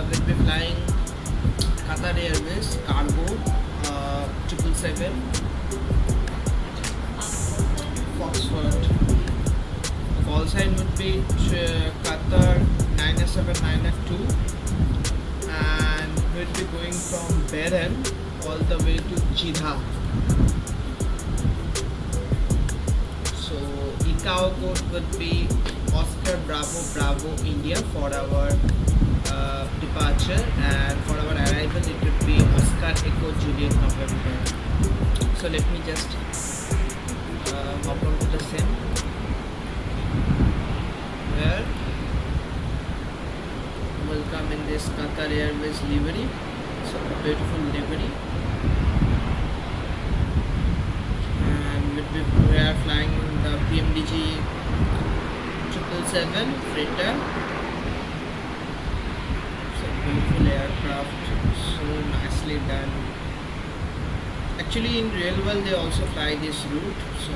we'll be flying Qatar Airways Cargo 777 Foxford. The call sign would be Qatar 97992, and we'll be going from Bahrain all the way to Jeddah. So ICAO code would be Oscar Bravo Bravo India for our departure, and for our arrival it would be Oscar Echo Juliet November. So let me just hop on to the sim where will come in this Qatar Airways livery. So beautiful livery, and we are flying the PMDG 777 freighter. Beautiful aircraft, so nicely done. Actually in real world they also fly this route, so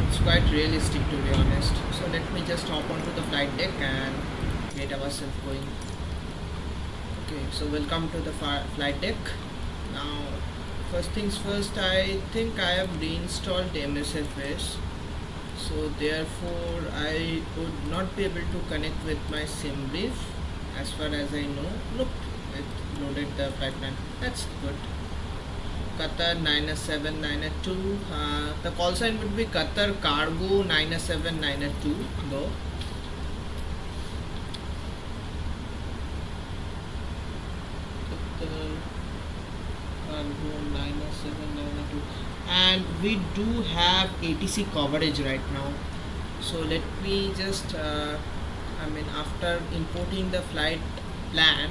it's quite realistic to be honest. So let me just hop onto the flight deck and get ourselves going. Okay, so welcome to the flight deck. Now first things first, I think I have reinstalled MSFS. So therefore I would not be able to connect with my sim brief as far as I know. Look, it loaded the flight plan. That's good. Qatar 97992. The call sign would be Qatar Cargo 97992 though. Qatar Cargo 97992. And we do have ATC coverage right now, so let me just after importing the flight plan,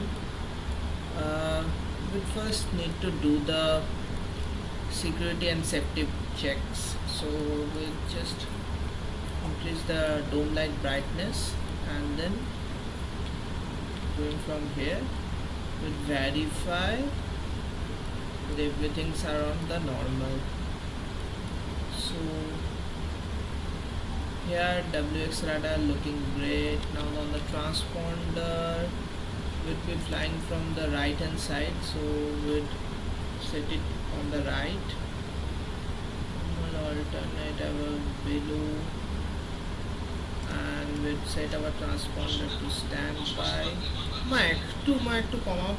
we first need to do the security and safety checks. So we'll just increase the dome light brightness, and then going from here we'll verify that everything's around the normal. So here WX radar looking great. Now on the transponder we'll be flying from the right hand side, so we'll set it on the right. We'll alternate our below, and we'll set our transponder to standby. Mic to comma.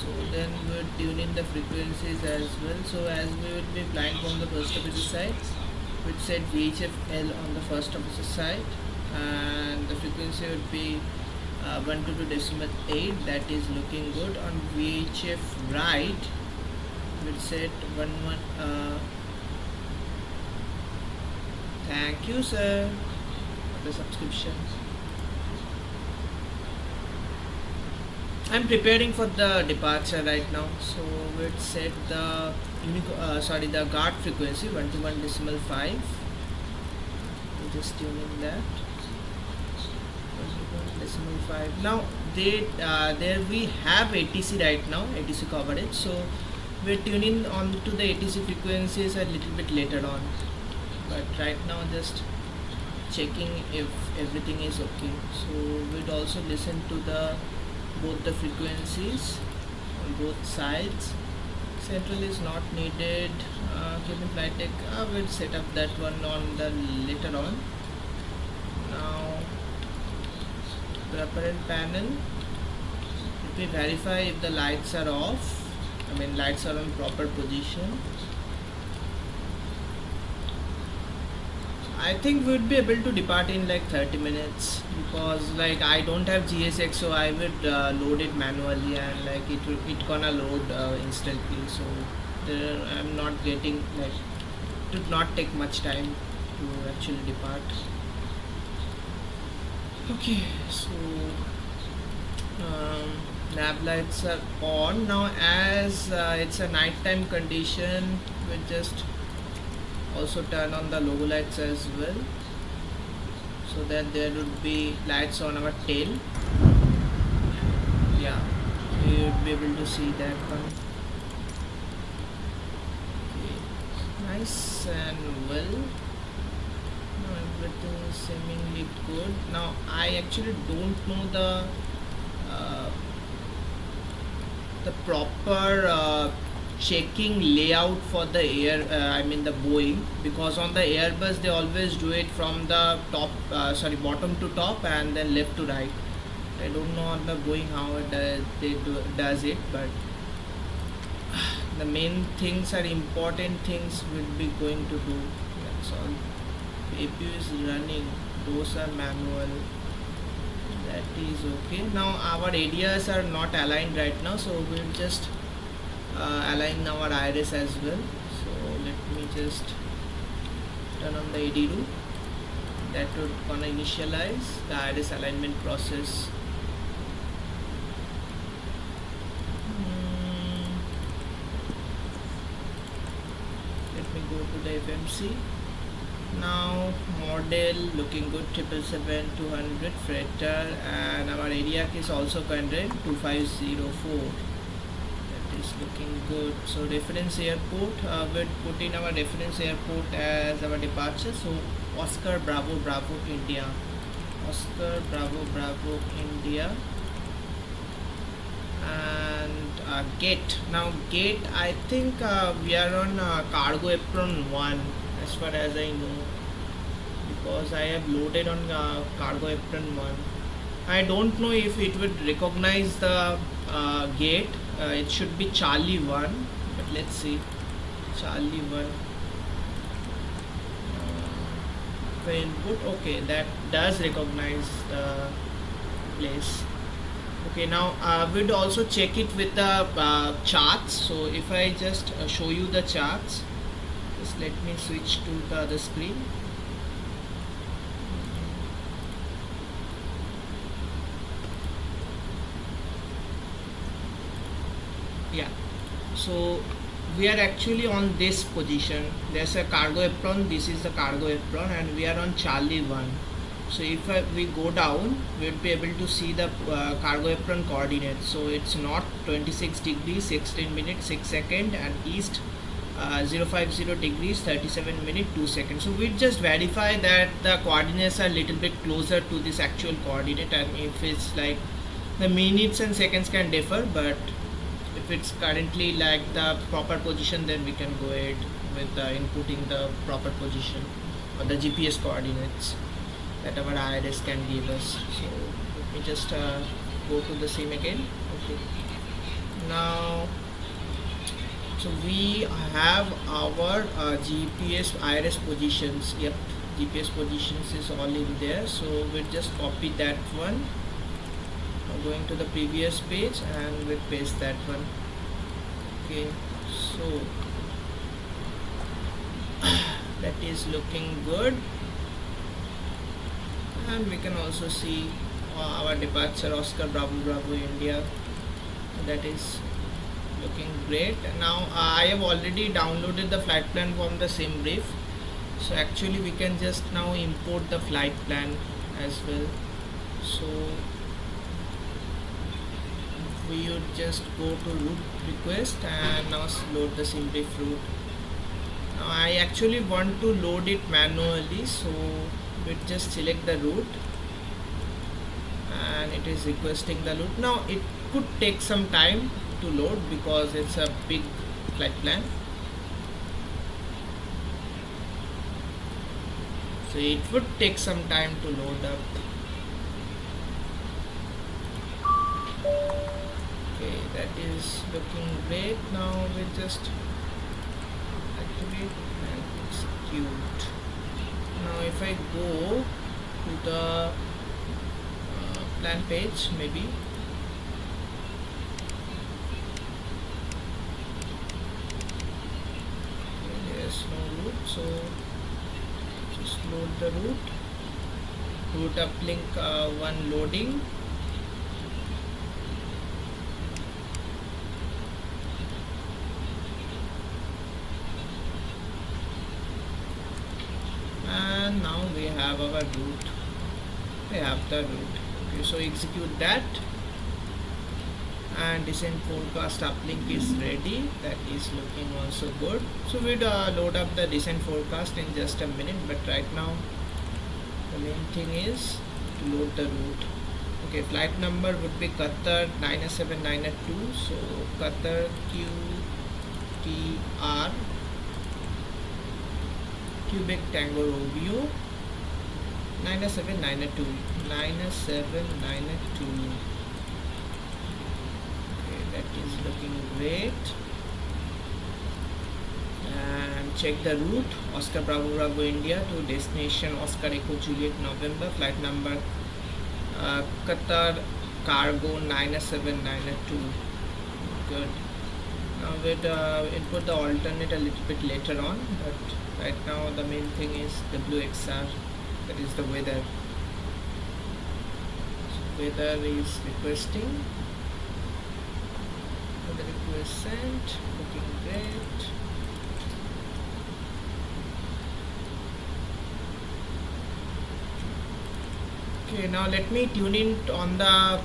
So then we'll tune in the frequencies as well. So as we will be flying from the first officer side, we'll set VHF-L on the first officer side, and the frequency would be 122.8. that is looking good. On VHF right we'll set 11. Thank you sir for the subscription. I'm preparing for the departure right now, so we'll set the the guard frequency 21.5. We'll just tune in that 21.5. Now there we have ATC right now, ATC coverage, so we're tuning on to the ATC frequencies a little bit later on, but right now just checking if everything is okay. So we'd also listen to both the frequencies on both sides. Central is not needed. Cabin flight deck, we'll set up that one on the later on. Now the apparent panel, let me verify if the lights are off. Lights are on proper position. I think we'd be able to depart in like 30 minutes, because I don't have GSX, so I would load it manually, and it gonna load instantly. So I'm not getting it would not take much time to actually depart. Okay, so nav lights are on now. As it's a nighttime condition, we just also turn on the logo lights as well, so that there would be lights on our tail. Yeah, you would be able to see that one. Nice and well. Now everything is seemingly good. Now I actually don't know uh, the proper checking layout for the I mean the Boeing, because on the Airbus they always do it from the top bottom to top and then left to right. I don't know on the Boeing how does it, but the main things are important things we'll be going to do. That's all. APU is running, those are manual, that is okay. Now our areas are not aligned right now, so we'll just align our iris as well. So let me just turn on the AD2. That would gonna initialize the iris alignment process. Let me go to the FMC. Now model looking good, 777-200 freighter, and our area is also current 2504. That is looking good. So reference airport, we'll put in our reference airport as our departure. So Oscar Bravo Bravo India, Oscar Bravo Bravo India, and gate. Now gate, I think we are on cargo apron 1 as far as I know, because I have loaded on cargo apron 1. I don't know if it would recognize the gate. It should be Charlie 1, but let's see. Charlie 1 for input. Okay, that does recognize the place. Okay, now we'd also check it with the charts. So if I just show you the charts, just let me switch to the other screen. Yeah, so we are actually on this position. There's a cargo apron, this is the cargo apron, and we are on Charlie 1. So if we go down, we'll be able to see the cargo apron coordinates. So it's north 26 degrees 16 minutes 6 seconds, and east 050 degrees 37 minutes 2 seconds. So we just verify that the coordinates are a little bit closer to this actual coordinate, and if it's like the minutes and seconds can differ, but if it's currently like the proper position, then we can go ahead with inputting the proper position or the GPS coordinates that our IRS can give us. So let me just go to the same again. Okay, now so we have our GPS IRS positions. Yep, GPS positions is all in there, so we'll just copy that one. Now going to the previous page and we'll paste that one. Okay, so that is looking good, and we can also see our departure Oscar Bravo Bravo India. That is looking great. Now I have already downloaded the flight plan from the sim brief, so actually we can just now import the flight plan as well. So we would just go to route request and now load the sim brief route. Now I actually want to load it manually, so we just select the route and it is requesting the route. Now it could take some time to load because it's a big flight plan, so it would take some time to load up. Okay, that is looking great. Now we just activate and execute. Now if I go to the plan page, maybe there's no route, so just load the route uplink 1 loading. And now we have our route, we have the route. Okay, so execute that. and descent forecast uplink is ready. That is looking also good. So we'd load up the descent forecast in just a minute, but right now the main thing is to load the route. Okay, flight number would be Qatar 97992. So Qatar QTR Quebec Tango Romeo 97992. 97992. Okay, that is looking great. And check the route: Oscar Bravo Bravo India to destination Oscar Echo Juliet November, flight number Qatar Cargo 97992. Good. Now we'll input the alternate a little bit later on, but right now the main thing is WXR, that is the weather. So weather is requesting. The request sent, looking great. Okay, now let me tune in on the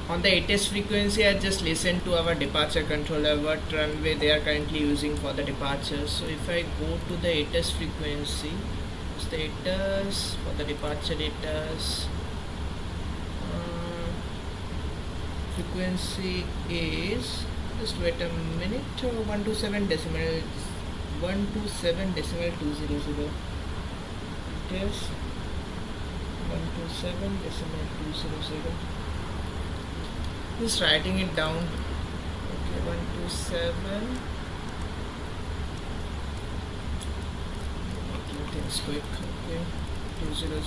ATS frequency. I just listened to our departure controller what runway they are currently using for the departure. So if I go to the ATS frequency, status for the departure ATS, frequency is, just wait a minute, 127 decimal 200. It is 127 decimal 200. Just writing it down. Okay, 127. Making things quick. Okay, 200.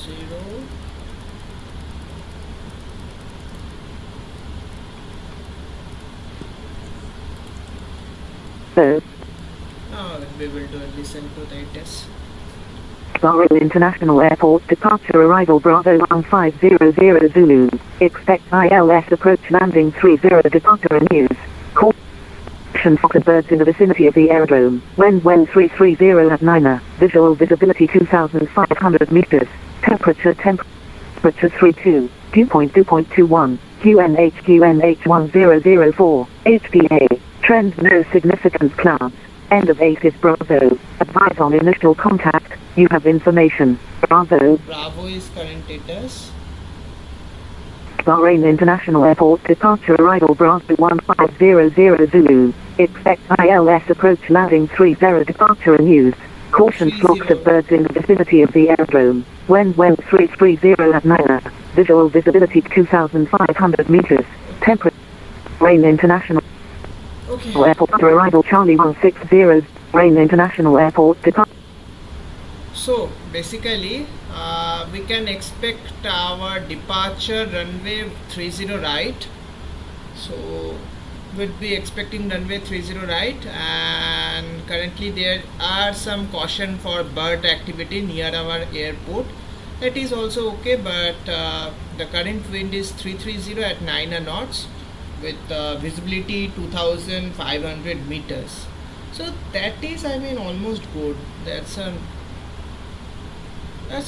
Now we will listen to the test. Bahrain International Airport departure arrival Bravo 1500 Zulu. Expect ILS approach landing 30 departure in use. Caution spotted birds in the vicinity of the aerodrome. When 330 at 9. Visual visibility 2500 meters. Temperature 32. Dew point 2.21. QNH 1004. HPA. Trend no significant clouds. End of 8 is Bravo. Advise on initial contact. You have information. Bravo. Bravo is current status. Bahrain International Airport departure arrival Bravo 1500 Zulu. Expect ILS approach landing 30 departure in use. Caution flocks of birds in the vicinity of the aerodrome. When 330 at 9. Visual visibility 2500 meters. Temperature. Bahrain International Airport arrival Charlie 160. Bahrain International Airport departure. So basically we can expect our departure runway 30 right. So we'll be expecting runway 30 right, and currently there are some caution for bird activity near our airport. That is also okay, but the current wind is 330 at 9 knots with visibility 2500 meters. So that is, I mean, almost good. That's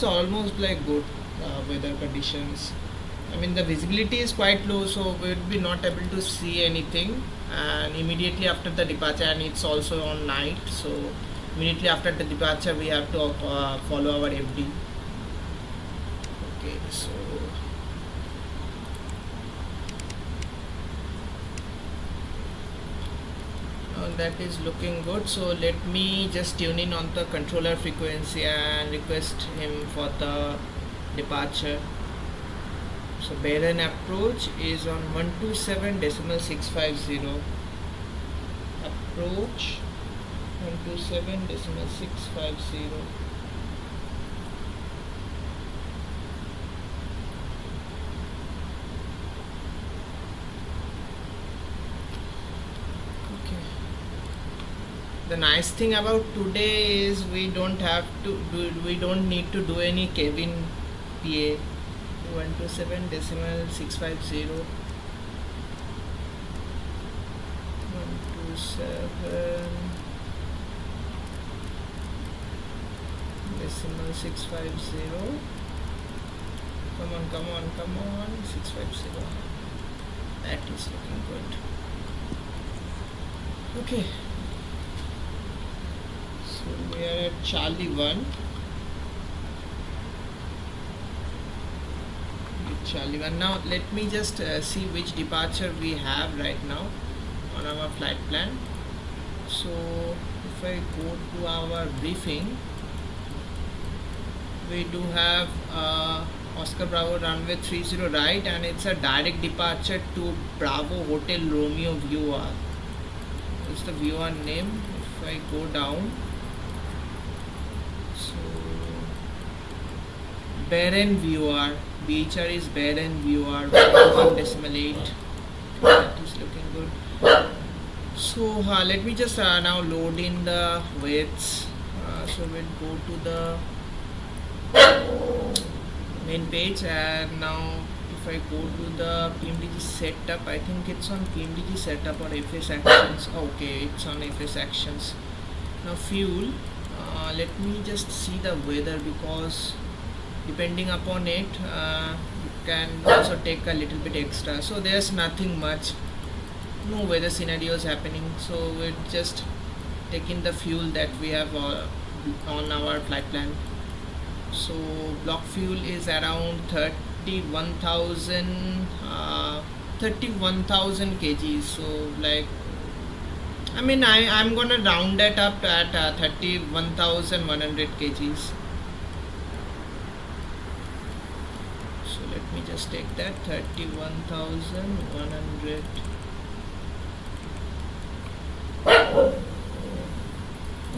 almost like good weather conditions. I mean, the visibility is quite low, so we'll be not able to see anything. And immediately after the departure, and it's also on night, so immediately after the departure we have to follow our FD. Okay, so that is looking good. So let me just tune in on the controller frequency and request him for the departure. So Bahrain approach is on 127.650. Approach 127.650. The nice thing about today is we don't need to do any cabin PA. 127.650. 127.650. Come on, come on, come on. 650. That is looking good. Okay. So we are at Charlie 1. Charlie 1. Now let me just see which departure we have right now on our flight plan. So if I go to our briefing, we do have Oscar Bravo runway 30 right, and it's a direct departure to Bravo Hotel Romeo VR. What's the VR name? If I go down, so Bahrain VR, BHR is Bahrain VR 1.8. That is looking good. So let me just now load in the weights. So we'll go to the main page, and now if I go to the PMDG setup, I think it's on PMDG setup or FS actions. Okay, it's on FS actions. Now fuel, let me just see the weather, because depending upon it you can also take a little bit extra. So there's nothing much, no weather scenarios happening, so we're just taking the fuel that we have on our flight plan. So block fuel is around 31,000 kgs. So like, I mean, I'm gonna round that up at 31,100 kgs. So let me just take that 31,100.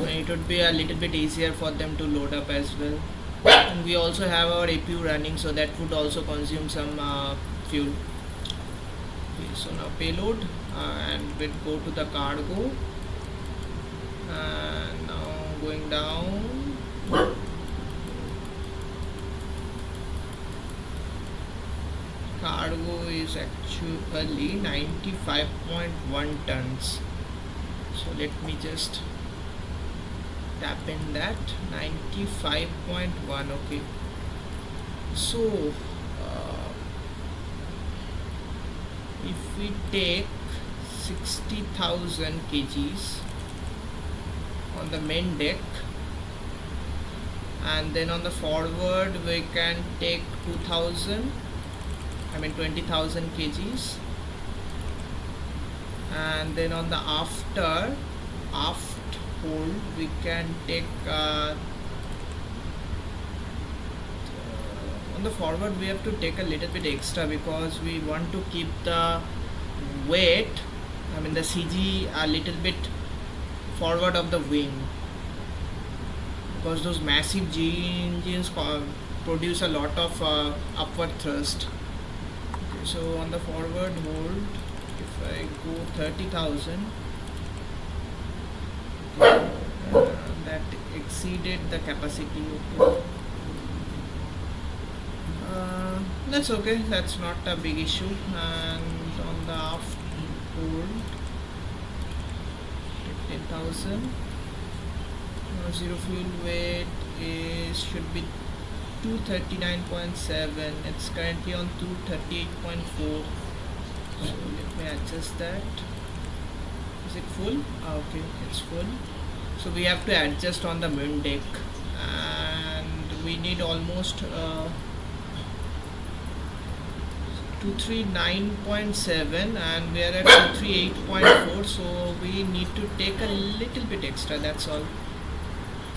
It would be a little bit easier for them to load up as well. And we also have our APU running, so that would also consume some fuel. Okay, so now payload, and we'll go to the cargo, and now going down. Cargo is actually 95.1 tons. So let me just tap in that 95.1. okay, so if we take 60,000 kgs on the main deck, and then on the forward we can take 20,000 kgs, and then on the aft hold we can take on the forward we have to take a little bit extra, because we want to keep the weight, the CG a little bit forward of the wing, because those massive G engines produce a lot of upward thrust. Okay, so on the forward hold, if I go 30,000, that exceeded the capacity. Okay. That's okay, that's not a big issue. And on the aft hold, 10,000. Zero fuel weight should be 239.7. It's currently on 238.4. So let me adjust that. Is it full? Okay, it's full. So we have to adjust on the main deck, and we need almost 239.7, and we are at 238.4, so we need to take a little bit extra, that's all.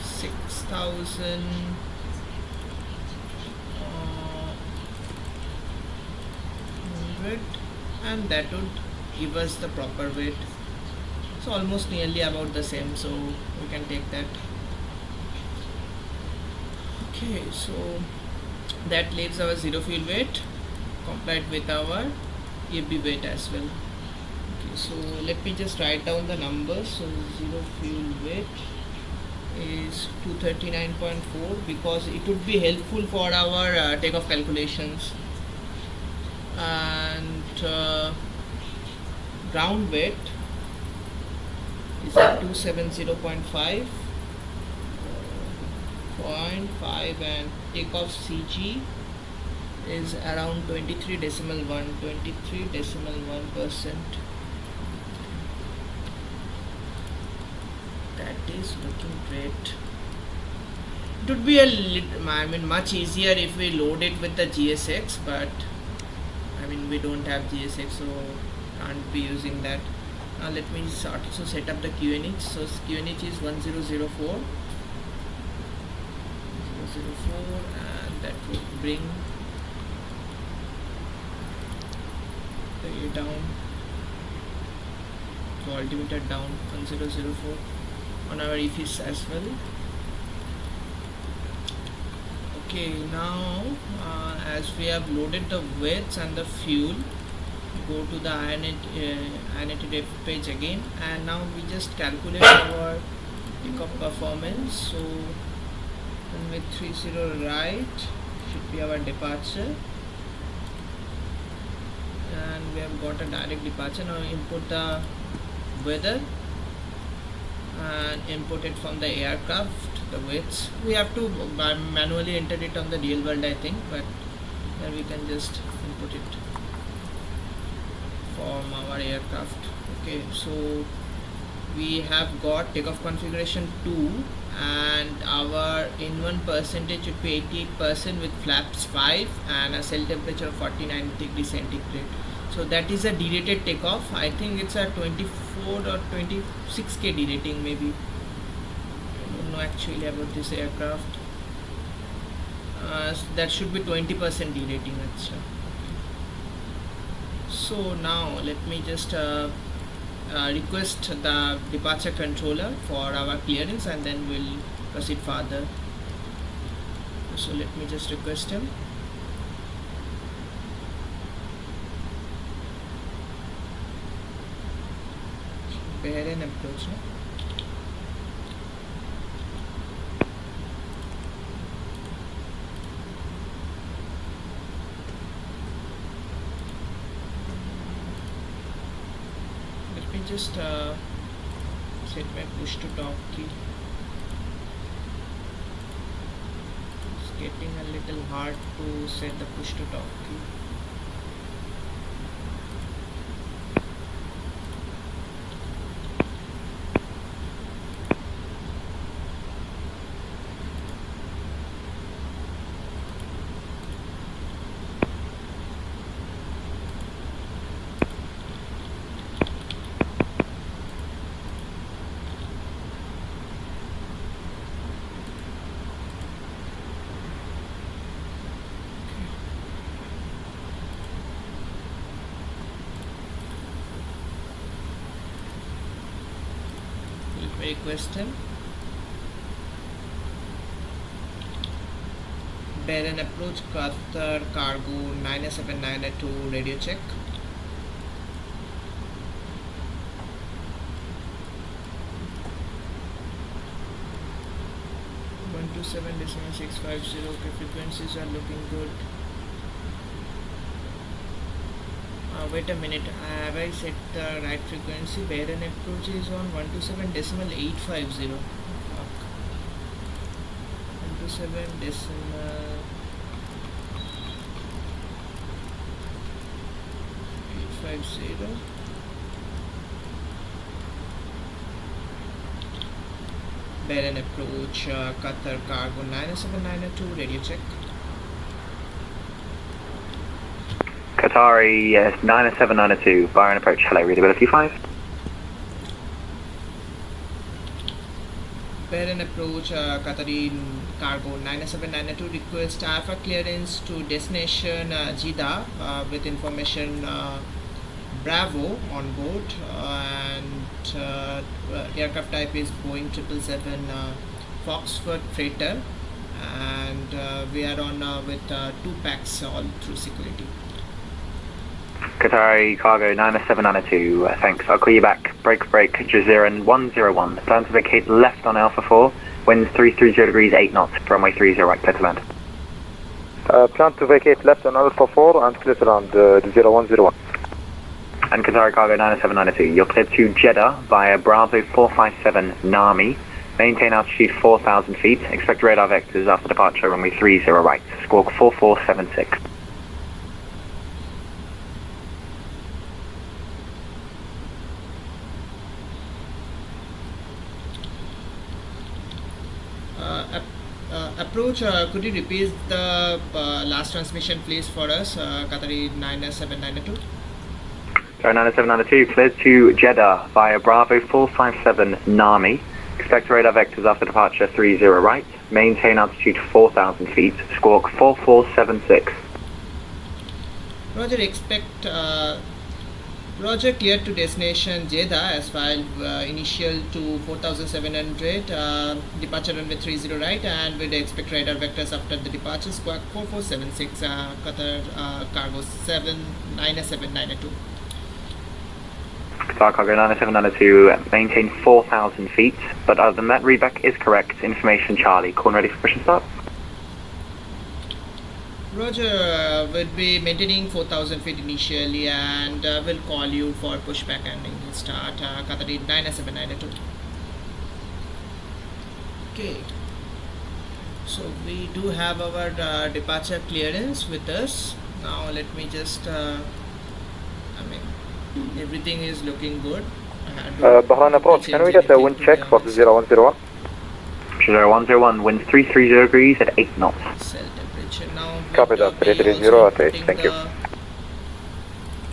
6,000 and that would give us the proper weight. So almost nearly about the same, so we can take that. Okay, so that leaves our zero fuel weight complied with our AB weight as well. Okay, so let me just write down the numbers. So zero fuel weight is 239.4, because it would be helpful for our takeoff calculations. And ground weight is at 270.5, and takeoff CG is around 23.1%. That is looking great. It would be much easier if we load it with the GSX, but we don't have GSX, so can't be using that. Now let me also set up the QNH. So QNH is 1004, and that would bring the A down, so altimeter down 1004 on our EFIS as well. Okay, now as we have loaded the weights and the fuel, go to the INET page again, and now we just calculate our takeoff performance. So with 30 right should be our departure, and we have got a direct departure. Now input the weather and import it from the aircraft, the weights. We have to manually enter it on the real world, I think, but then we can just input it from our aircraft. Okay, so we have got takeoff configuration 2, and our in1 percentage should be 88% with flaps 5 and a cell temperature of 49 degrees centigrade. So that is a derated takeoff. I think it's a 24 or 26k derating maybe. I don't know actually about this aircraft. So that should be 20% derating. So now let me just request the departure controller for our clearance, and then we'll proceed further. So let me just request him. Bahrain approach. Let me just set my push to talk key. It's getting a little hard to set the push to talk key. Request him. Bahrain approach, Qatar Cargo 97992, radio check. .127.650. Okay, frequencies are looking good. Wait a minute, have I set the right frequency? Bahrain approach is on 127.850. 127.850. Bahrain approach, Qatar Cargo 97992, radio check. Qatari, yes, 97992, Bahrain approach, hello, readability 5. Bahrain approach, Qatari Cargo 97992, request alpha clearance to destination Jeddah with information Bravo on board, and aircraft type is Boeing 777 Foxford Freighter, and we are on with 2 packs all through security. Qatari Cargo 97992, thanks. I'll call you back. Break, Jazeera 101. Plan to vacate left on Alpha 4. Winds 330 degrees, 8 knots. Runway 30 right, clear to land. Plan to vacate left on Alpha 4 and clear to land, Jazeera 101. And Qatari Cargo 97992, you're cleared to Jeddah via Bravo 457 Nami. Maintain altitude 4,000 feet. Expect radar vectors after departure, runway 30 right. Squawk 4476. Approach, could you repeat the last transmission please for us, Qatari 97992? Sorry, 90792, cleared to Jeddah via Bravo 457 Nami. Expect radar vectors after departure 30 right. Maintain altitude 4,000 feet. Squawk 4476. Roger, expect Roger, clear to destination Jeddah as file initial to 4700, departure runway 30 right, and with expect radar vectors after the departure. Squawk 4476, Qatar Cargo 79792. Qatar Cargo 90792, maintain 4,000 feet, but other than that, readback is correct. Information Charlie, call ready for push and start. Roger, will be maintaining 4,000 feet initially and will call you for pushback and start, Qatari 99792. Okay, so we do have our departure clearance with us. Now let me just, everything is looking good. Bahrain approach, can we get a wind check for the 0101? 0101, winds 330 degrees at 8 knots. Cell temperature now. Copy that, 330 at 8, thank you.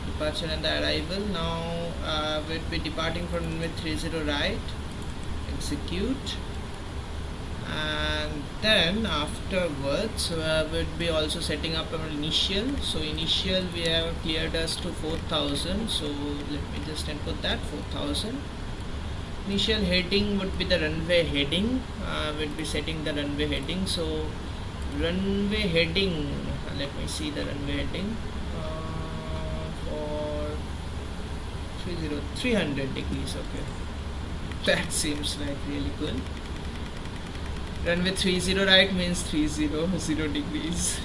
Departure and the arrival. Now we'll be departing from runway 30 right. Execute. And then afterwards we'll be also setting up our initial. So initial we have cleared us to 4,000. So let me just input that 4,000. Initial heading would be the runway heading. We'll be setting the runway heading. So runway heading, let me see the runway heading for 300 degrees. Okay, that seems like really good. Runway 30 right means 300 degrees.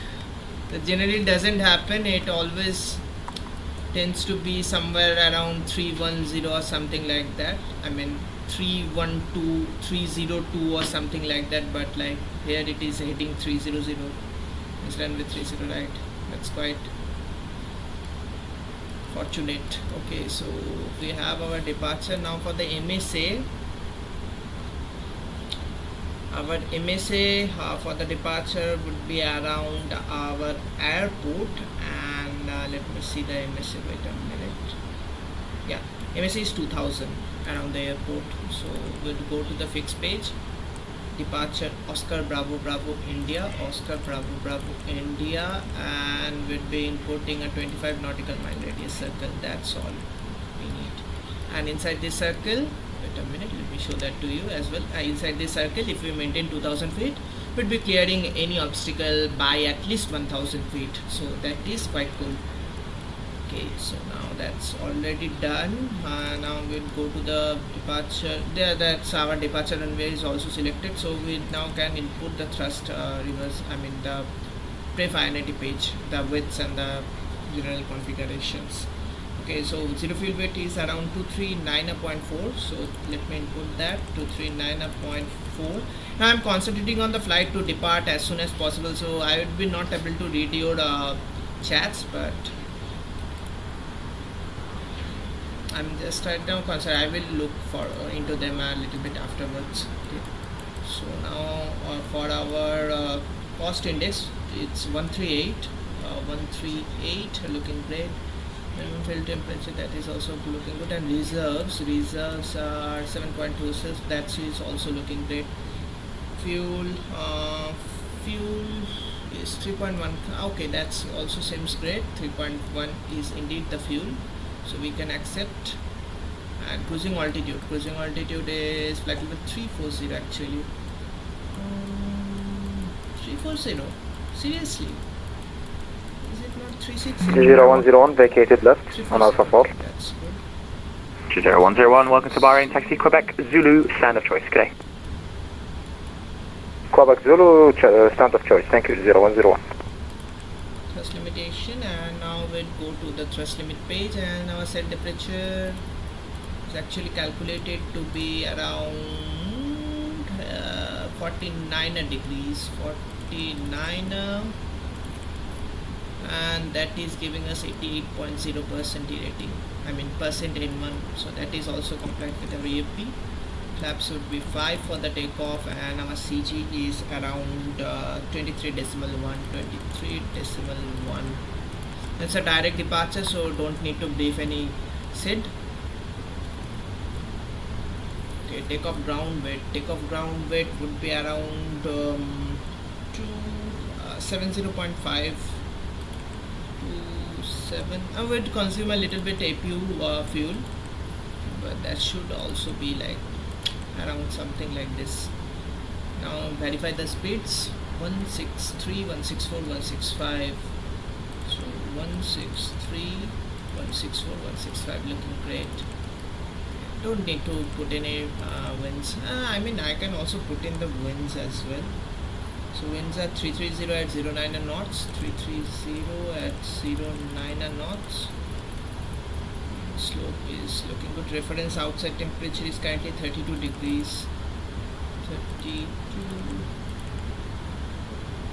That generally doesn't happen. It always tends to be somewhere around 310 or something like that. 312, 302 or something like that, but like here it is heading 300. It's runway 30 right. That's quite fortunate. Okay, so we have our departure now for the MSA. Our MSA for the departure would be around our airport, and let me see the MSA. Wait a minute. Yeah, MSA is 2000 around the airport. So we'll go to the fixed page. Departure Oscar Bravo Bravo India, Oscar Bravo Bravo India, and we'll be importing a 25 nautical mile radius circle. That's all we need. And inside this circle, wait a minute, let me show that to you as well. Inside this circle, if we maintain 2000 feet, we'll be clearing any obstacle by at least 1000 feet. So that is quite cool. Okay, so now that's already done. Now we'll go to the departure. That's our departure runway is also selected. So we now can input the thrust reverse. The pre-590 page, the widths and the general configurations. Okay, so zero fuel weight is around 239.4. So let me input that 239.4. Now I'm concentrating on the flight to depart as soon as possible. So I would be not able to read your chats, but I'm just right now concerned. I will look for into them a little bit afterwards. Okay. So now for our cost index, it's 138. 138 looking great. Minimum fuel temperature, that is also looking good. And reserves are 7.26. That is also looking great. Fuel is 3.1. Okay, that's also seems great. 3.1 is indeed the fuel. So we can accept. And cruising altitude is flight level 340 actually. 340, seriously, is it not 360? 0101 vacated left on Alpha 4. That's good. 0101, welcome to Bahrain Taxi Quebec Zulu, stand of choice. Good day. Quebec Zulu, stand of choice, thank you. 0101. Thrust limitation, and now we'll go to the thrust limit page, and our set temperature is actually calculated to be around 49 degrees, 49, and that is giving us 88.0% rating. Percent N1, so that is also compliant with our EFP. flaps would be 5 for the takeoff, and our CG is around 23.1. It's a direct departure, so don't need to brief any SID. Okay, takeoff ground weight. Takeoff ground weight would be around 70.5 to 7. I would consume a little bit APU fuel, but that should also be like around something like this. Now verify the speeds. 163, 164, 165. So 163, 164, 165 looking great. Don't need to put any winds. I mean, I can also put in the winds as well. So winds are 330 at 09 knots, 330 at 09 knots. Slope is looking good. Reference outside temperature is currently 32 degrees. 32,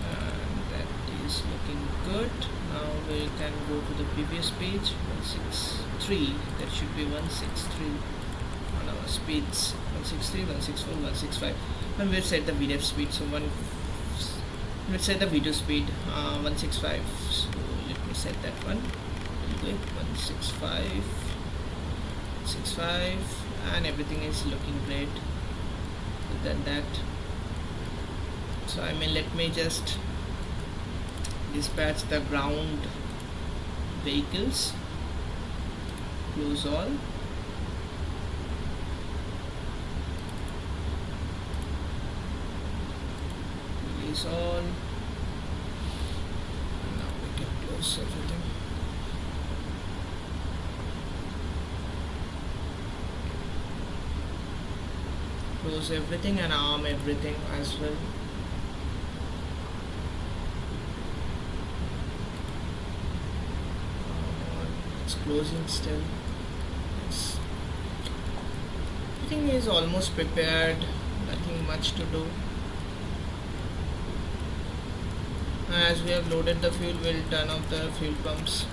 and that is looking good. Now we can go to the previous page. 163. That should be 163 on our speeds. 163, 164, 165. And we'll set the VDEF speed. So let's set the video speed 165. So let me set that one. 165, 65, and everything is looking great. Than that. So I mean, let me just dispatch the ground vehicles. Close all. Release all. And now we can close everything. Close everything and arm everything as well. It's closing still. Yes. Everything is almost prepared. Nothing much to do. As we have loaded the fuel, we'll turn off the fuel pumps.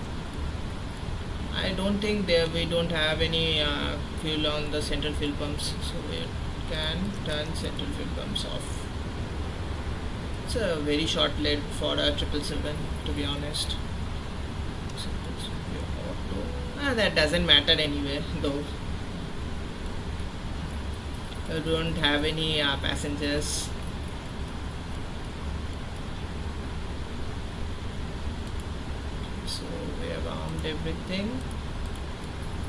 I don't think we don't have any fuel on the central fuel pumps, so we can turn central fuel pumps off. It's a very short lead for a 777, to be honest. That doesn't matter anyway, though. I don't have any passengers. So we have armed everything.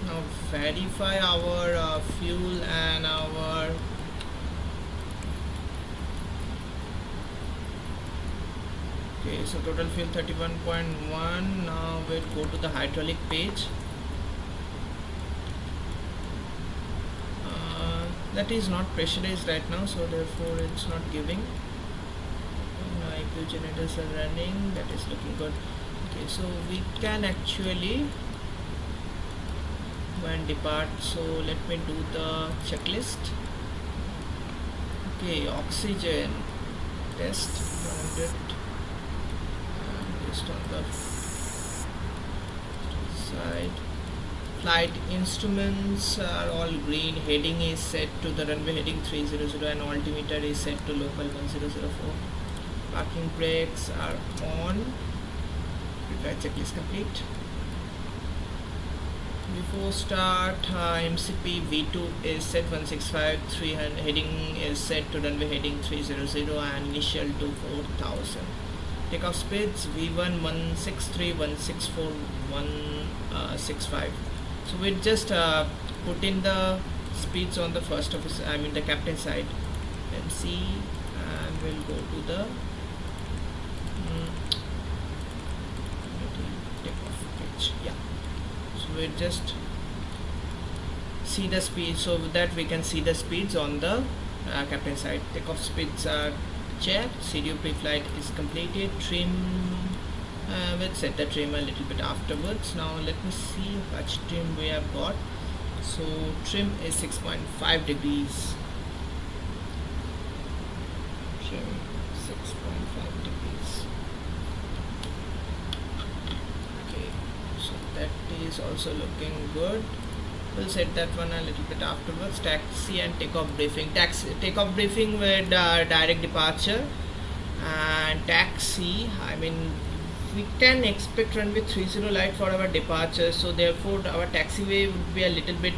Now verify our fuel and our okay, so total fuel 31.1. Now we'll go to the hydraulic page. That is not pressurized right now, so therefore it's not giving. IQ generators are running. That is looking good. Okay, so we can actually go and depart. So let me do the checklist. Okay, oxygen test 100 and just on the side. Flight instruments are all green. Heading is set to the runway heading 300 and altimeter is set to local 1004. Parking brakes are on. Prepare checklist complete. Before start, MCP V2 is set 165, 300, heading is set to runway heading 300 and initial to 4000. Takeoff speeds V1 163, 164, 165. So we just put in the speeds on the first officer, I mean the captain side, MC, and we'll go to the takeoff page. Yeah. So we'll just see the speed, so with that we can see the speeds on the captain side. Takeoff speeds are checked. CDO pre-flight is completed. Trim. We'll set the trim a little bit afterwards. Now let me see which trim we have got. So trim is 6.5 degrees. Trim 6.5 degrees. Okay, so that is also looking good. We'll set that one a little bit afterwards. Taxi and takeoff briefing. Takeoff briefing with direct departure, and taxi, I mean, we can expect runway 30 light for our departure, so therefore our taxiway would be a little bit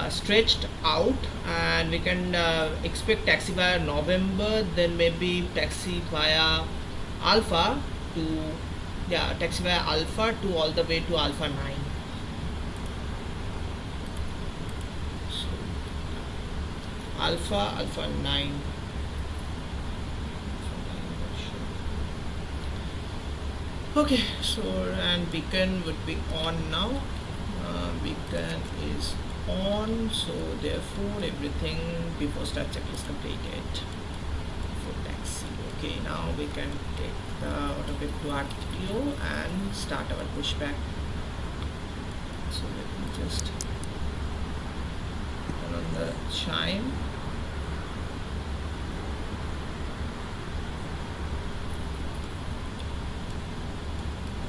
stretched out, and we can expect taxi via November, then maybe taxi via Alpha to, yeah, taxi via Alpha to all the way to Alpha 9. So Alpha 9. Okay, so and beacon would be on now. Beacon is on, so therefore everything before start check is completed for taxi. Okay, now we can take the autopilot to RTO and start our pushback. So let me just turn on the chime.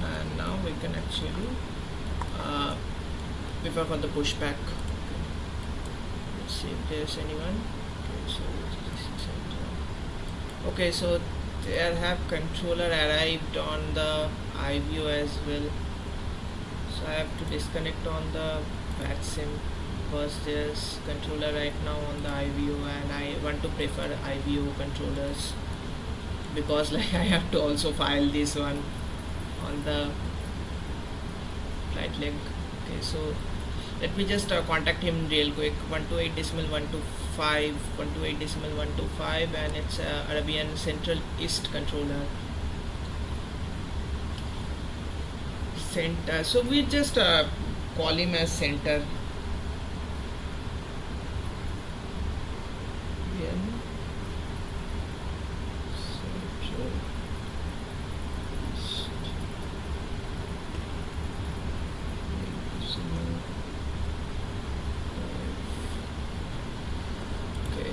And now we can actually prepare for the pushback. Let's see if there's anyone. Okay, so there have controller arrived on the IVAO as well. So I have to disconnect on the VATSIM because there's controller right now on the IVAO, and I want to prefer IVAO controllers because like I have to also file this one on the flight leg. Okay, so let me just contact him real quick. 128.125, 128.125, and it's Arabian Central East controller. Center. So we just call him as center.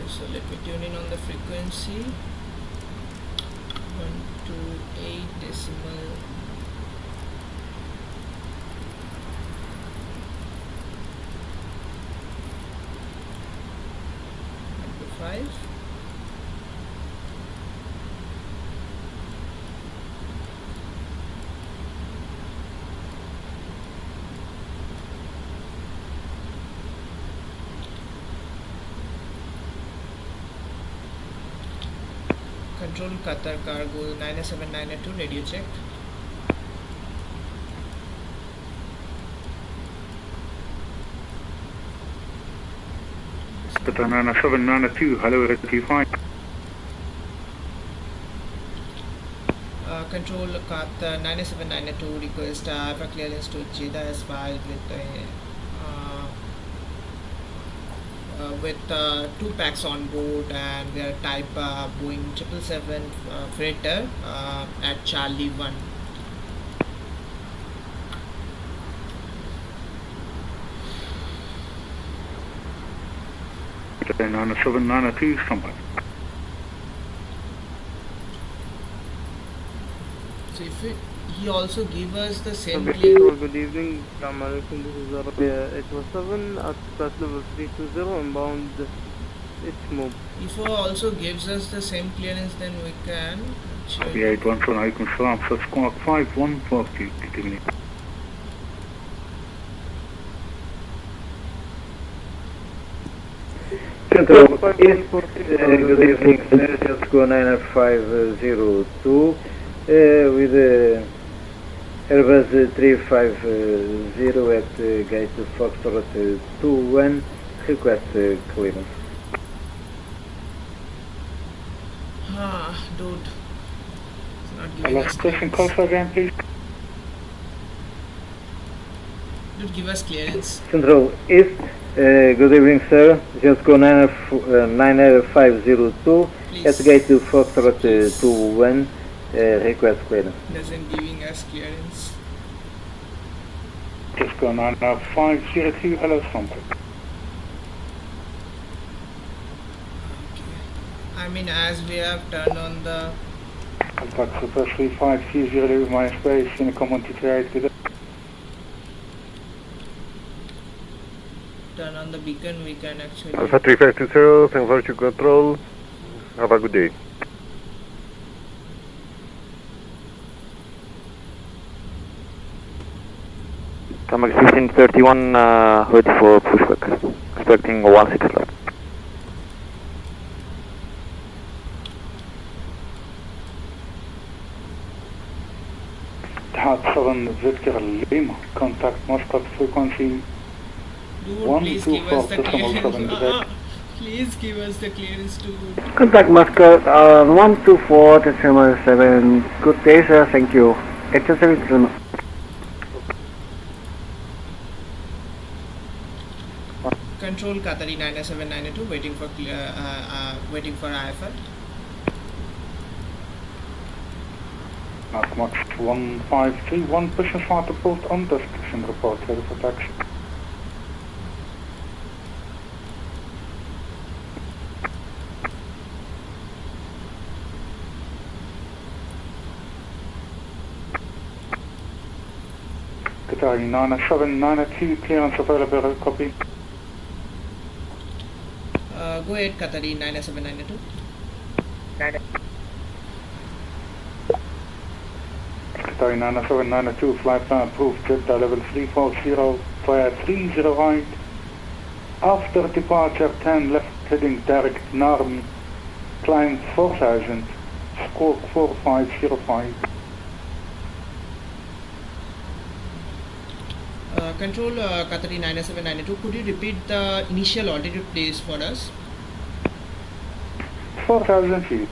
So let me tune in on the frequency. 128.125. Control Qatar Cargo 97992, radio check. Qatar 97992, hello, relatively fine. Control Qatar 97992, request for clearance to Jeddah as filed with 2 packs on board, and we are type Boeing 777 freighter at Charlie 1. Qatar 97992, standby. So if he also give us the same Good evening, Assalamu alaikum. This is Arabia 817 at flight level 320 inbound Itmub. If he also gives us the same clearance, then we can Arabia 817, alaikum salam, so squawk 5140, good evening. Central East, good evening, let's go 9502 with airbus 350 at gate Foxtrot 21, request clearance. Dude, it's not giving us Station call for again, please. Dude, give us clearance. Central East, good evening, sir. Just go 9502 at gate Foxtrot 21, request clearance. Doesn't giving us clearance. Just go 99502, hello, standby. I mean, as we have turned on the Contact Super 3530 with my space in a common TTI to the turn on the beacon, we can actually... Alpha 3520, thanks for your control. Have a good day. Tarmac 1631, ready for pushback. Expecting 16 flight. Hat 7 Victor Lima, contact Muscat frequency Dude, please give us the 124.7 clearance. Please give us the clearance to... Contact Muscat 124.7. Good day, sir. Thank you. HSM. Control Qatari 99792, waiting for IFR. Max 1531, pushing start approved on destination report, ready for taxi. Qatari 9792, clearance available, copy. Go ahead, Qatari 99792. Qatari 9792, flight plan approved, Jeddah level 340, via 30 right. After departure 10 left, heading direct Narmi, climb 4000, squawk 4505. Control Qatari 99792, could you repeat the initial altitude please for us? 4000 feet.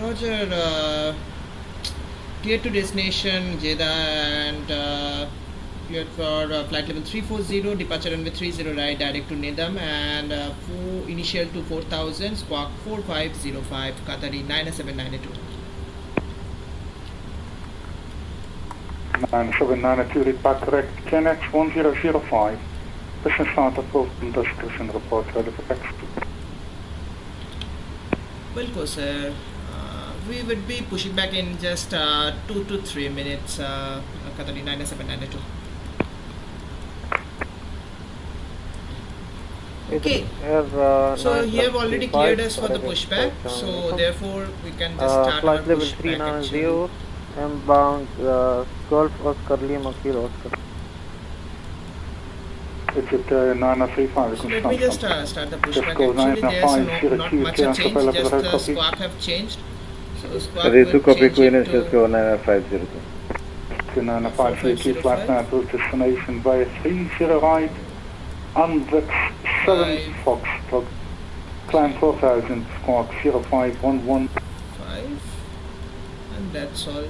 Roger, clear to destination Jeddah and cleared for flight level 340, departure runway 30 right, direct to Nedam and initial to 4000, squawk 4505, Qatari 99792. 9792, read back correct, KNX 1005, mission start approved and destination report, ready for taxi. Welcome, sir. We would be pushing back in just 2 to 3 minutes, Qatari 99792. Okay, so he have already cleared us for the pushback, so therefore we can just start our flight level pushback 390, inbound Golf Oscar Lima Kilo Oscar. It's at 935. So let me just start the pushback. go Actually, there's not much a change, just the copy. squawk have changed. So squawk Ready to will copy change Queen it and to Cisco 9502. 952, flight plan approved, destination via 30 right, Unvex 7 Fox, climb 4000, squawk 0511. 5, and that's all.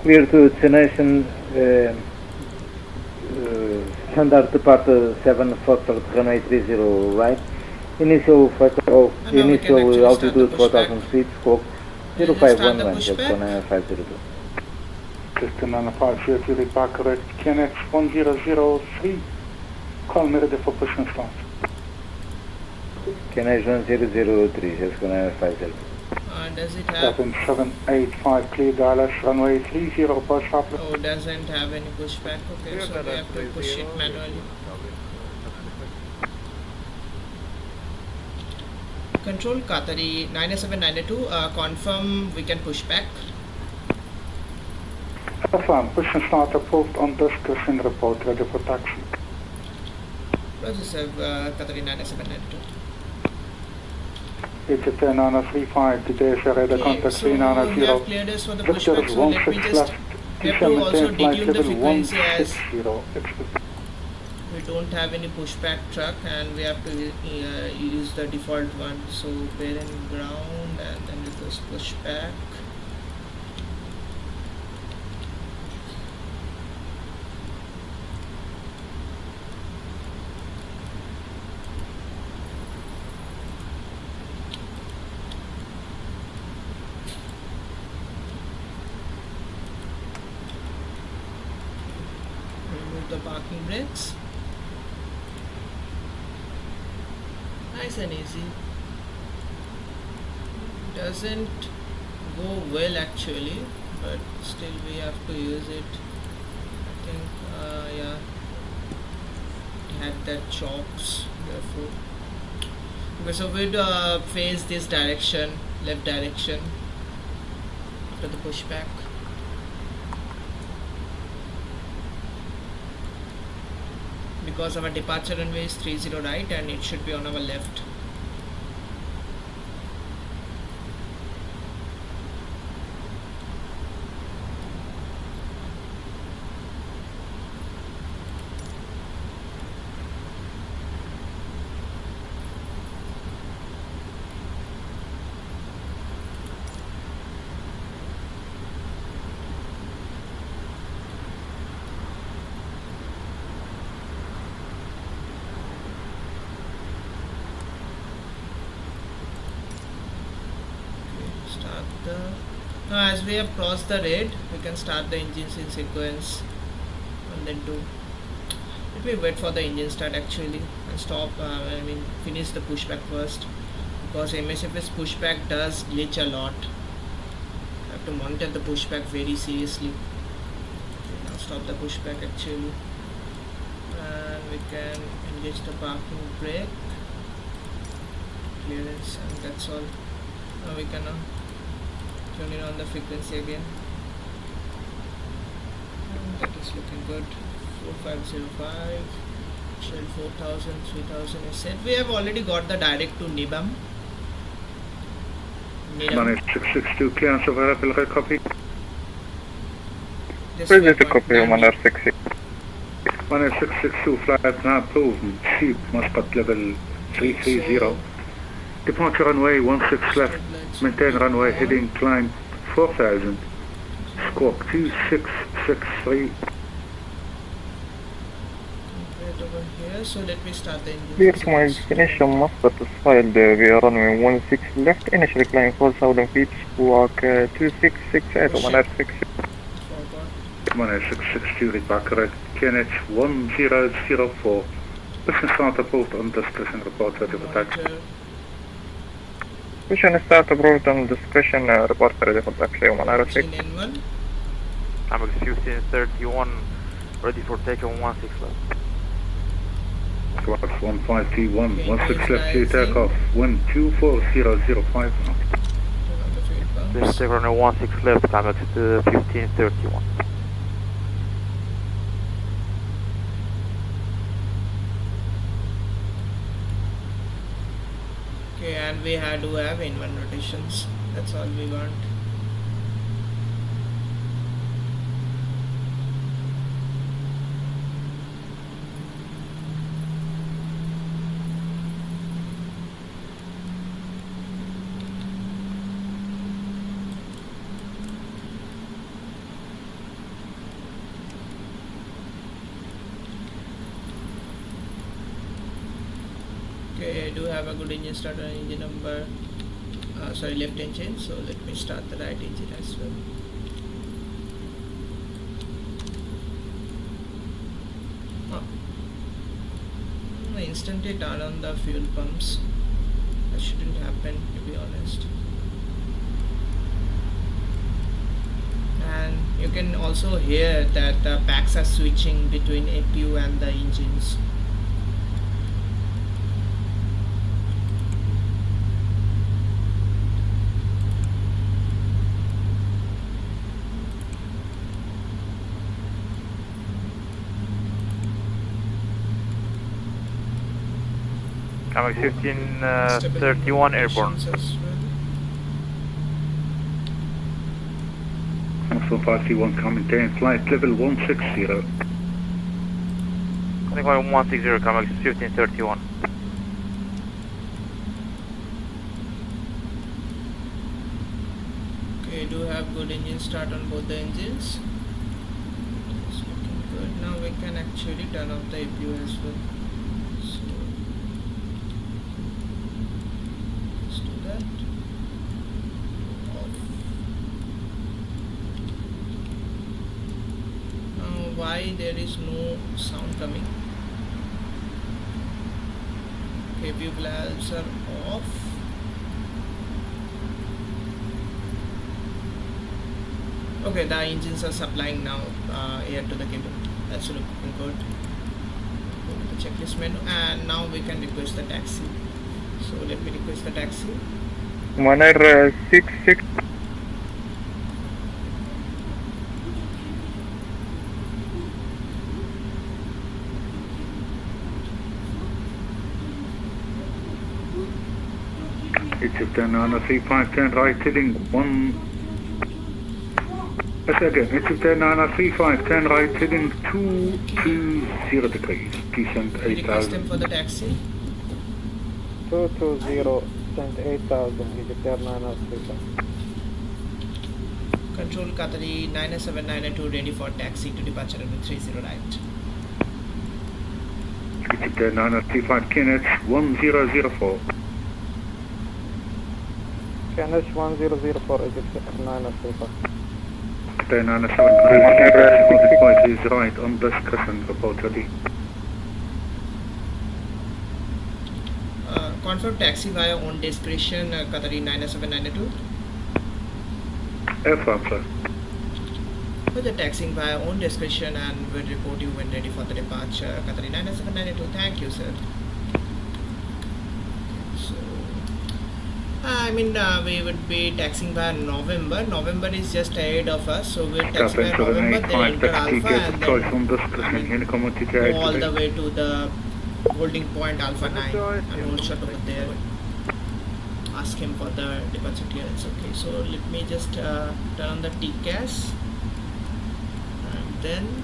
Clear to destination, standard departure 7 Foxtrot runway 30 right. Initial altitude 4000 feet, squawk 0511, just 9502. Just 950, read back correct, KNX 1003, call me ready for push and start. KNX 1003, just 9502. Does it have... 7785, clear DLS, runway 30, bus stop. Oh, doesn't have any pushback. Okay, so we have to push it manually. Control Qatari 99792, confirm we can push back. Affirm, push and start approved on destination report, ready for taxi. Roger, sir, Qatari 99792. It's at 935, today's radar contact so we have 390. cleared us for the Victor pushback, so let me 16 just... left, We have to also flight detune the level frequency as 160. we don't have any pushback truck and we have to use the default one. So bear in ground and then we just push back. Remove the parking brakes. Nice and easy. Doesn't go well actually, but still we have to use it. I think Yeah, it had that chocks, therefore. Okay, so we'd face this direction, left direction, after the pushback. Because our departure runway is 30 right and it should be on our left. Now as we have crossed the red, we can start the engines in sequence 1 then 2. Let me wait for the engine start actually and stop, finish the pushback first, because MSFS pushback does glitch a lot. I have to monitor the pushback very seriously. Okay, now stop the pushback actually, and we can engage the parking brake, clearance, and that's all. Now we can turn it on the frequency again, and that is looking good. 4505, shell 4000, 3000 is set. We have already got the direct to Nibam. Manage 662 clearance of available copy. Ready to copy, Manage 60. Manage 662 flight now approved. Seat Muscat level 330. Departure runway 16 left. Maintain runway heading climb 4000. Squawk 2663. Over here, so let me start the engine. Clear to my destination, Muscat is filed via runway 16 left, initially climb 4000 feet, squawk 2668, Manage 60. Manage 662, read back correct. KNH 1004. Mission start approved on discretion report ready for taxi. Mission start approved on discretion report ready for taxi, Manage 60. N1. Amex 1531, ready for takeoff 16 left. Squawk 15T1, 16 left to takeoff, wind 24005. Please take runway 16 left, Amex 1531. Okay, and we had to have N1 rotations. That's all we want. Okay, I do have a good engine start on engine number, left engine, so let me start the right engine as well. Instantly turn on the fuel pumps. That shouldn't happen, to be honest. And you can also hear that the packs are switching between APU and the engines. Amex 1531 airborne. Also 5T1 maintain flight level 160. I think I'm 160, Amex 1531. Okay, do have good engine start on both the engines. It's looking good. Now we can actually turn off the APU as well. So let's do that. Off. Now why there is no sound coming? Okay, APU valves are off. Okay, the engines are supplying now air to the cabin. That's looking good. Go to the checklist menu, and now we can request the taxi. So let me request the taxi. Manner 66. Egypt 10 on a 3510 right heading 1. Let's again, Egypt 10 on a 3510 right heading 220 degrees. Descent Request 8000. him for the taxi. 220, send 8000, Egypt Air 935. Control Qatari 97992 ready for taxi to departure runway 30 right. Egypt 10 on a 35 Kenneth 1004. KNH 1004, Egypt Air 935. 10 on a 7 point is right on discretion, report ready. Confirm taxi via own discretion, Qatari 97992. Affirm, sir. For the taxing via own discretion and will report you when ready for the departure, Qatari 97992. Thank you, sir. So, we would be taxing via November. November is just ahead of us, so we'll taxi via November, then enter Alpha, and then go all the way to the holding point Alpha 9 and hold shot over there. Ask him for the departure clearance. Okay, so let me just turn on the TCAS, and then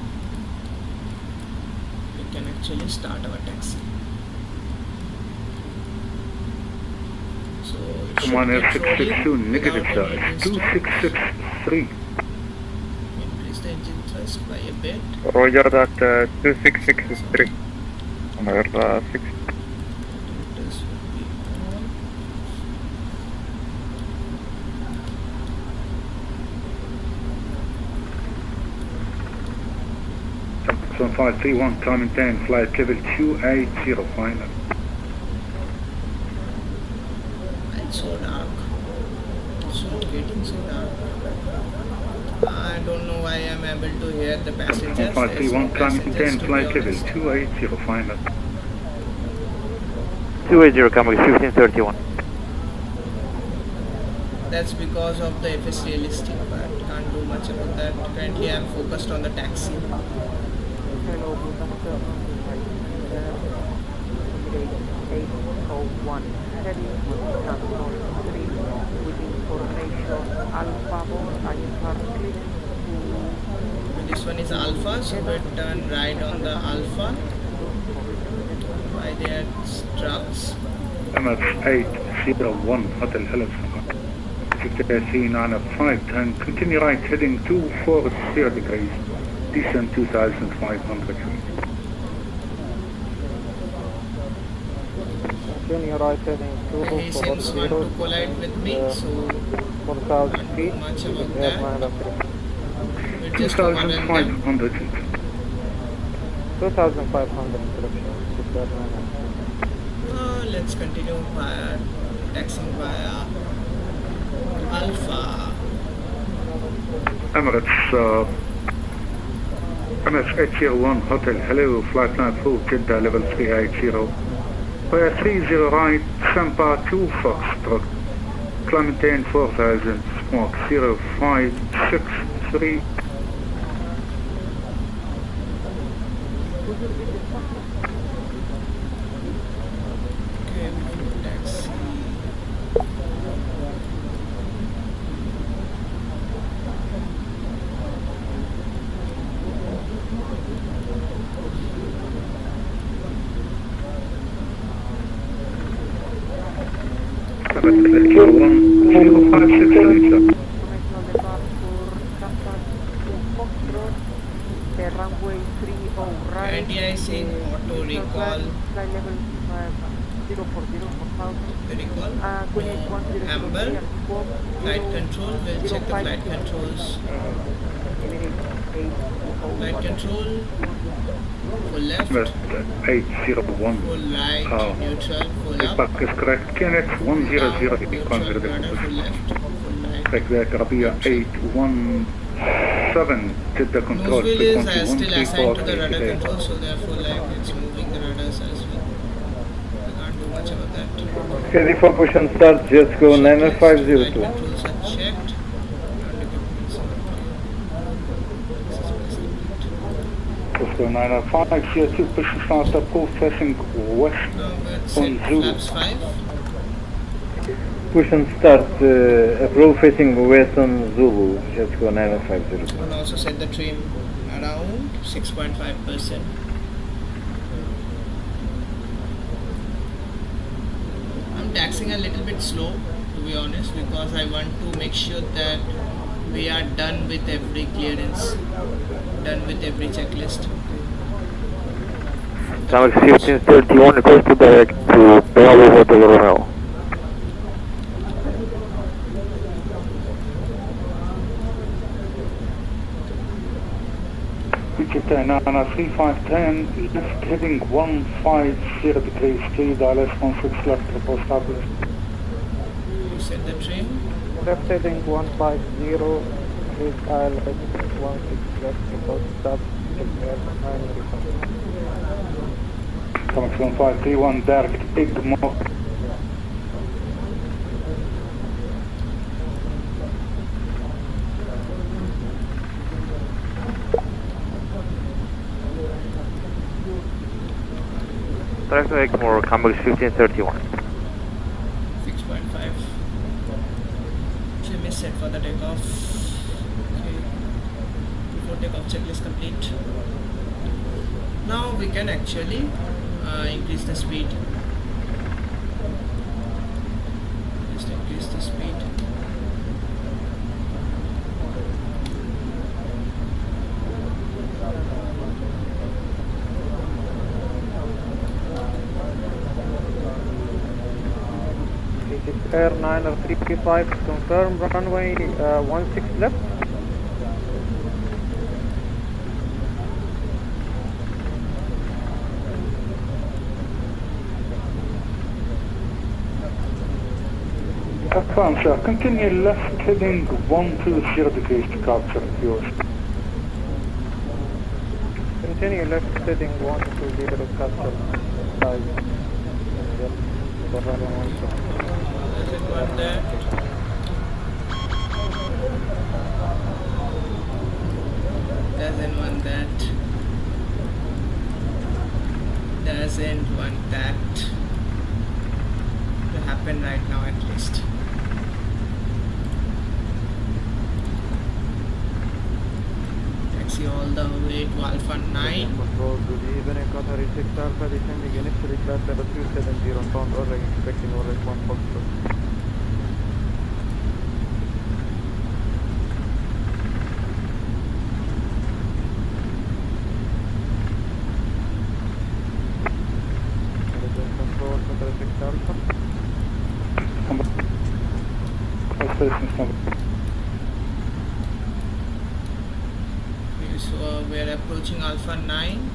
we can actually start our taxi. So it should Commander get rolling 662 negative without charge any stop. 2663. Increase the engine thrust by a bit. Roger that 2663. Number 6. This will be on. So 531 timing 10 flight level 280 final. It's so dark. It's getting so dark. I don't know why I'm able to hear the passengers. 531 timing 10 flight level 280 final. 280, coming 1531. That's because of the FS realistic, but can't do much about that. Currently I'm focused on the taxi. Hello, good afternoon. 801, heading control 3 with information Alpha 4, I have clicked This one is Alpha, so we turn right on the Alpha by their trucks. MS801 Hotel Hello. Seen on a 510, continue right heading 240 degrees, descent 2,500 feet. Continue right heading He seems want to collide with me, so 4,000 can't do feet, much about Air that. 935. We'll just overrun them. 2,500 feet. 2,500 instruction, Egypt Air 935. Let's continue via taxing via Alpha. Emirates MS801 Hotel Hello, flight 94 Jeddah level 380. Via 30 right, Sampa 2 Foxtrot, climb maintain 4000, smoke 0563. Okay, taxi. MS801 0563. International departure, Qatar Foxtrot, the runway 30 right. NTI saying auto recall. Flight level 040 4000. The recall. Connect 1003 Amber. and squawk Flight control. We'll check the flight controls. Flight control. Full left. MS801. Full right. Neutral. Full up. Back is correct. Kenneth 100. Neutral. Rudder. Full left. Full right. Take that, Rabia 81. 7, Jeddah control. Nose wheel is still assigned to the radar control, so therefore like it's moving the radars as well. I can't do much about that. Ready for push and start, just go 90502. Controls are checked. Cisco 905, CO2 push and start approved, facing west on Zulu. Flaps 5. Push and start, approve facing west on Zulu, just go 90502. And also set the trim around 6.5%. I'm taxing a little bit slow, to be honest, because I want to make sure that we are done with every clearance, done with every checklist. Tower 1531, request to direct to Bravo Hotel Romeo. Jeddah 93510, left heading 150 degrees, clear dial S16 left, report established. You set the trim. Left heading 150, please dial S16 left, report stop, Comex 1531, direct ignore. Direct to Egmore, Campbell 1531. 6.5. Trim is set for the takeoff. Okay. Before takeoff checklist complete. Now we can actually increase the speed. Just increase the speed. Air 935, confirm runway 16 left. Affirm, sir. Continue left heading 120 degrees to capture yours. Continue left heading 120 to capture 5. Doesn't want that. Doesn't want that. Doesn't want that to happen right now at least. Taxi all the way to Alpha 9. Control, good evening, Qatar Airways Alpha, descending initially class level 270, pound order, expecting order 1 Foxtrot. Control, Qatar Airways Alpha. Okay, so we are approaching Alpha 9.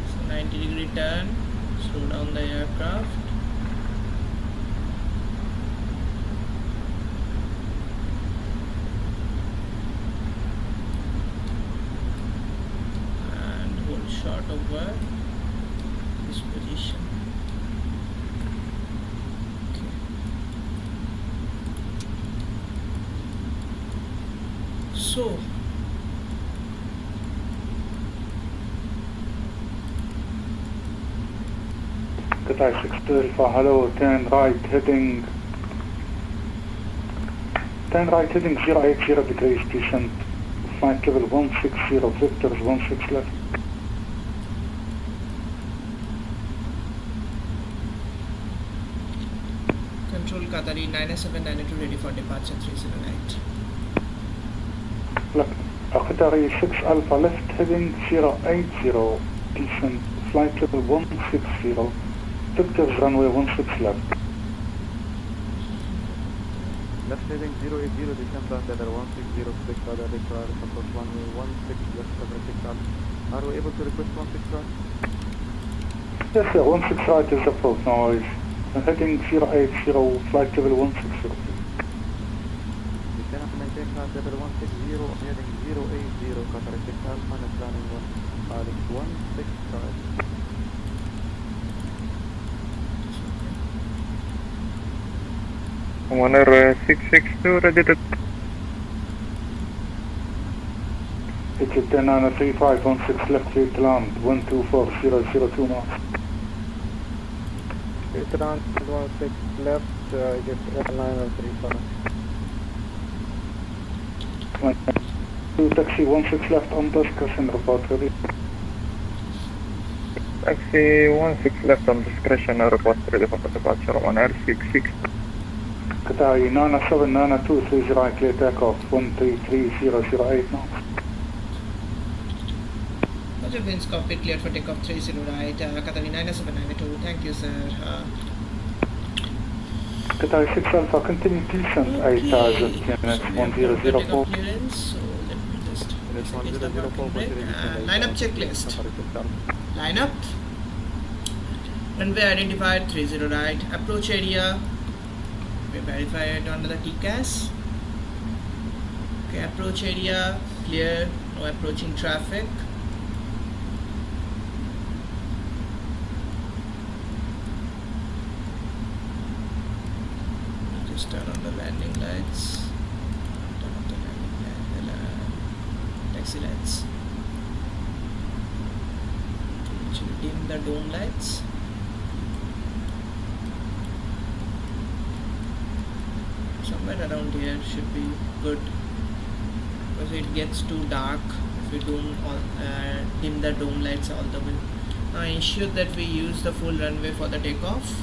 So 90-degree turn, slow down the aircraft. And hold short over this position. So Qatar 634, hello, turn right heading 080 degrees, descent, flight level 160, vectors 16 left. control Qatari 90792 ready for departure 308. Look, Qatari 6 Alpha left heading 080, descent, flight level 160, vectors runway 16 left. Left heading 080, descent on Qatar 160, expect radar required support runway 16 left, Qatar 6 Alpha. Are we able to request 16 right? Yes sir, 16 right is approved, no worries. Heading 080, flight level 160. Descend and maintain flight level 160, heading 080, Qatar Airways Alpha, planning 165. Commander 662, ready to... It's a 10-9-3516 left clear to land, 124002 miles. It's around 16 left, get airliner 35. Taxi 16 left on discretion, report ready. Taxi 16 left on discretion, report ready for departure, 1 Air 66. Qatar 979230 clear takeoff, 133008 now. Roger, winds cockpit cleared for takeoff 30 right, Qatar 9792, thank you sir. Qatar 6 Alpha, continue descent, 8000 units, 1004. Clearance, so let me just line up checklist. Line up. Runway identified 30 right. Approach area. We verify it under the TCAS. Okay, approach area clear. No approaching traffic. Just turn on the landing lights. Turn on the landing lights. Taxi lights. Should dim the dome lights. Somewhere around here should be good, because it gets too dark if we don't dim the dome lights all the way. Now ensure that we use the full runway for the takeoff.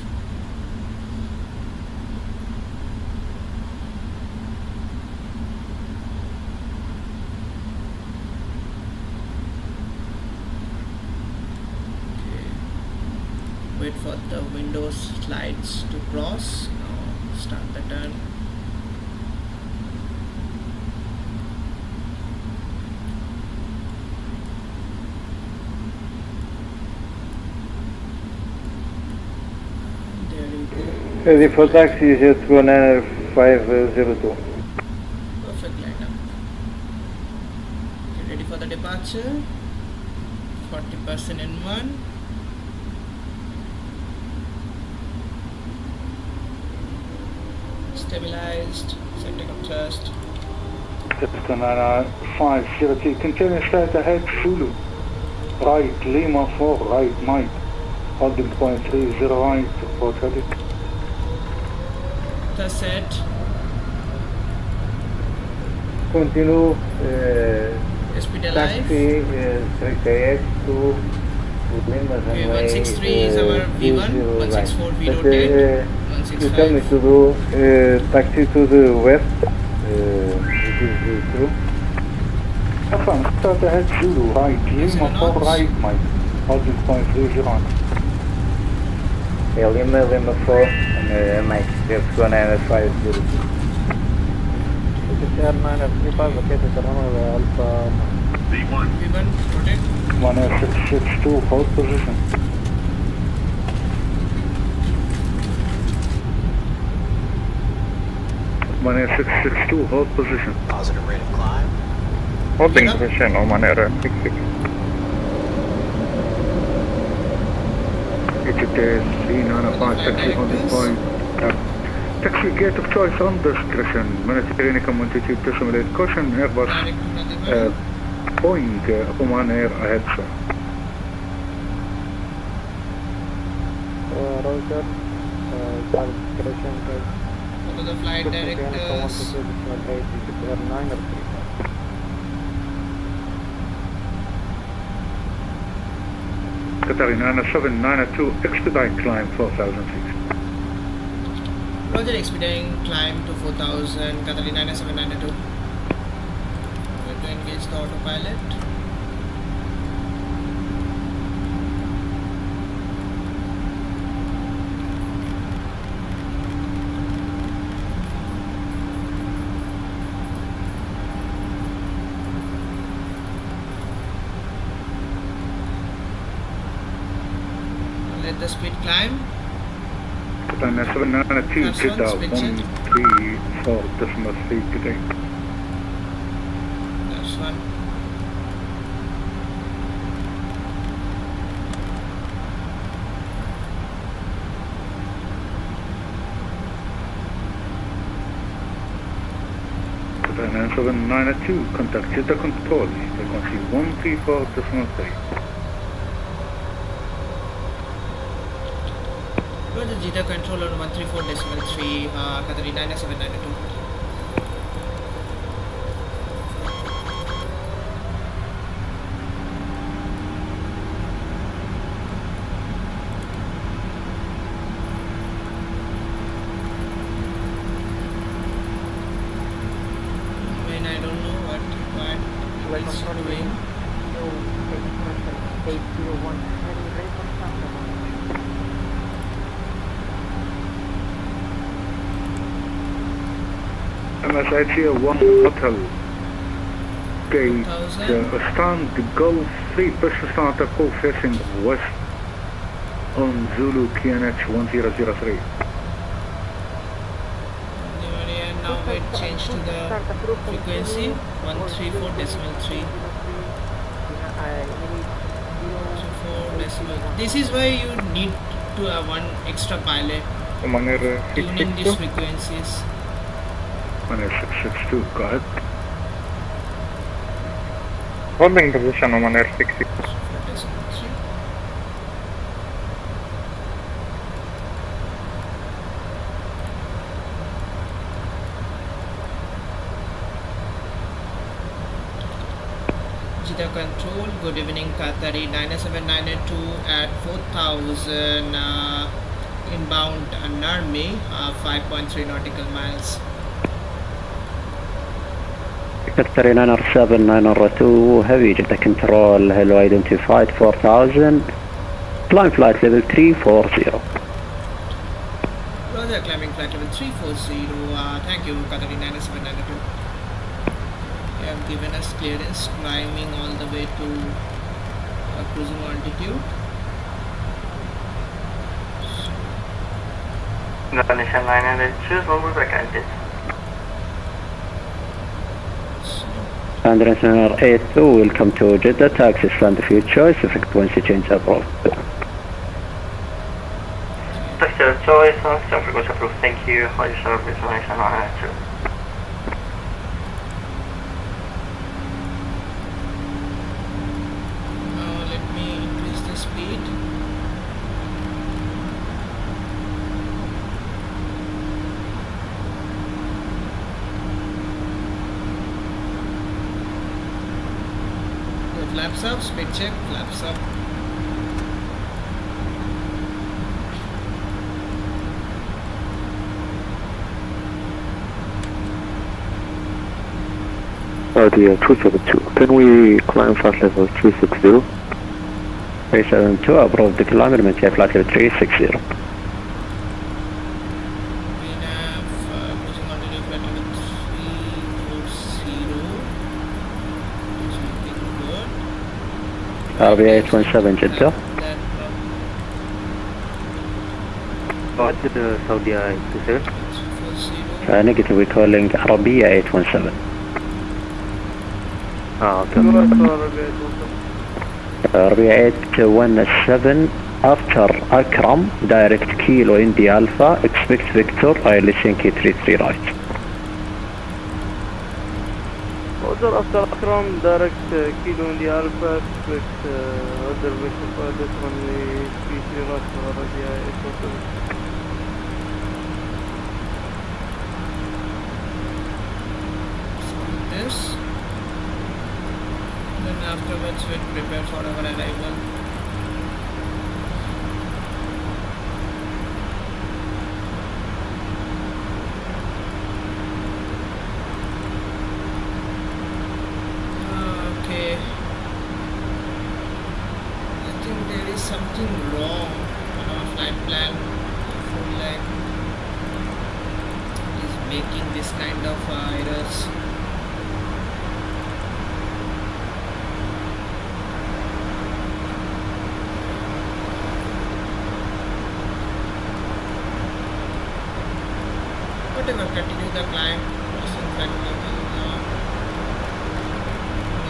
Wait for the windows slides to cross. Now start the turn. There you go. Ready for taxi, jet 502. Perfect lineup. Okay, ready for the departure. 40% in one. Stabilized, setting up thrust. Captain 502, continue straight ahead, Zulu. Right, Lima 4, right, Mike. Holding point 30 right, report ready. The set. Continue Speed alive. taxi 3KX to Lima Okay, runway 163 is our V1, 164 V rotate, You tell me 165. to do taxi to the west, it is true. Affirm, start ahead, Zulu, right, Lima 4, right, Mike. Holding point 30 right. Yeah, Lima 4, and Mike, jet 502. It is airliner 35, located around Alpha. V1 rotate. 10662, hold position. One 662, hold position. Positive rate of climb. Holding position, Oman Air 66. It's a 395, taxi holding point. Taxi gate of choice on discretion. Military community to simulate caution, Airbus. Direct to the Boeing, Oman Air ahead, sir. Roger, calculation, Go to the flight directors. airliner 35. Qatar 9792, expedite climb 4,000 feet. Roger, expediting climb to 4000, Qatar 9792. We're to engage the autopilot. Let the speed climb. China 792 Last Jeddah one, split check. 134.3 today. That's one. China 792 contact Jeddah control. Frequency 134.3. Go to Jeddah control on 134.3, Qatar 97992. I don't know what it's doing. MSIC 1 Hotel. Gate stand Gulf 3 push starter call facing west on Zulu PNH 1003. And now it changed to the frequency 134.3. This is why you need to have one extra pilot tuning these frequencies. 662, go ahead. Holding position on Air 60. Jeddah control, good evening Qatari 97992 at 4000 inbound Narmi, 5.3 nautical miles. Qatar 907, 902, heavy Jeddah control, hello identified 4000, climb flight level 340. Roger, climbing flight level 340, thank you Qatari 97992. They have given us clearance, climbing all the way to cruising altitude. Indonesia 902, what will be International 82, welcome to Jeddah, taxi stand of your choice, frequency change approved. Taxi of choice, stand frequency approved, thank you, for your service, Indonesia 902. Now let me increase the speed. Flaps up, speed check, flaps up. Audio 272, can we climb flight level 360? 372, approved the climber, maintain flight level 360. We have cruising altitude flight level 340. RBI 817 Jeddah. Saudi 27. Negative, we're calling Arabiya 817. Okay. Arabiya 817 after Akram, direct Kilo India Alpha, expect Victor, Helsinki 33 right. Order after Akram, direct Kilo India Alpha, expect reservation for this runway 33 right for Arabiya 817. This. Then afterwards we'll prepare for our arrival. Okay. I think there is something wrong on our flight plan. I feel like it is making this kind of errors. whatever, continue the climb, crossing that level,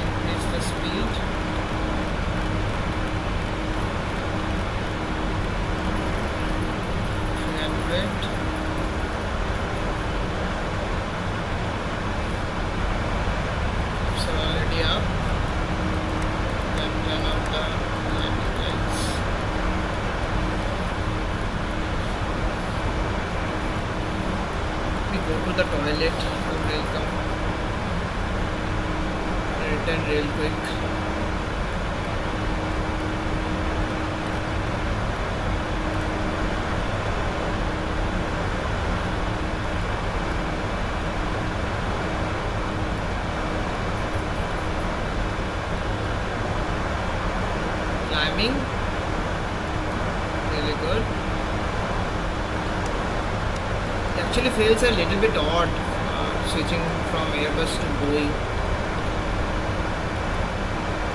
increase the speed. It's already up. Then turn off the landing lights. We go to the toilet. We'll come. Return real quick. Climbing, really good. It actually feels a little bit odd switching from Airbus to Boeing.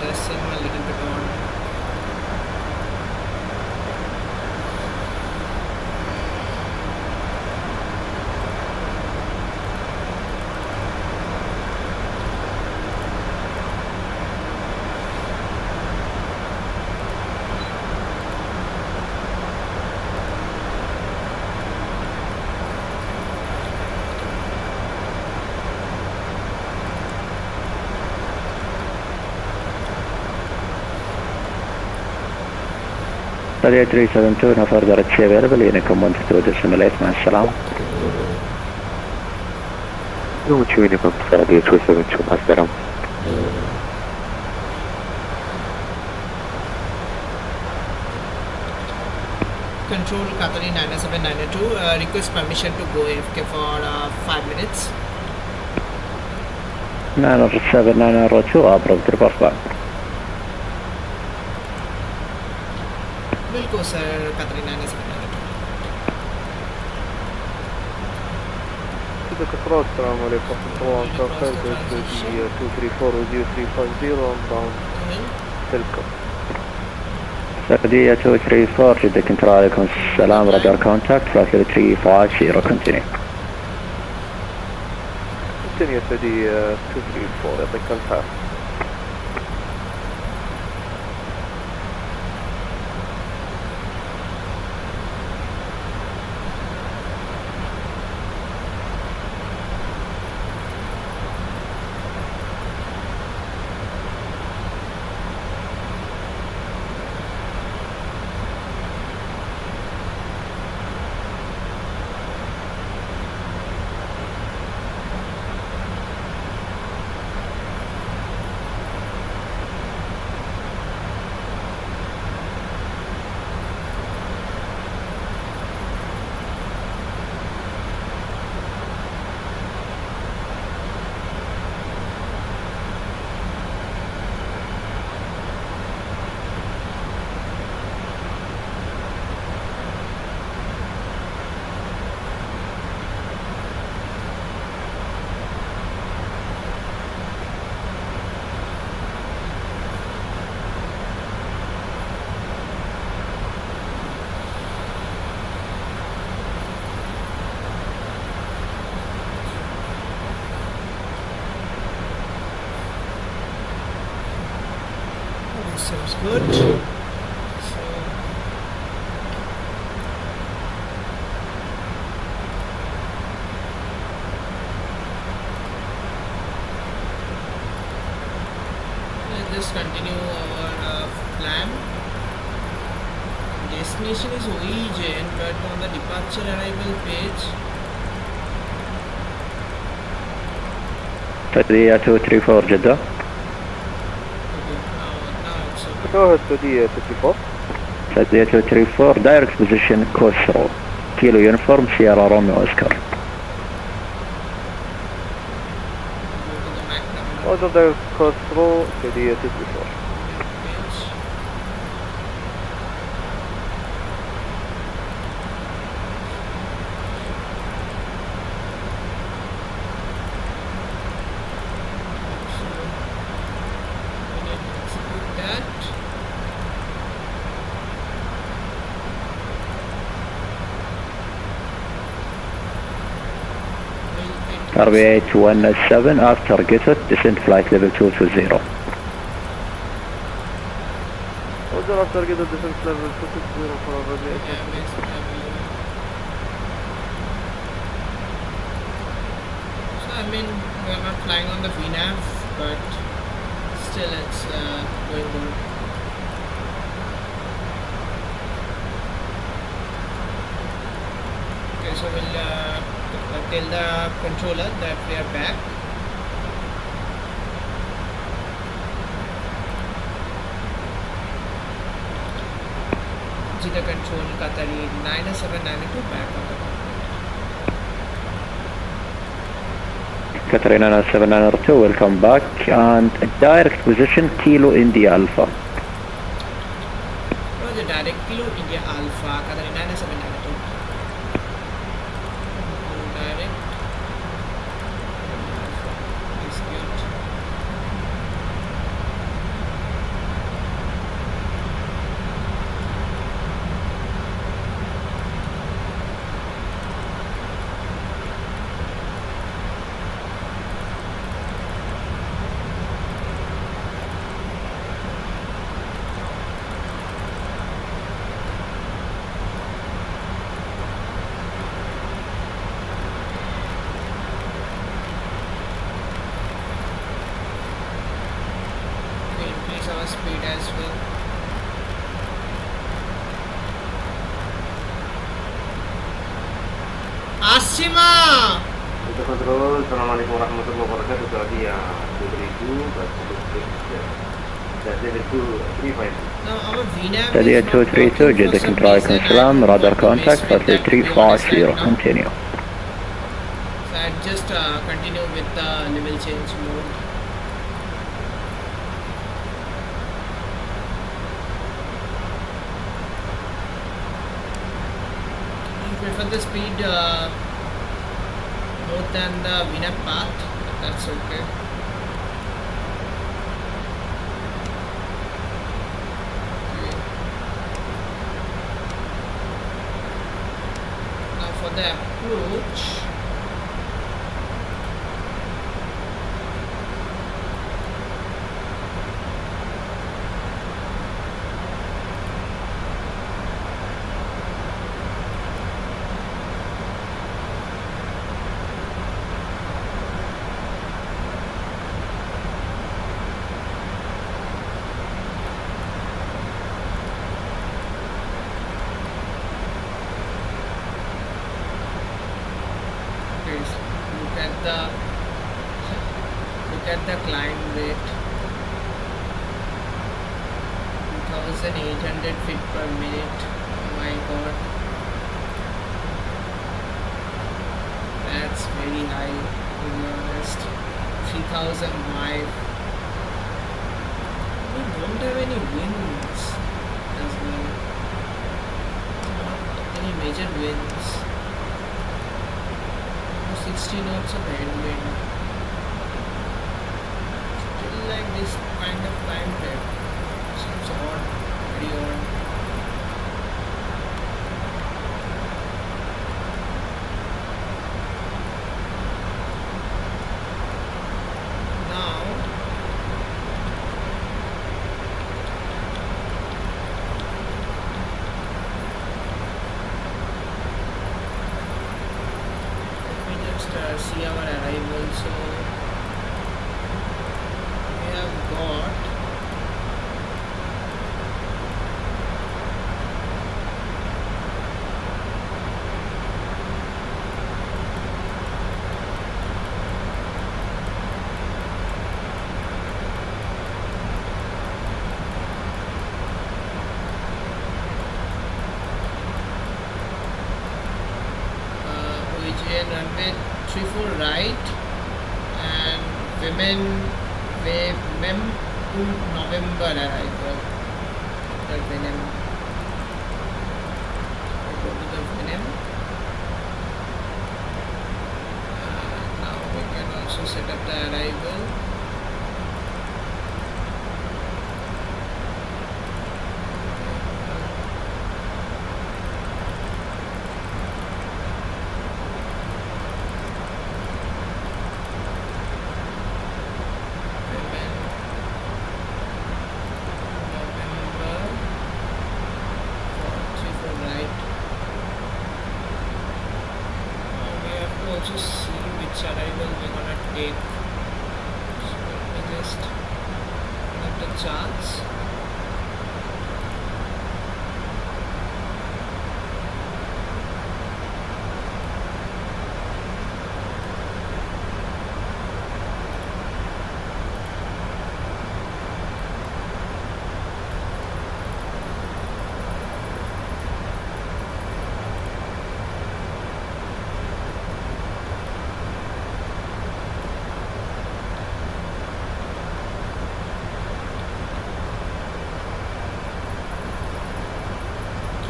Does seem a little bit odd. Qatar 372 no further at sea available, Unicom 122 to simulate, مع السلامة. Unicom Qatar 372 مع السلامة. Control Qatar 90792, request permission to go AFK for 5 minutes. 907-902 approved, report back. We'll go sir, Qatar 90792. Qatar, السلام عليكم ورحمة الله وبركاته. 234 with you 350 on bound Telcom. Saudiya 234 Jeddah King عليكم السلام, radar contact flight 350 continue. Continue Saudiya 234 يعطيك العافية. Seems good. So let's just continue our plan. Destination is OEJN, but on the departure arrival page, Saudiya 234 Jeddah. Go ahead Saudiya 234. Saudiya 234 direct position course through. Kilo uniform Sierra Romeo Oscar. Order direct course through Saudiya 234. RB8 197 after Gitut, descent flight level 220. Roger, after Gitut, descent level 220 for RB8. So I mean, we are not flying on the VNAV, but still it's going good. Okay, so we'll tell the controller that we are back. Jeddah control Qatar 90792 back on the cockpit. Qatar 90792, welcome back, and direct position Kilo India Alpha. Roger, direct Kilo India Alpha, Qatar 90792. Direct Alpha, execute. Our speed as well. Asima! Control, Assalamualaikum warahmatullahi wabarakatuh. Tadi ya 2000, that's level 235. Now our VNAV Steady at 232, Jeddah King Abdulaziz, radar contact, flight 350, continue. So I just continue with the level change mode. Prefer the speed more than the VNAV path, that's okay. Now for the approach, look at the climb rate, 2800 feet per minute. Oh my god, that's very high to be honest. 3005. We don't have any winds as well, not any major winds. 60 knots of headwind. Still like this kind of climb rate seems odd, very odd. Now see our arrival. So we have got OEJN runway 34 right and women wave mem to November arrival. The Venom. I go to the Venom. Now we can also set up the arrival.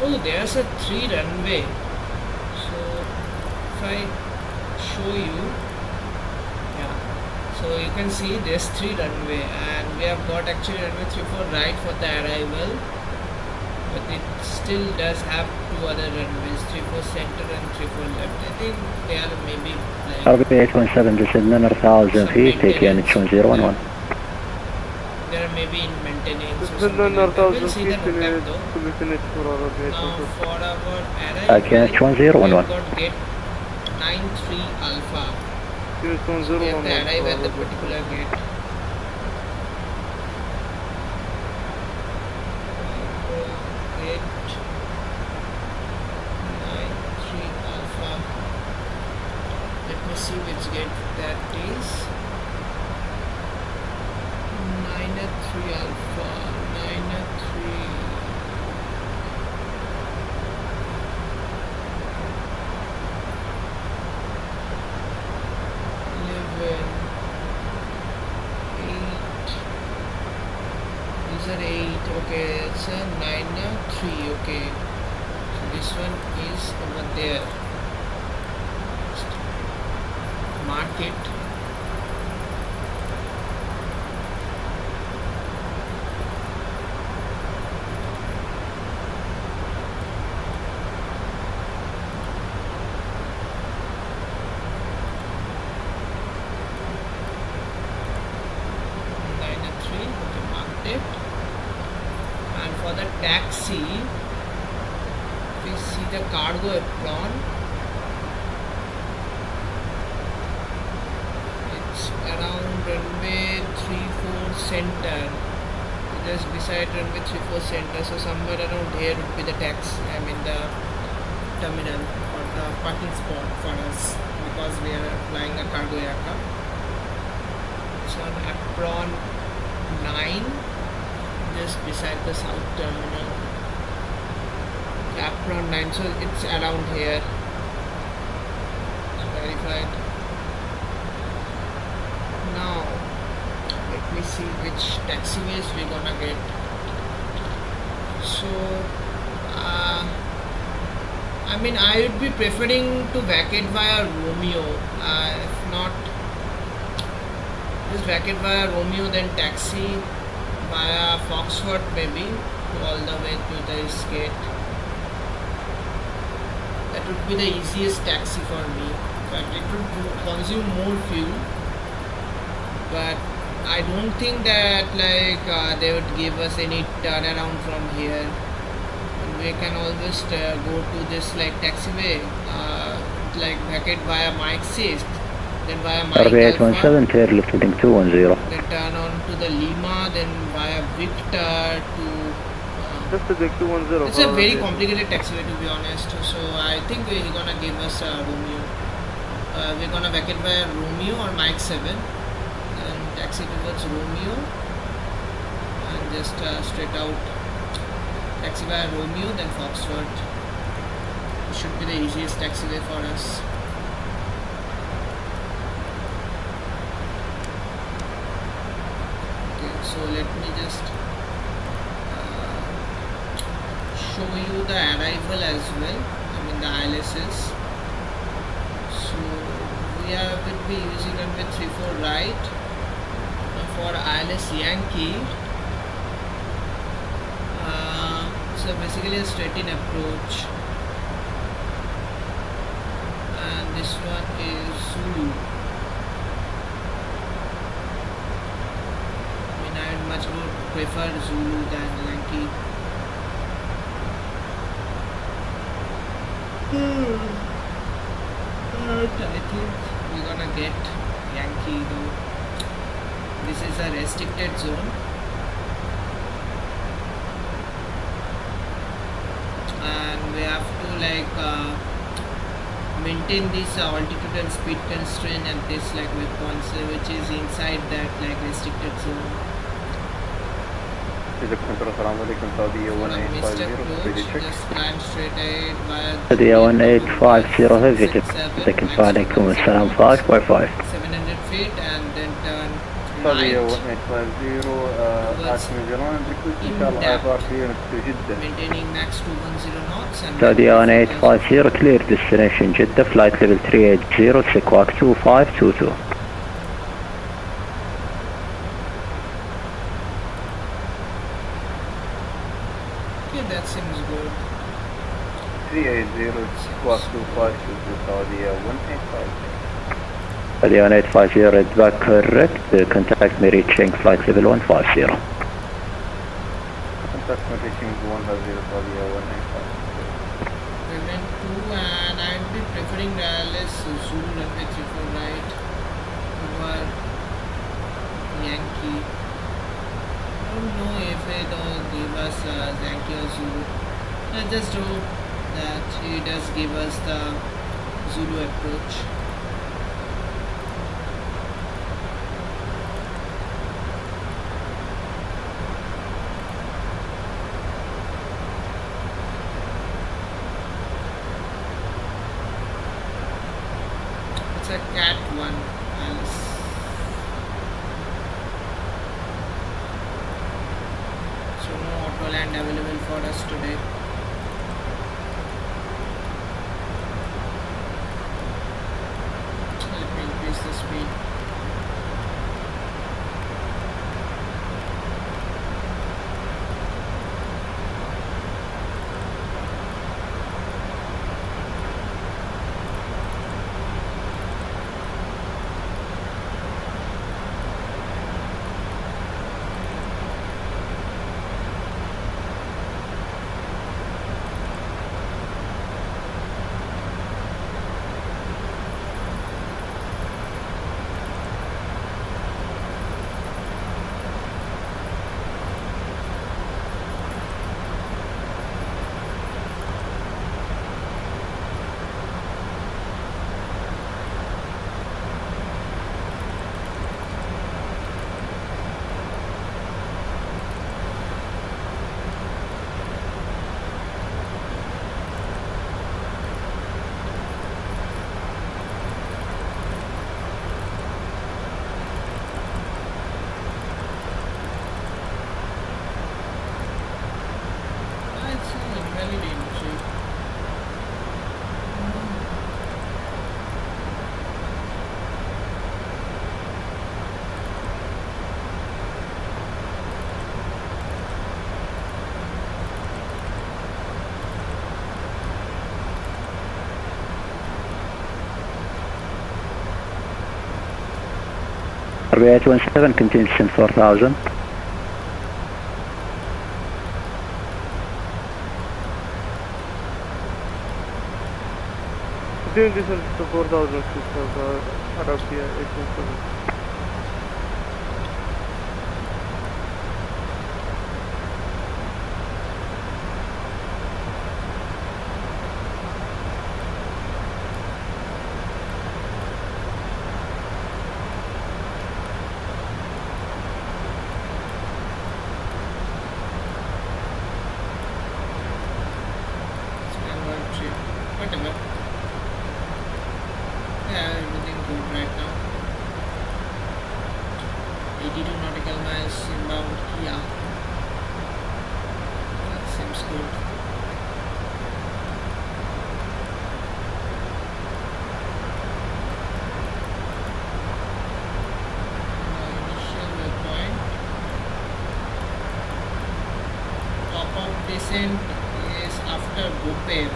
Oh, there's a 3 runway. So if I show you, yeah, so you can see there's 3 runway, and we have got actually runway 34 right for the arrival, but it still does have 2 other runways, 34 center and 34 left. I think they are maybe like RB 817 descend 9,000 feet, take NH 1011. they are maybe in maintenance or Descend something like that. We'll 9,000 see feet the NOTAM though. to be finished for our Now aviation. for our arrival, KNH we 1011. have got gate 93 alpha. Unit We have to 1011 arrive at the for our particular gate. Gate 93 alpha. Let me see which gate that is. 93 alpha. 93. These are 8. Okay, it's a 9-3. Okay, so this one is over there. Mark it. And for the taxi, we see the cargo apron. It's around runway 34 center, just beside runway 34 center. So somewhere around here would be the taxi. I mean the terminal or the parking spot for us, because we are flying a cargo aircraft. It's on apron 9, just beside the south terminal. Apron 9, so it's around here. It's verified. Now let me see which taxiways we're gonna get. So I mean, I would be preferring to vacate via Romeo. If not, just vacate via Romeo, then taxi via Foxford maybe all the way to this gate. That would be the easiest taxi for me, but it would consume more fuel. But I don't think that like they would give us any turnaround from here. And we can always go to this like taxiway, like vacate via Mike 6. Then via Mike RB Alpha, 817 tail lift heading 210. then turn on to the Lima, then via Victor to Just to the 210. it's a very complicated taxiway to be honest. So I think we're gonna give us Romeo. We're gonna vacate via Romeo or Mike 7 and taxi towards Romeo and just straight out taxi via Romeo, then Foxford. It should be the easiest taxiway for us. So let me just show you the arrival as well. I mean the ILSs. So we will be using runway 34 right for ILS Yankee. So basically a straight-in approach, and this one is Zulu. I much more prefer Zulu than Yankee. I think we're gonna get Yankee though. This is a restricted zone, and we have to like maintain this altitude and speed constraint at this like waypoints, which is inside that like restricted zone. Just climb straight ahead via Sadia 1850 heavy tip. Taking flight alaikum assalam 555. 700 feet and then turn Saudi height 1850 at Milan, request inshallah IFR clearance to Jeddah. maintaining max 210 knots and Saudi 1850, clear destination Jeddah, flight level 380, squawk 2522. okay, that seems good. 380 squawk 2522 Saudi 1850. Saudi 1850, red back correct, contact me reaching flight level 150. Contact me reaching 150 Saudi 1850. Payment 2 and I'd be preferring less Zulu runway 34 right over Yankee. I don't know if it will give us Yankee or Zulu. Let's just hope that he does give us the Zulu approach. It's a cat one, Alice. So no auto land available for us today. Let me increase the speed. RB 817 contingent 4000. Doing this to 4000 feet of Arabia 817. Whatever. Yeah, everything good right now. 82 nautical miles inbound. Yeah, that seems good. Initial waypoint. Top-up descent is after Bopev.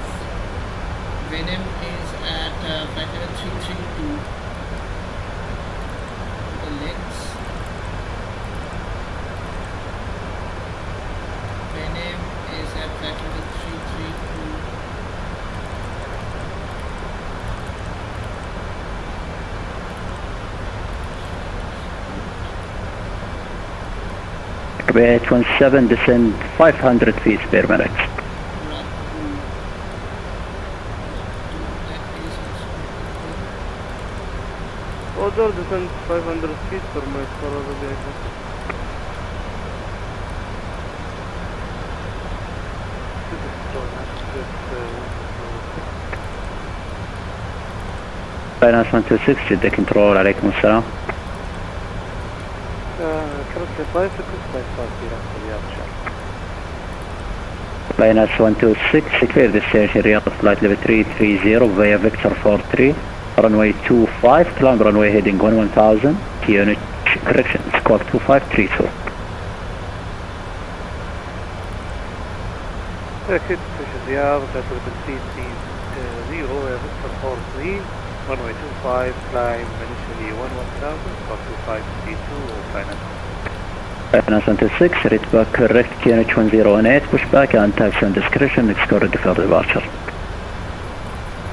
Venom is at factor 332. The legs. Venom is at factor 332. RB 817 descend 500 feet per minute. Other descent 500 feet per minute for other vehicles. Finance 126 Jeddah control, عليكم السلام. Correctly, flight request by flight direct to Riyadh, sure. Linus 126, clear destination Riyadh flight level 330 via Victor 43, runway 25, climb runway heading 1000, unit correction, squawk 2532. Exit station Riyadh, flight level 330 via Victor 43, runway 25, climb initially 1000, squawk 2532, Linus. Linus 126, read back correct QNH 1018, push back and taxi on discretion, next call ready for departure.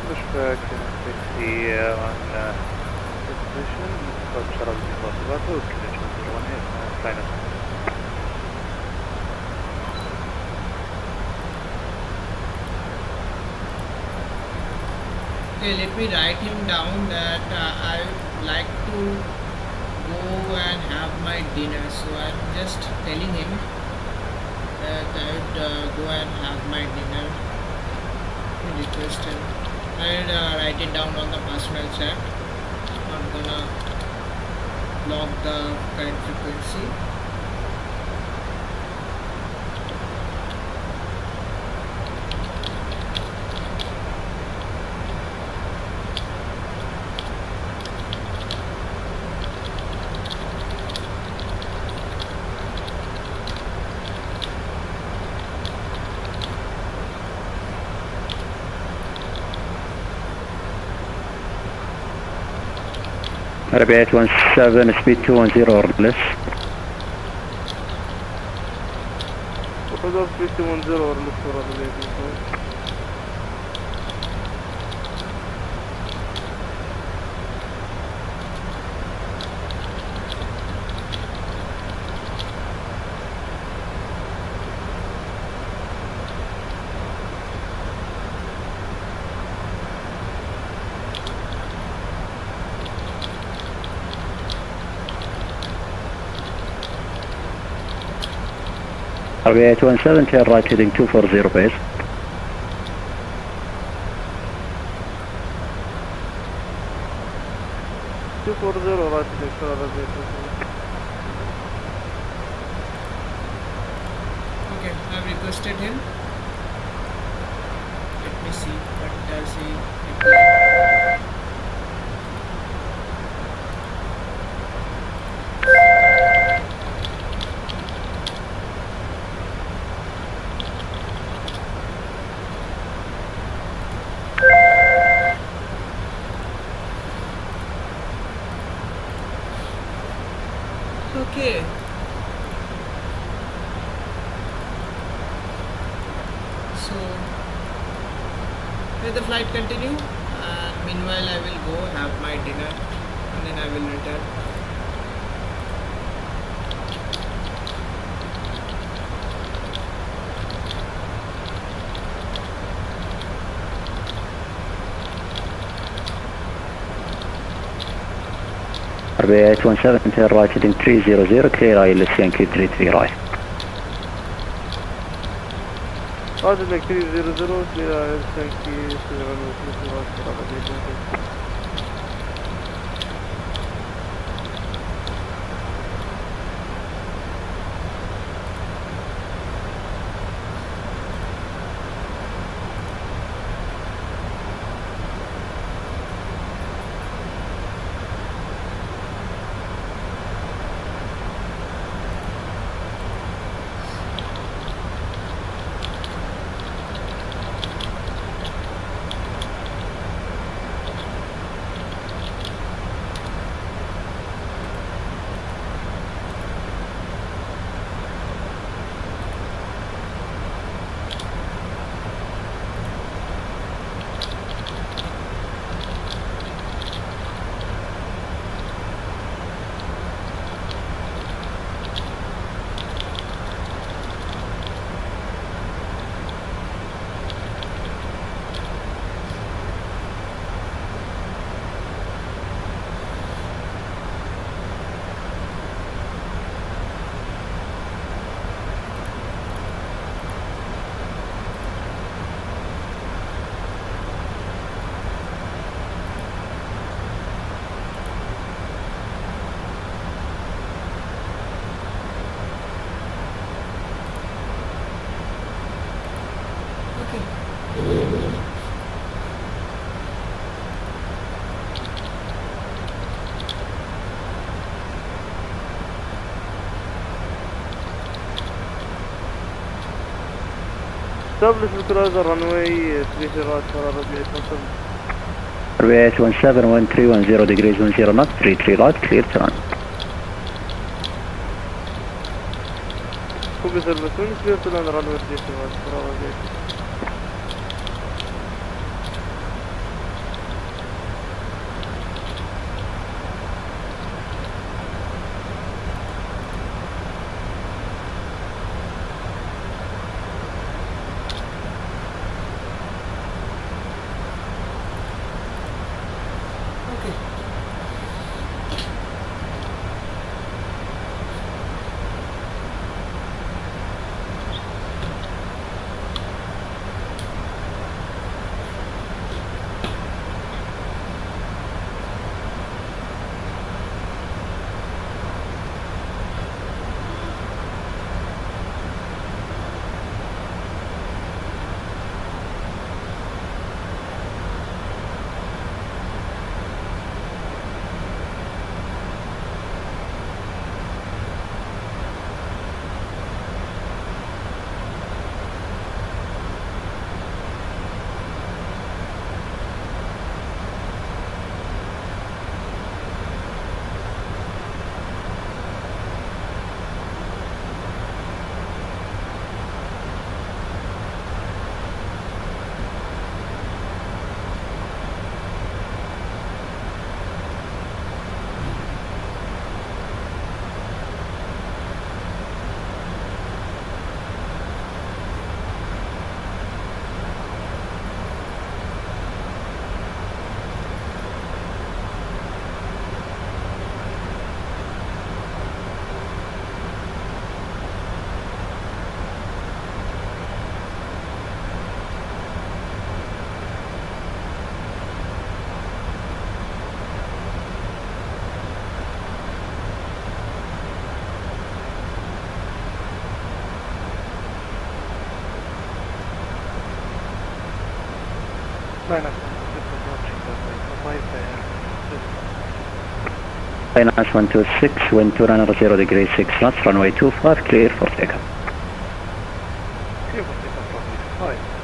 Push back and taxi on discretion, next call ready for departure, QNH 1018, Linus. Okay, let me write him down that I would like to go and have my dinner. So I'm just telling him that I would go and have my dinner. Request him. I'll write it down on the personal chat. I'm gonna log the current frequency. Arabia 817, speed 210 or less. Proposal speed 210 or less for Arabia. Arabia 817, turn right heading 240 base. right heading for Arabia. Okay, I've requested him. Let me see what does he reply. Okay. So let the flight continue, and meanwhile I will go have my dinner and then I will return. Arabia 817, turn right heading 300, clear ILS Yankee 33 right. Roger, like 300, clear ILS Yankee 33 right for Arabia. Establish the cruiser runway 30 right for runway 17. Runway 17, 1310 degrees 10 knots, 33 right, clear to run. Copy service 1, clear to land runway 30 right for runway. Finance 126, wind 290 degrees 6 knots, runway 25, clear for takeoff. Clear for takeoff runway 5.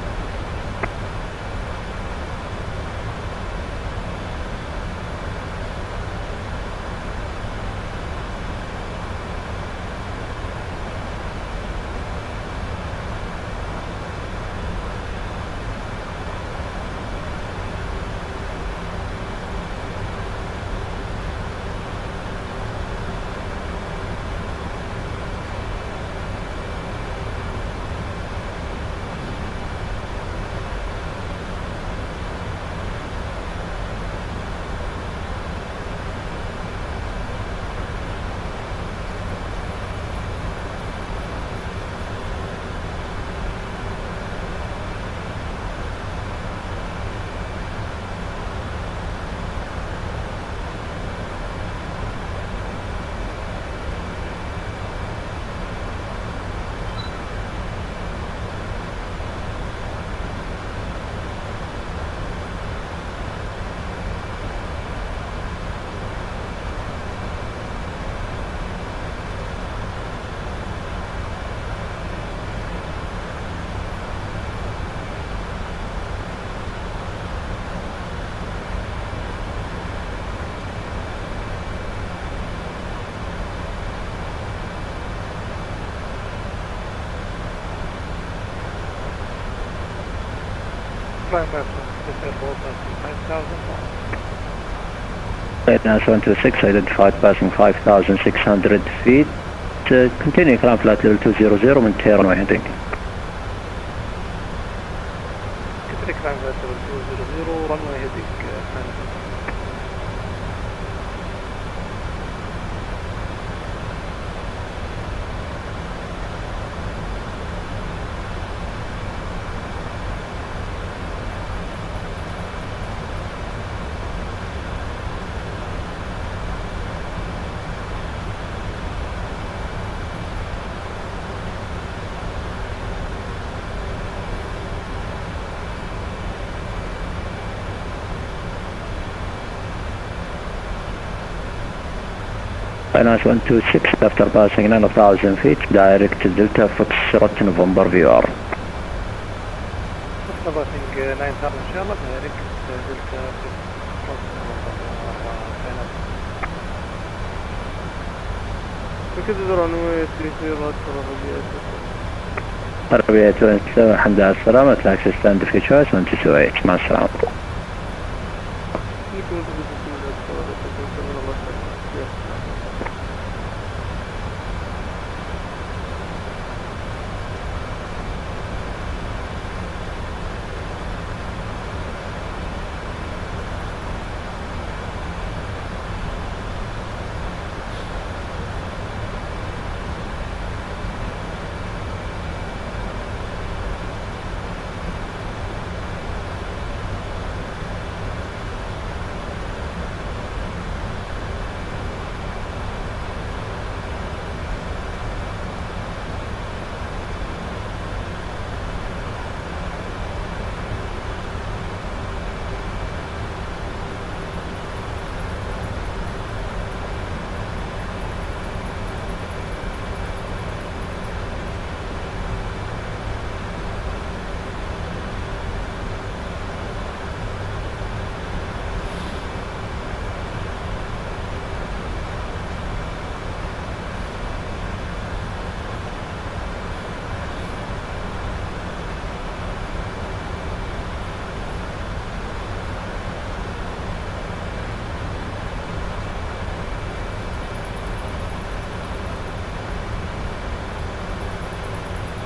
Flying back from this airport passing 5,000. Finance 126, identified passing 5,600 feet. Continue climb flight level 200, maintain runway heading. Continue climb flight level 200, runway heading. Finance 126 after passing 9,000 feet, direct to Delta Foxtrot November VR. After passing 9,000 إن شاء الله direct Delta Foxtrot November. وكذا runway 30 عربية 27 الحمد لله على السلامة. تلاقي ستاند في تشويس 128 مع السلامة.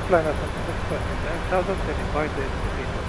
Flying us on 9,000 certified destination.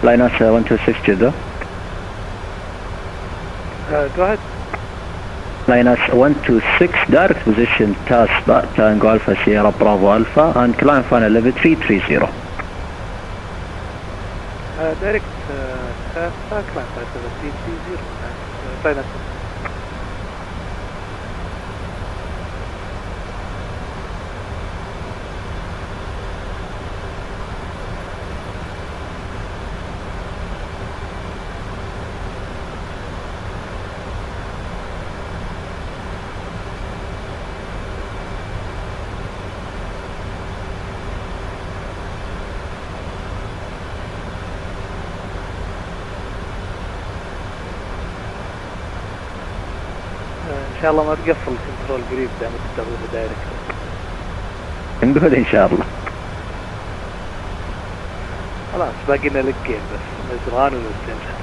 Linus 126 Jeddah. Go ahead. Linus 126 direct position Tasba Tango Alpha Sierra Bravo Alpha and climb final level 330. Direct Tasba climb final level 330 and Linus. ان شاء الله ما تقفل الكنترول قريب دام تستخدم دايركت. نقول ان شاء الله. خلاص باقي لنا لقين بس نزران ونستنشق.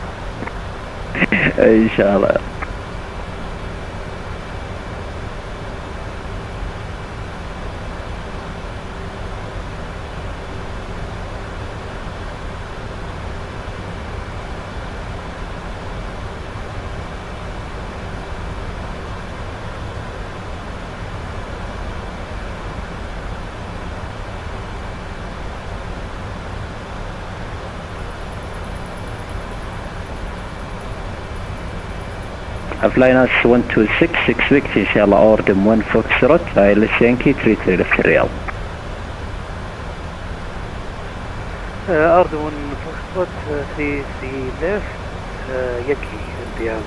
ان شاء الله. Flying us 126, expect inshallah ordem 1 Foxtrot, ILS Yankee 33 left Riyadh. أرض فوكسفوت 3 left يكي امتياز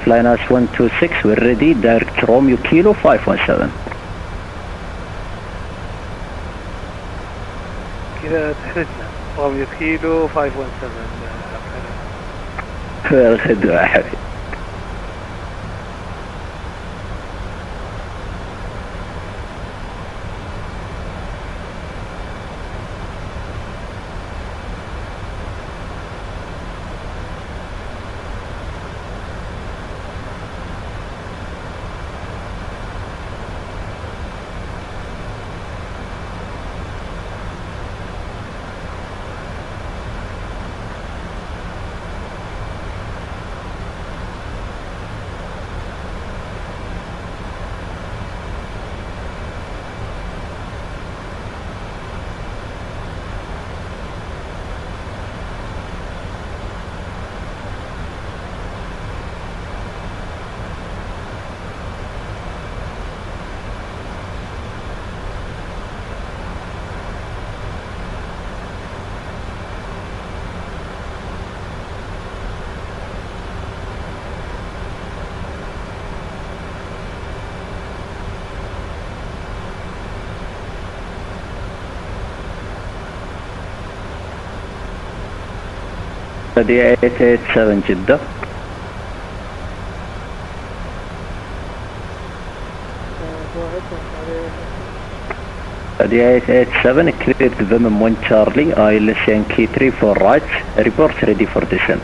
Flying us 126, we're ready, direct Romeo Kilo 517. كذا تحرجنا روميو كيلو 517 الخدمة يا حبيبي. Ready 887 Jeddah. Ready 887, cleared Vim 1 Charlie, ILS Yankee 3 for right, report ready for descent.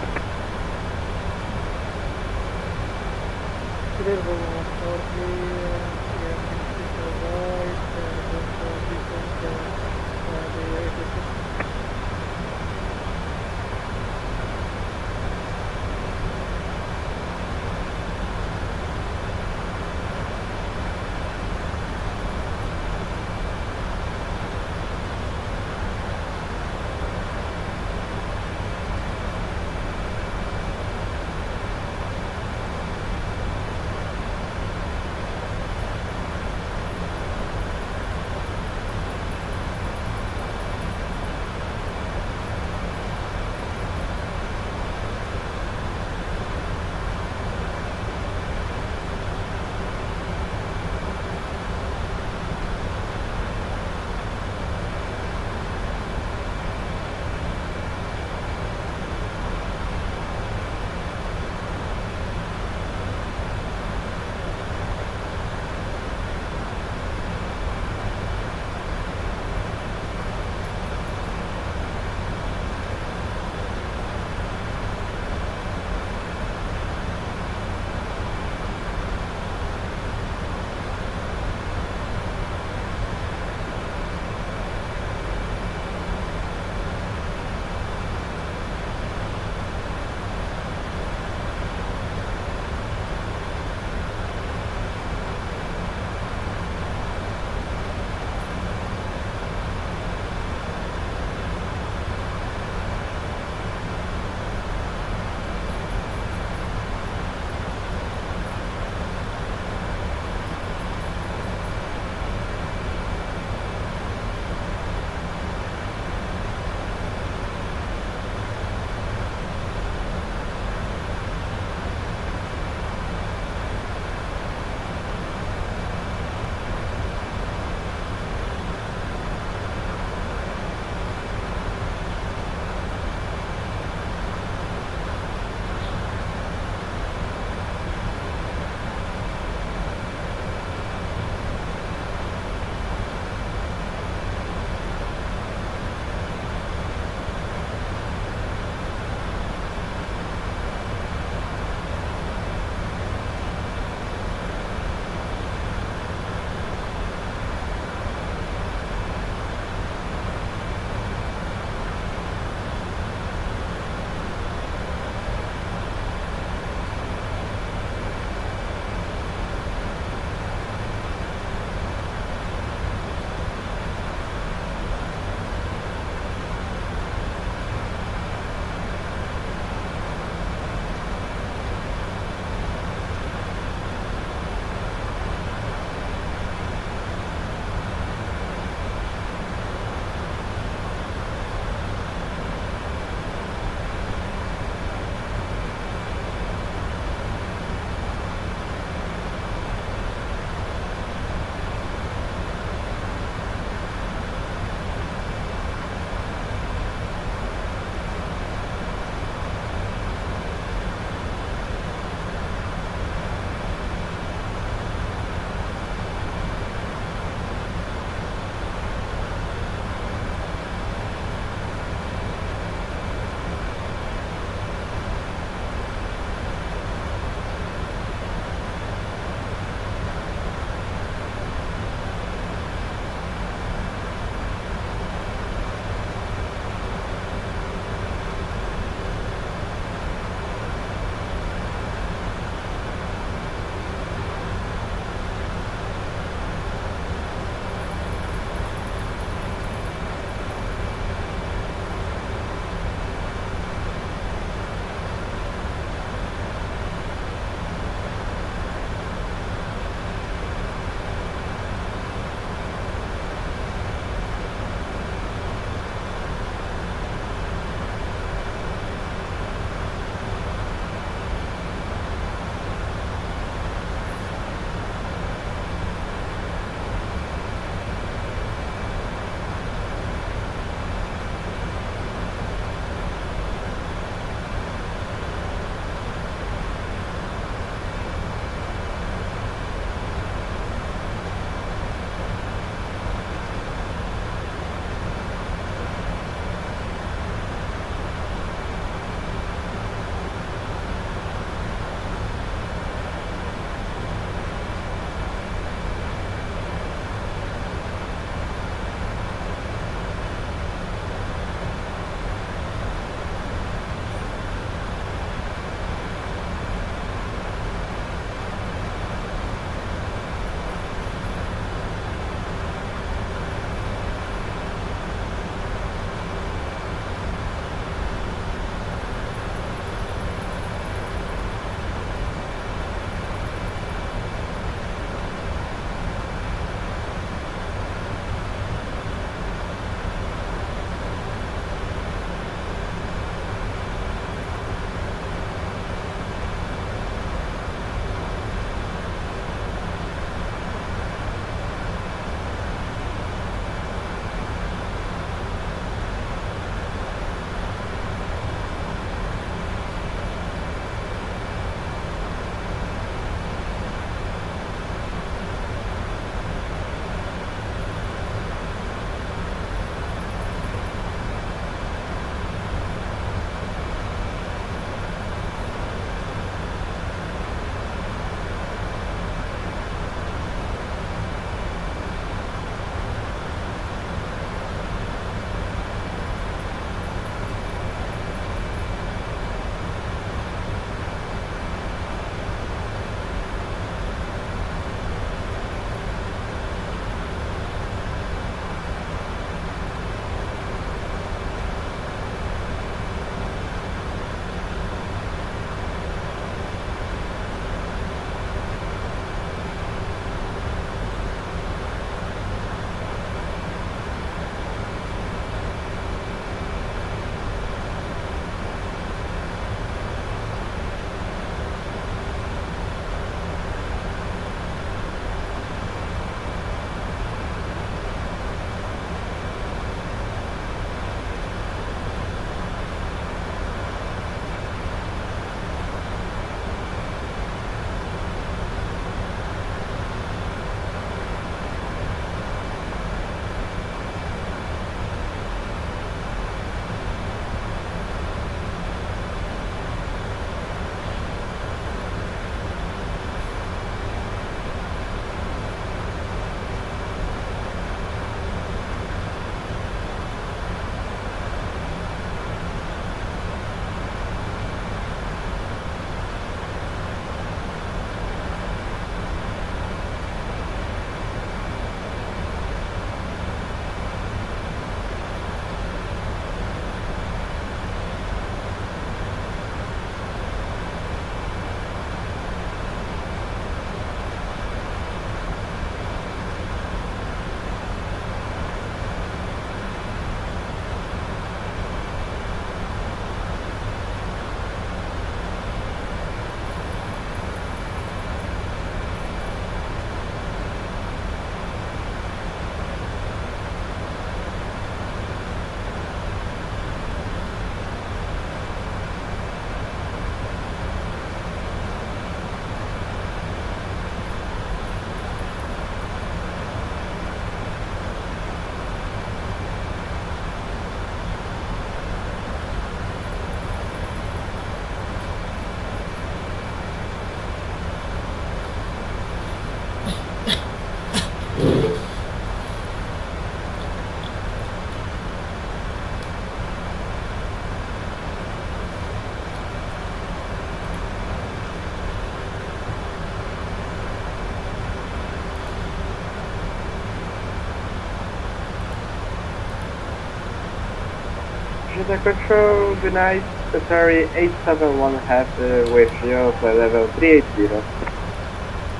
Jeddah Control, good night. Qatari 871 have way clear for level 380.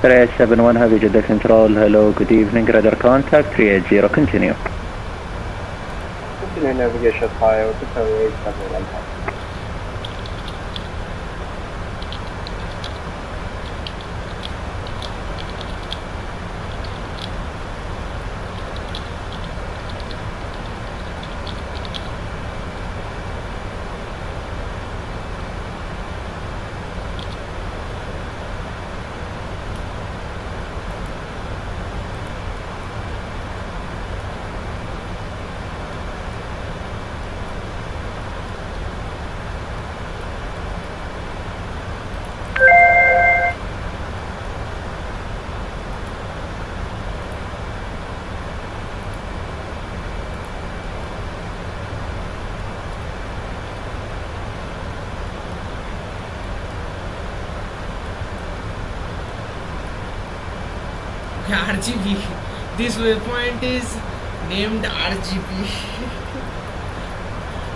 3871 Heavy Jeddah Control, hello, good evening, radar contact 380, continue. Continue navigation file, Qatari 871 have. RGB. This waypoint is named RGB.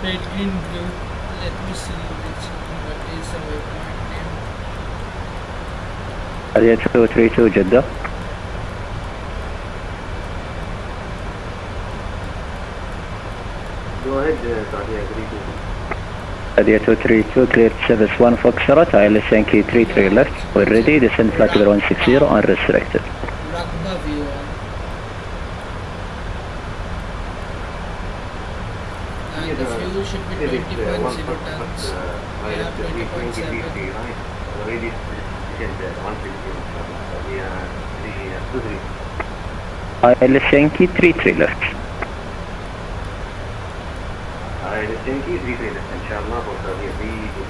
Red, green, blue. Let me see what is the waypoint name. 232 Jeddah. Go ahead, Saudi, agree to. Sadia 232, cleared service 1 Foxtrot, ILS Yankee 33 left, we're ready, descend flight level 160, unrestricted. Rakba view on. And the fuel should be 20.0 tons. We have 20.7. Already descend 160, we are 23. ILS Yankee 33 left. ILS Yankee 33 left, inshallah, for Saudi Arabia.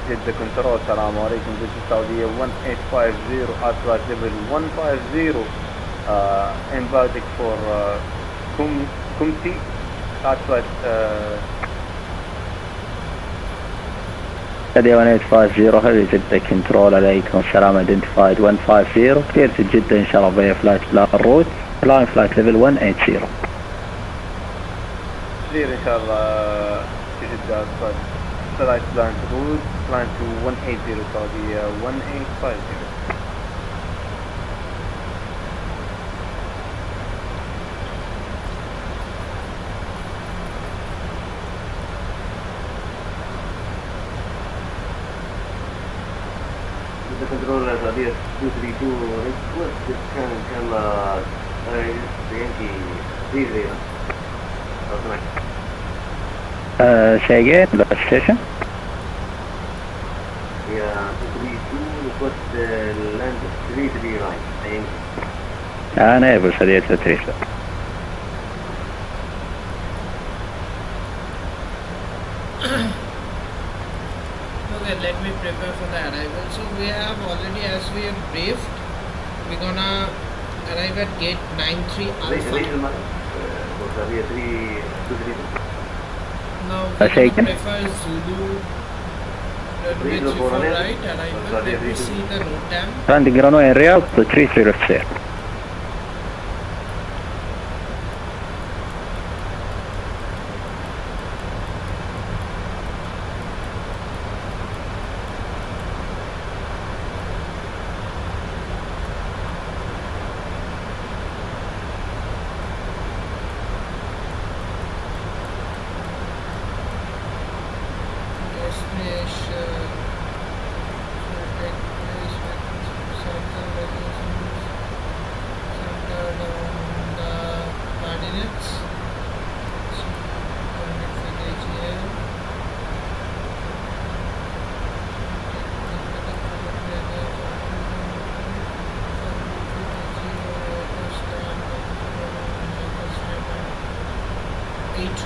Jeddah Control, Assalamu alaikum, this is Saudi 1850 at flight level 150, inbounding for Kumti at flight Sadia 1850 Heavy Jeddah Control, alaikum salam, identified 150, clear to Jeddah inshallah via flight plan route, flying flight level 180. clear inshallah to Jeddah flight plan route, plan to 180 Saudi 1850. The controller Saudi 232 request this can Yankee 30. Say again, last station. Yeah, 232 request land 33 right. Thank you. Enable Sadia 232. Okay, let me prepare for the arrival. So we have already, as we have briefed, we're gonna arrive at gate 93 Alpha. Now I we're say gonna again? prefer Zulu runway 34 right arrival. Let me see the NOTAM. Landing runway in Riyadh, 33 left clear.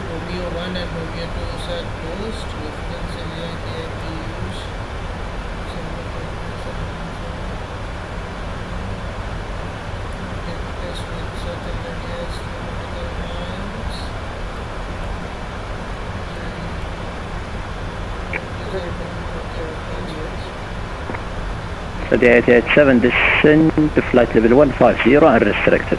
Romeo 1 and Romeo 2 are closed. Reference area AIPUs. Test with certain radius, kilometer miles. So the 887 descend to flight level 150 unrestricted.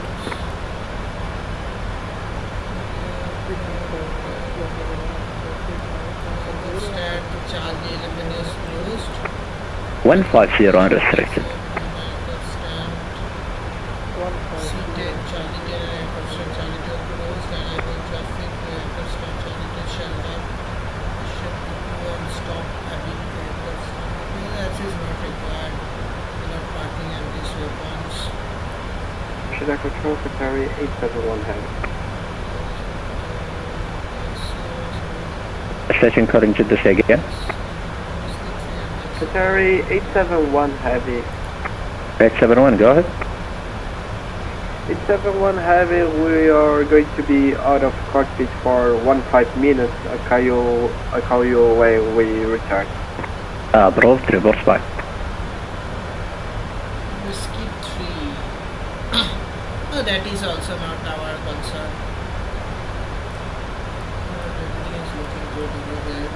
Start Charlie 11 is closed. 150 unrestricted. C10 Charlie 10 aircraft Charlie 2 closed and arrival traffic aircraft Charlie 2 shall have ship to and stop having aircraft. That is not required. Without parking and these weapons. Jeddah Control Qatari 871 Heavy. Station calling Jeddah, say again. Qatari 871 Heavy. 871, go ahead. 871 Heavy, we are going to be out of cockpit for 15 minutes. I'll call you when we return. Approved, reverse back. Whiskey 3. Oh, that is also not our concern. Everything is looking good over there.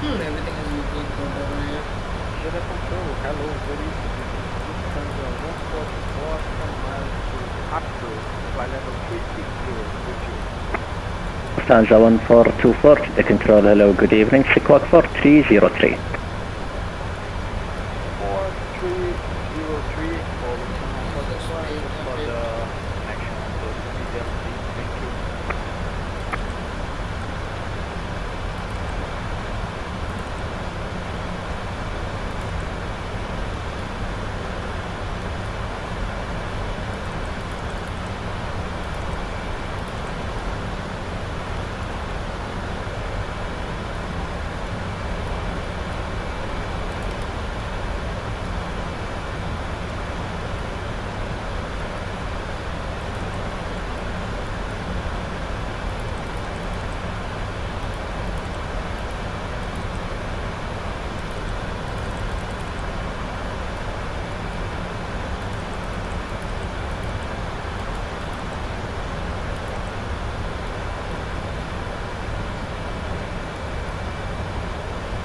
Everything is looking good over here. Jeddah Control, hello, good evening. Lufthansa 144 miles to Apple, flight level 360 with you. Lufthansa 1424, the control, hello, good evening, Squawk 4303. 4303 for Lufthansa 45 for the connection on the medium speed, thank you.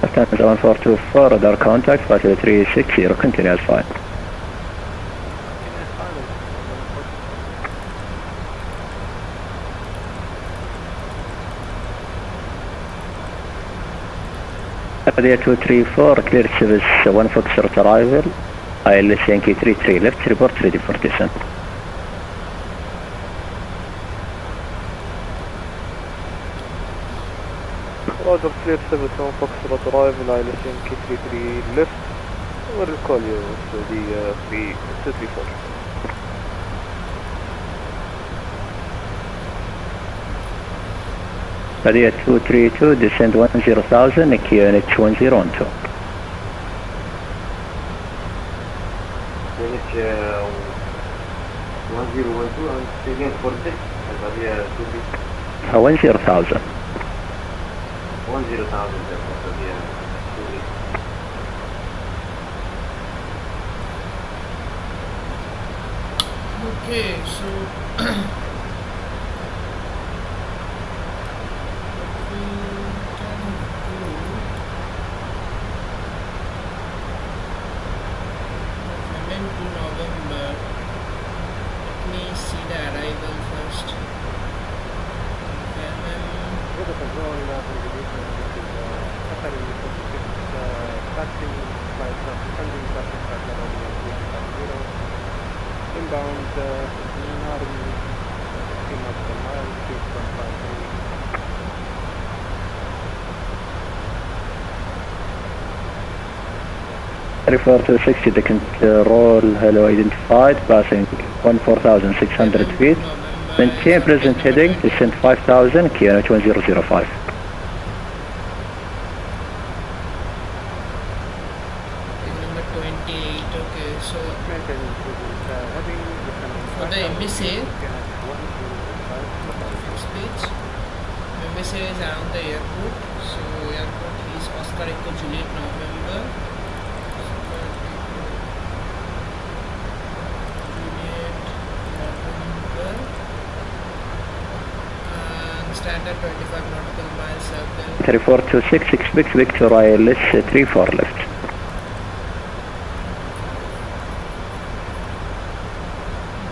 Lufthansa 1424, radar contact, flight level 360, continue as fine. Area 234, clear service 1 Foxtrot arrival, ILS Yankee 33 left, report ready for descent. Roger, clear service 1 Foxtrot arrival, ILS Yankee 33 left. We'll call you to the 334. Area 232, descend 10,000, QNH 1012. QNH 1012 and again 46 and Area 232. 10,000. 10,000 therefore, Area 232. Okay, so Qatar taxing flight descending traffic at level 350, inbound Narmi, 3 nautical miles, 2.53. 3426, the control hello identified, passing 14,600 feet. Maintain present heading, descent 5,000, QNH 1005. Number 28, okay, so for the MSA, fixed page, MSA is around the airport, so airport is Oscar Echo Juliet November. Standard 25 nautical miles circle. 3426, expect Victor ILS 34 left.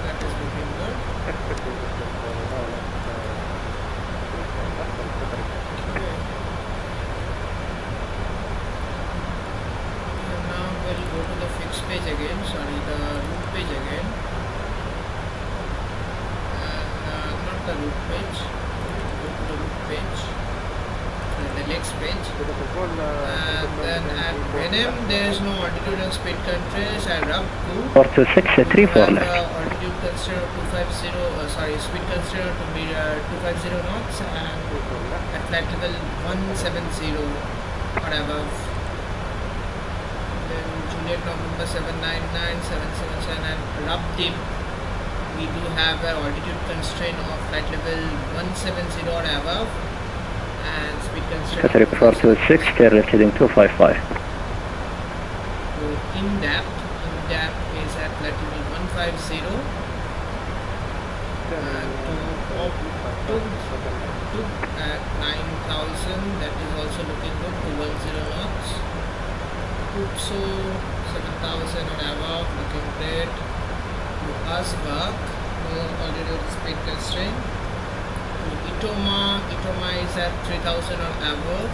That is looking good. And now we'll go to the fixed page again, sorry, the route page again. And not the route page. The route page, the next page, and then at Benem there is no altitude and speed controls. At RUB 2, 426, 34 left. altitude consider 250, sorry, speed consider to be 250 knots, and at flight level 170 or above. Then Juliet November 799, 777, and RUB deep. We do have an altitude constraint of flight level 170 or above, and speed constraint. 3426, stay left heading 255. So in depth is at flight level 150 to at 9,000. That is also looking good to 10 knots. So 7,000 or above, looking great. Asbak, altitude speed constraint. Itoma is at 3,000 or above.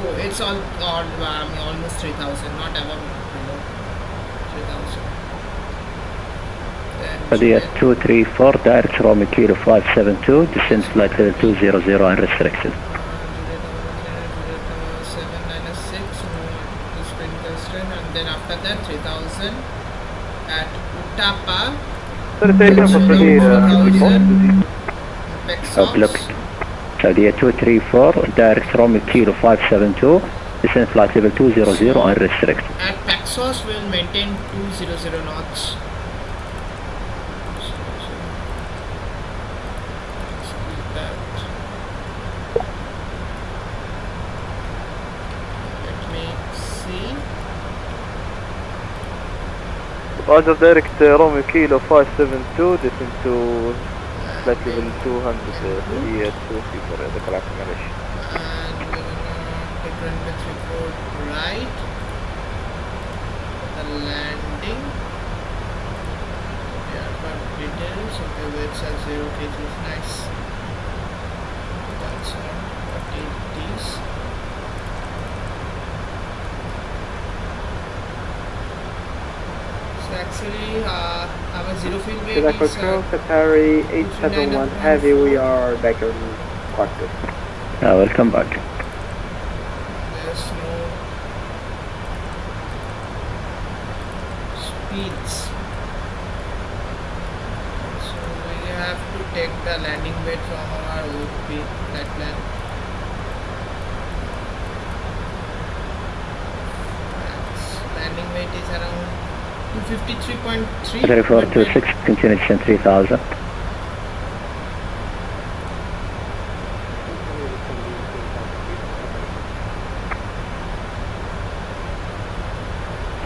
Oh, it's almost 3,000, not above, below 3,000. Qadir 234, direct Romy Kilo 572, descent flight level 200 unrestricted. 796, no speed constraint, and then after that 3,000 at Utapa. Look, Saudi 234, direct Romy Kilo 572, descent flight level 200 unrestricted. At Paxos we will maintain 200 knots. Let me see. Roger, direct Romeo Kilo 572, descend to flight level 200, 234, the correct English. And we're gonna take runway 34 right. The landing. Aircraft details, okay, weights are 0 kg, nice. That's what it is. Actually, our zero field weight Jeddah is Control, Qatari 871 Heavy, we are back on cockpit. Welcome back. There's no speeds. So we have to take the landing weight from our OBBI flight plan. Landing weight is around 253.3. 3426, continue descent 3000.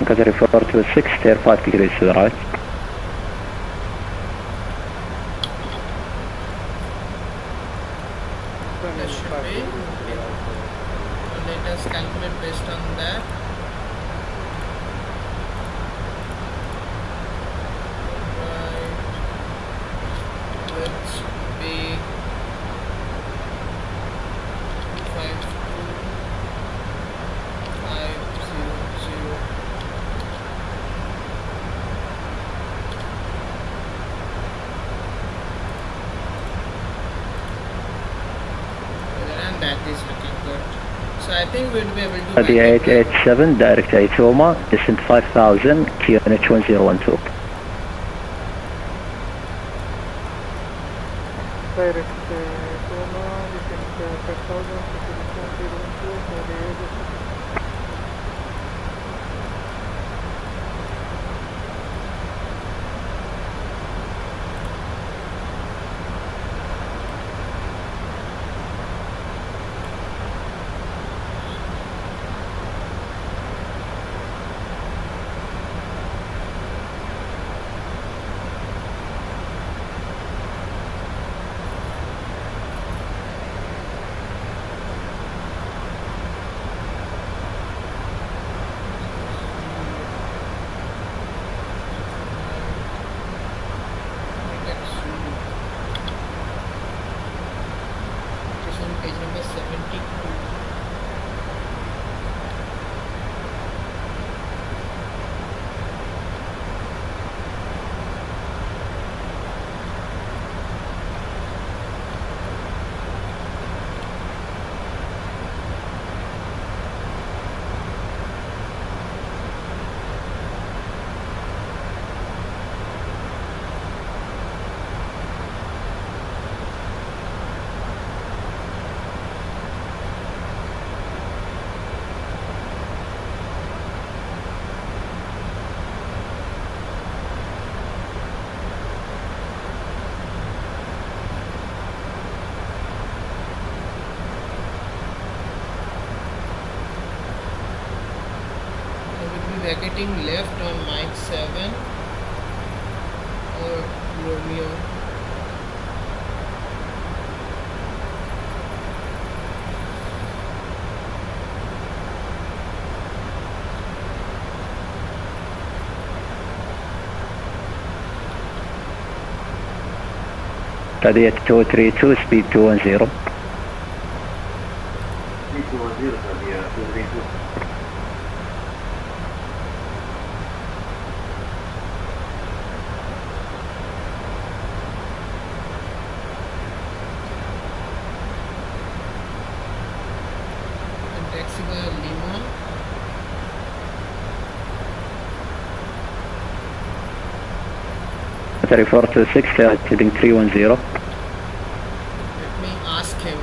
Qatar 426, steer 5 degrees to the right. That should be. Let us calculate based on that. that is looking good. So I think we'll be able to. The 887 direct Aitoma, descent 5000, QNH 1012. Direct Toma, descent 5000, QNH 1012, Page number 72. Vacating left on Mike 7 or Romeo. Cadet 232, speed 210. Speed 210, Sadia 232. Lima. 3426, heading 310. Let me ask him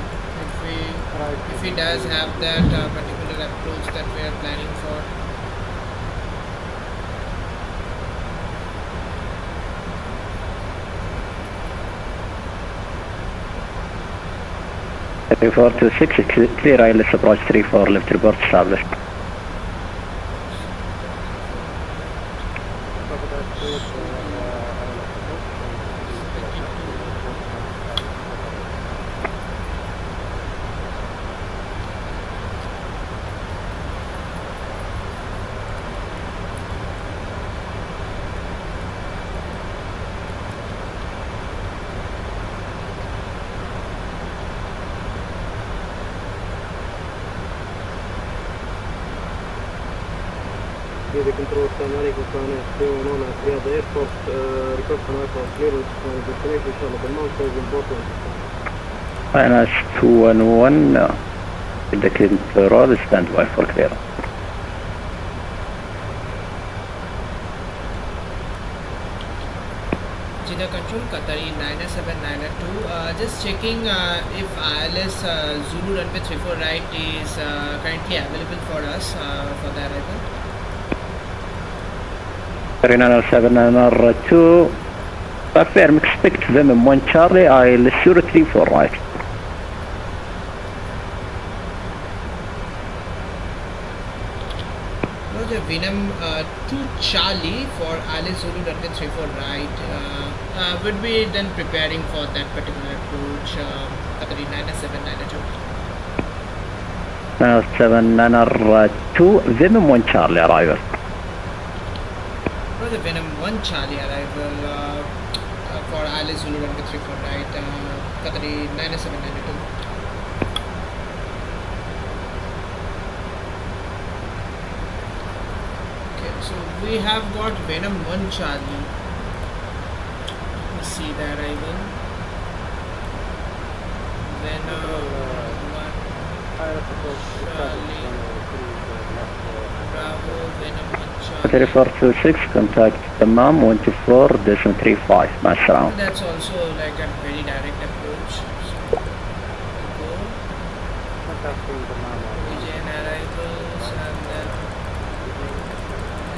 if he does have that particular approach that we are planning for. Report to 6, clear ILS approach 34, left report established. The control American Planet 311 at Jeddah Airport, request an aircraft clearance from destination Charlotte and Mount is important. INS 211, Jeddah King Abdulaziz, stand by for clearance. Jeddah Control, Qatari 97992, just checking if ILS Zulu runway 34 right is currently available for us for the arrival. 3907 confirm, expect them in 1 Charlie, ILS 034 right. Roger, Venom 2 Charlie for ILS Zulu runway 34 right. Would be then preparing for that particular approach, Qatari 97992. 90792, Venom 1 Charlie arrival. The Venom 1 Charlie arrival for ILS Zulu runway 34 right, Qatari 97992. Okay, so we have got Venom 1 Charlie. Let me see the arrival. Venom 1. Bravo, Venom, Hotel 426, contact Dammam 124.35. مع السلامة. That's also like a very direct approach. So, go. OEJN arrivals and then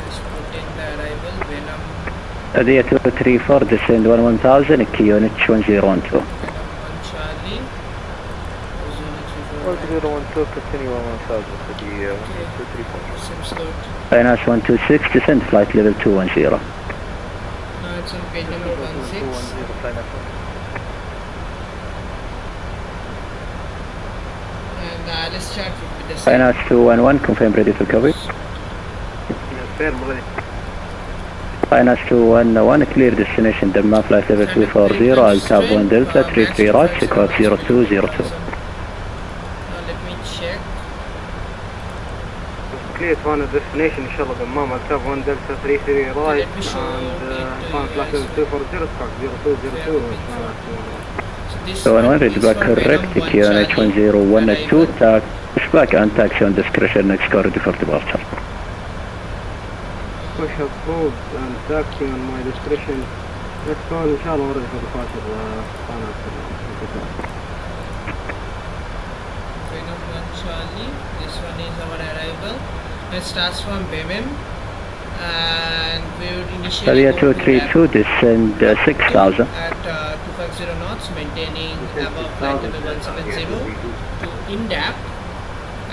just put in the arrival, Venom. Sadia 234, descend 1000, QNH 1012. Venom 1 Charlie. 1012, continue 1000 for the 234. Sim slot. Finance 126, descend flight level 210. Now it's on page number 16. And the ILS chart would be the same. Finance 211, confirm ready for coverage. Finance 211, clear destination Dammam flight level 240, Altab 1 Delta, 33 right, sequence 0202. Now let me check. Clear to one destination إن شاء الله دمام Altab 1 Delta 33 right and final flight level 240 squawk 0202. So 1 read back correct, QNH 1012, pushback and taxi on discretion, next car ready for departure. Push approved and taxi on my discretion. Next call إن شاء الله ready for departure. Venom 1 Charlie. This one is our arrival. It starts from BMM and we would initially Sadia go to 232, descend 6000. at 250 knots, maintaining above flight level 170 to INDAP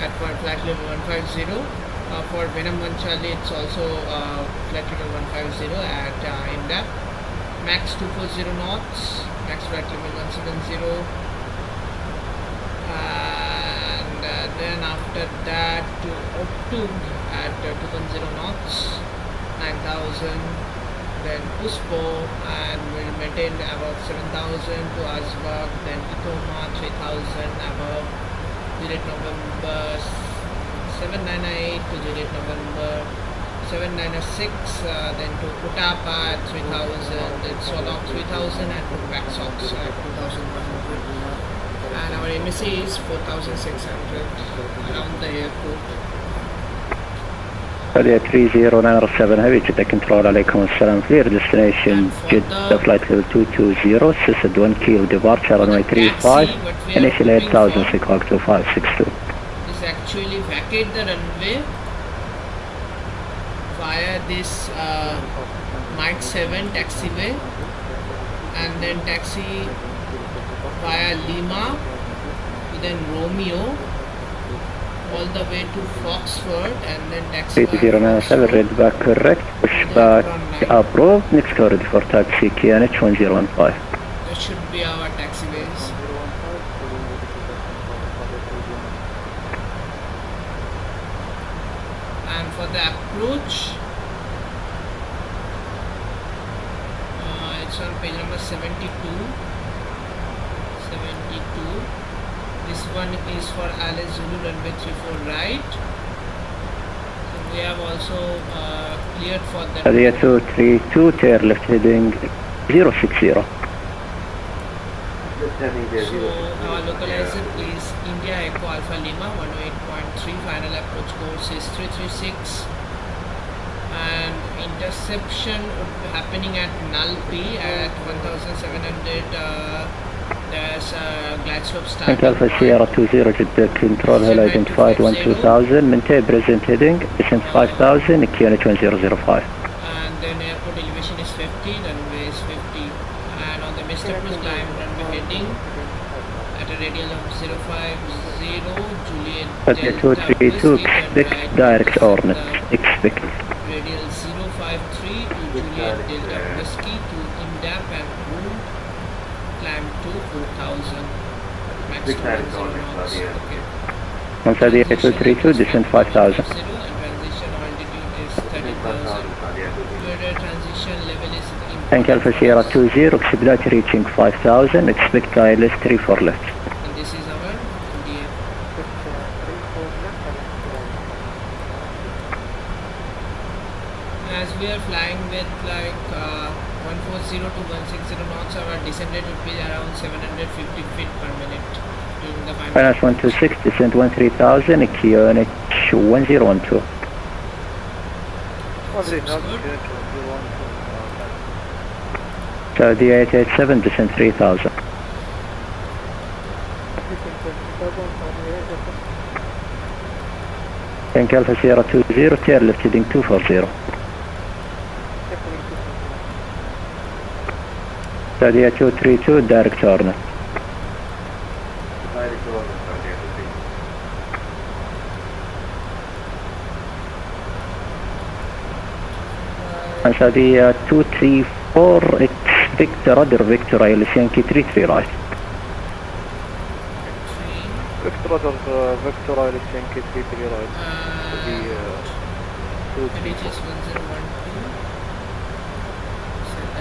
at flight level 150. For Venom 1 Charlie, it's also flight level 150 at INDAP. Max 240 knots, max flight level 170. Then after that to Optug at 210 knots, 9000, then Puspo and will maintain above 7000 to Azbak, then Itoma 3000 above Juliet November 798 to Juliet November 796, then to Utapa at 3000, then Solok 3000 and to Waxox at 2100. And our MSA is 4600 around the airport. Sadia 3097, heavy Jeddah control, alaykum assalam, clear destination Jeddah flight level 220, Sisad 1 kilo departure runway 35, initial 8000 sequawk 2562. Is actually vacate the runway via this Mike 7 taxiway and then taxi via Lima to then Romeo all the way to Foxford and then taxi 3097, read back correct, pushback approved, next car ready for taxi QNH 1015. That should be our taxiways. And for the approach, it's on page number 72. This one is for Alice Zulu runway 34 right. So we have also cleared for the Sadia 232, tail left heading 060. So our localizer is India Echo Alpha Lima 108.3, final approach course is 336 and interception would be happening at Nalpi at 1700. There's a glide slope start. Tank Alpha Sierra 20, Jeddah control, hill identified 12000, maintain present heading, descent 5000, QNH 1005. And then airport elevation is 50, runway is 50. And on the missed approach climb, runway heading at a radial of 050, Juliet Sadia 232, expect direct ordnance, expect. Radial 053 to Juliet Delta Whiskey to INDAP and Boom. Climb to 4000. Max to 10 knots. Okay. On Sadia 232, descent 5000. And transition altitude is 30,000. Transition level is Tank Alpha Sierra 20, expedite reaching 5000, expect ILS 34 left. and this is our DF. As we are flying with like 140 to 160 knots, our descent rate would be around 750 feet per minute during the final Finance 126, descent 13,000, QNH 1012. 13,000, Saudi 887, descent 3,000. Tank Alpha Sierra 20, tail left heading 240. Saudi 232, direct turn. And Saudi 234, expect rudder Victor ILS Yankee 33 right. Victor Rudder, Victor ILS Yankee 33 right. Reaches 1012.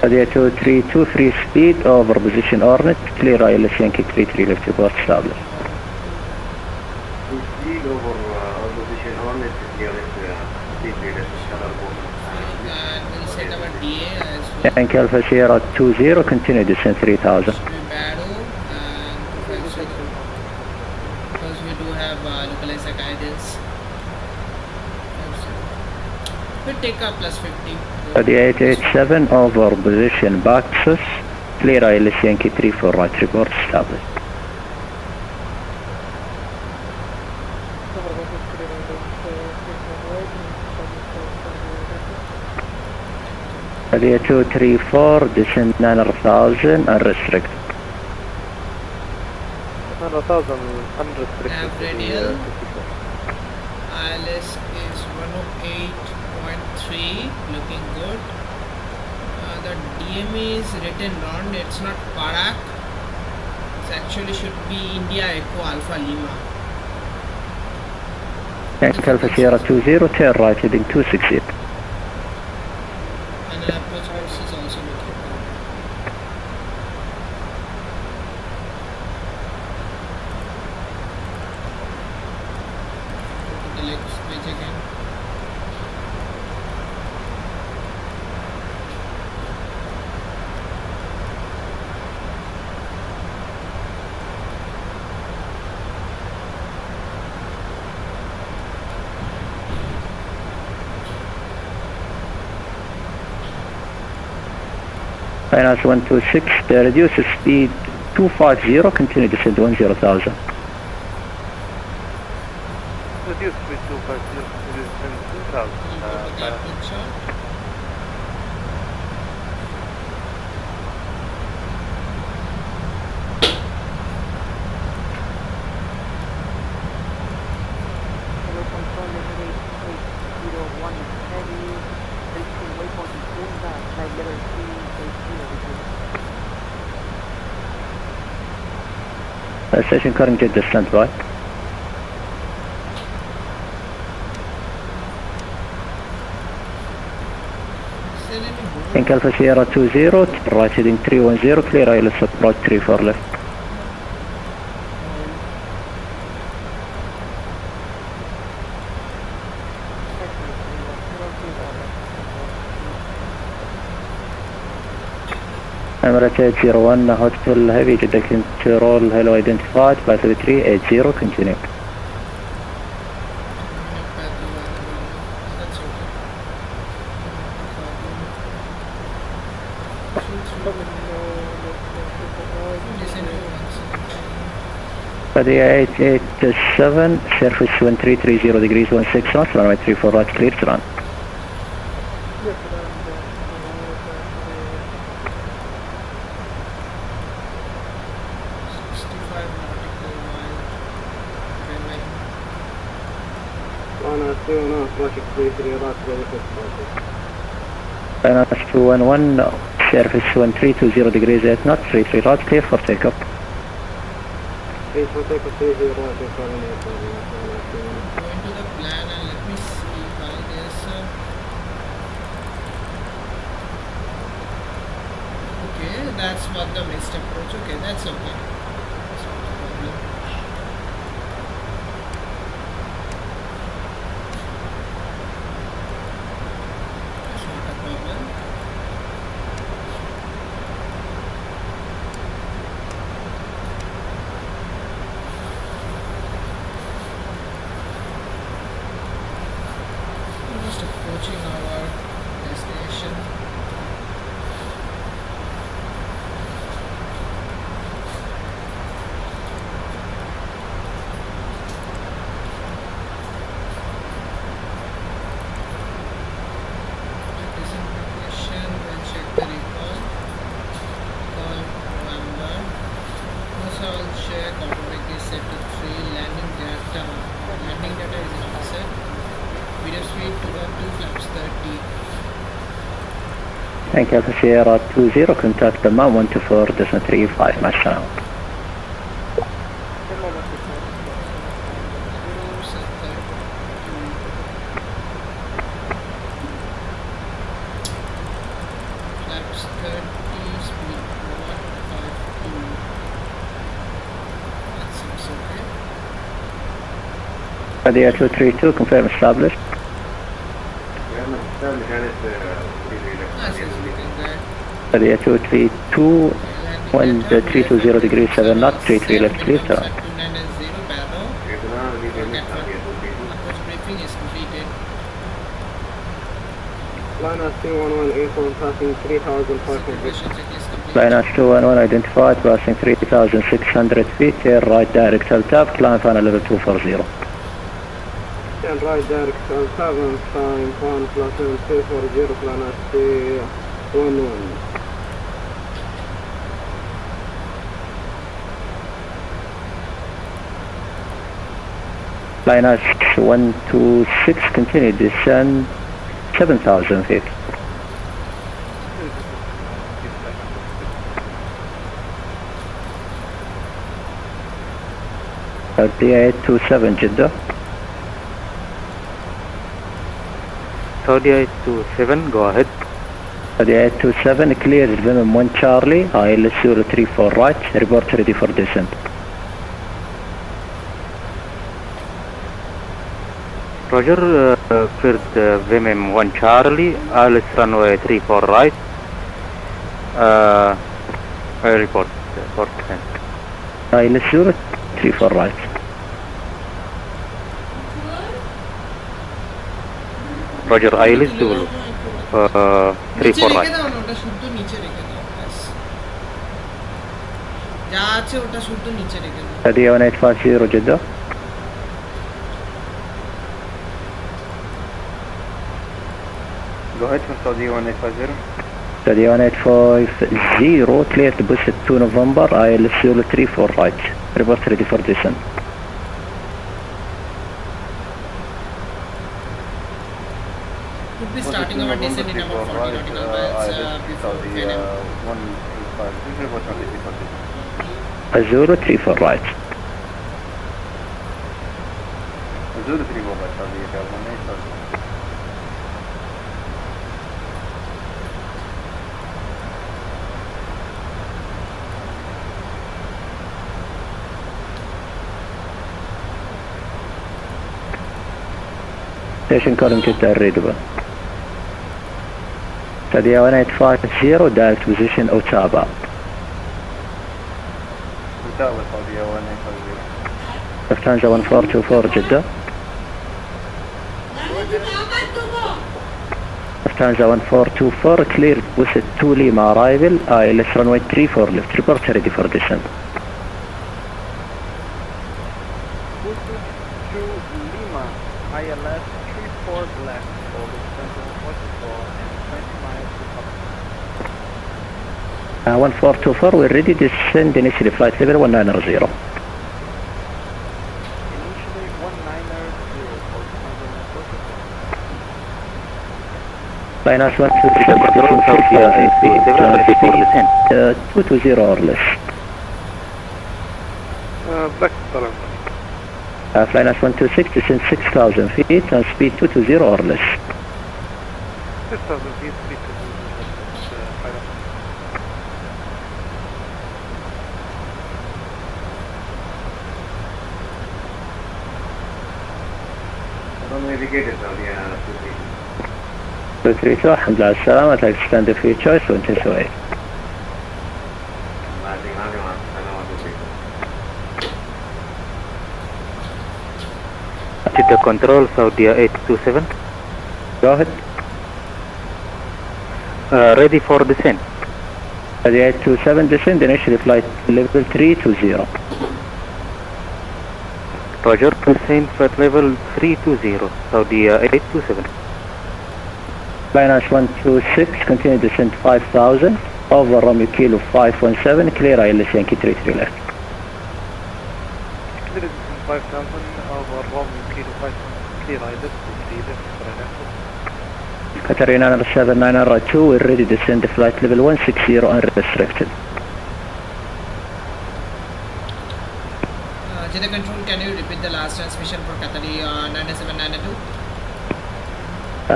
Saudi 232, free speed over position Hornet, clear ILS Yankee 33 left report established. Speed over opposition Hornet, clear left Qatar Boeing. And we'll set our DA as well. Tank Alpha Sierra 20, continue descent 3000. Battle and because we do have localizer guidance. We'll take our plus 50. Saudi 887, over position Baxus, clear ILS Yankee 34 right report established. Saudi 234, descent 9,000 unrestricted. 9,000 unrestricted. Nav radial. ILS is 108.3, looking good. The DMA is written wrong, it's not Parak. It actually should be India Echo Alpha Lima. Tank Alpha Sierra 20, tail right heading 260. And an approach course is also looking good. Go to the next page again. Finance 126, the reduce speed 250, continue descent 10,000. Reduce speed 250, descent 2,000. Station current Jeddah standby. Tank Alpha Sierra 20, right heading 310, clear ILS approach 34 left. Emirates 801, Hotel Heavy, Jeddah Control, hello identified, 53380, continue. Saudi 887, surface 1330 degrees 16 knots, runway 34 right, clear to run. Finance 211, surface 1320 degrees 8 knots, 33 right, clear for takeoff. Going to the plan and let me see why there's okay, that's what the missed approach. Okay, that's okay. That's not a problem. That's not a problem. approaching our destination. Disembarkation, we'll check the recall. Call November. Also I'll check automatic is set to 3. Landing data is offset. Video speed 212 flaps 30. Thank you, Alpha Sierra 20, contact the man 124.35, مع السلامة. Flaps 30, speed 152. That seems okay. Qadir 232, confirm established. Qadir 232, 1320 degrees 7 knots, 33 left clear, turn. Approach briefing is completed. Linus 211 passing 3,500. Linus 211 identified, passing 3,600 feet, air right direct LTAP, climb final level 240. Stand right direct 7, climb 1 plus 240, Linus 211. Linus 126, continue descend 7,000 feet. Qadir 827, Jeddah. Saudi 827, go ahead. Qadir 827, clear Vim 1 Charlie, ILS 034 right, report ready for descent. Roger, cleared VMM 1 Charlie, Alice runway 34 right. I report for descent. ILS 034 right. Roger, ILS 34 right. ওটা শুদ্ধ নিচে রেখে দাও ব্যাস যা আছে ওটা শুদ্ধ নিচে রেখে দাও Qadir 1850, Jeddah. Go ahead from Saudi 1850. Qadir 1850, clear to bus at 2 November, ILS 034 right. Report ready for descent. We'll be starting our descent in about 40 nautical miles before 10 a.m. 185, report 034 right. 034 right, Saudi 1850. Station calling Jeddah readable. Qadir 1850, direct position Otaba. Otaba, Saudi 1850. Lufthansa 1424, Jeddah. Lufthansa 1424, clear bus at 2 Lima arrival, ILS runway 34 left, report ready for descent. ILS 34 left for Lufthansa 144 and 20 miles to Qatar. 1424, we're ready to descend initially flight level 190. Initially 190 for Lufthansa 144. Linus 120 or less. Back to Flynas 126, descend 6,000 feet and speed 220 or less. 6,000 feet, speed 220 navigated Saudi 232, الحمد لله على السلامة. I'd like to stand up for your choice وانت سويت. Jeddah control, Saudi 827. Go ahead. Ready for descent. 3827 descend, initially flight level 320. Roger, descend flight level 320, Saudi 827. Minus 126, continue descent 5000, over Romeo Kilo 517, clear ILS Yankee 33 left. Clear descent 5000, over Romeo Kilo 517, clear ILS 33 left, Qatar Airways 7902, we're ready to descend flight level 160 unrestricted. Jeddah Control, can you repeat the last transmission for Qatar 97902?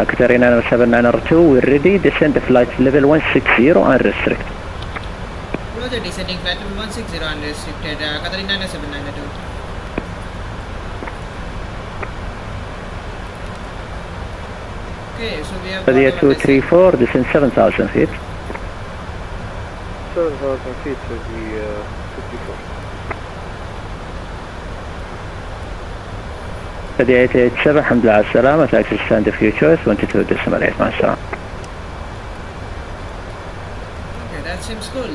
Qatar Airways 7902, we're ready, descend flight level 160 unrestricted. Roger, descending flight level 160 unrestricted, Qatar 97902. Okay, so we have 234, descend 7000 feet. 7000 feet to the 54. 3887, الحمد لله على السلامة, taxi stand of your choice, 22.8 مع السلامة. Okay, that seems cool.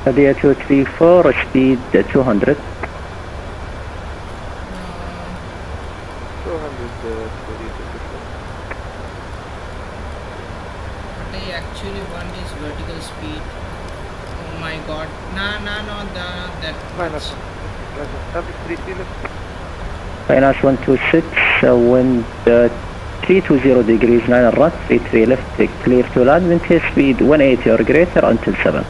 234, speed 200. 200 They actually want is vertical speed. Oh my god. No, that. Minus 126, wind 320 degrees 9 right, 33 left, clear to land, maintain speed 180 or greater until 7.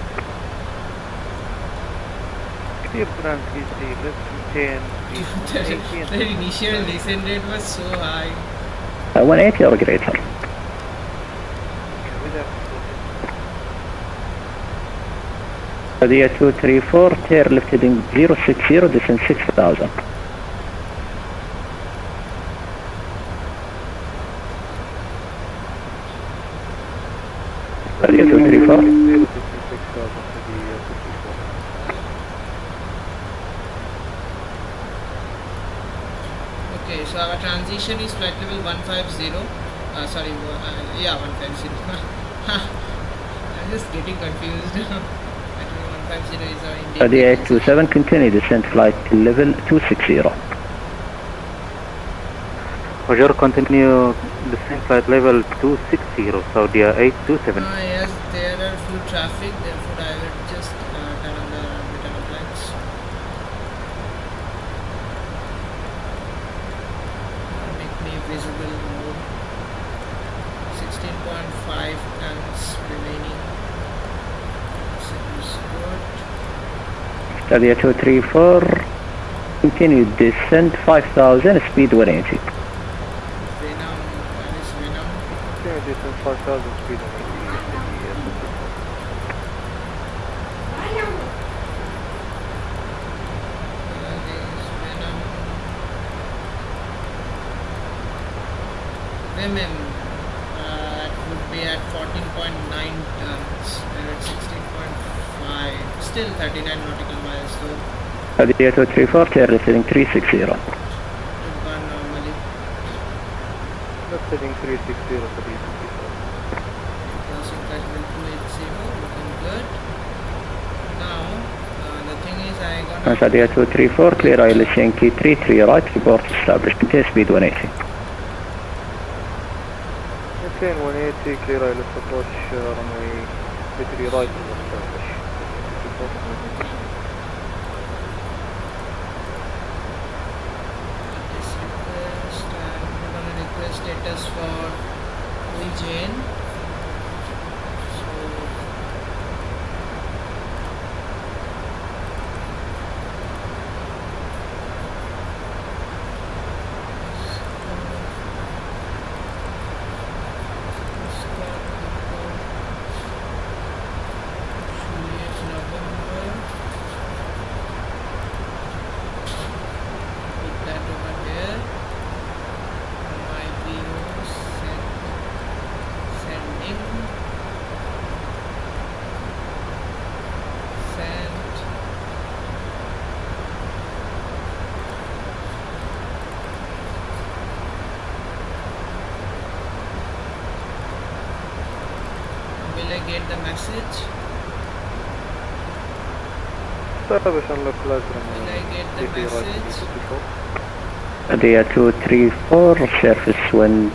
Clear to land 33 left, maintain speed The initial descent rate was so high. 180 or greater. Qadir 234, tail left heading 060, descend 6000. Qadir 234. Okay, so our transition is flight level 150. Sorry, 150. I'm just getting confused. 150 is our Indian. Qadir 827, continue descent flight level 260. Roger, continue descent flight level 260, Saudi 827. Yes, there are few traffic, therefore I will just turn on the return of lights. Make me visible more. 16.5 tons remaining. Seems good. Qadir 234, continue descent 5000, speed 180. Descent 5000 speed on Women would be at 14.9 tons, we're at 16.5, still 39 nautical miles though. Qadir 234, tail left heading 360. Burn normally. Left heading 360 for the Crossing flight level 280, looking good. Now, the thing is I gonna... Qadir 234, clear ILS Yankee 33 right, report established, maintain speed 180. Maintain 180, clear ILS approach runway 33 right and establish. Status for OEJN. Will I get the message? طيب عشان لك لازم Will I get the message? Dia 234, surface wind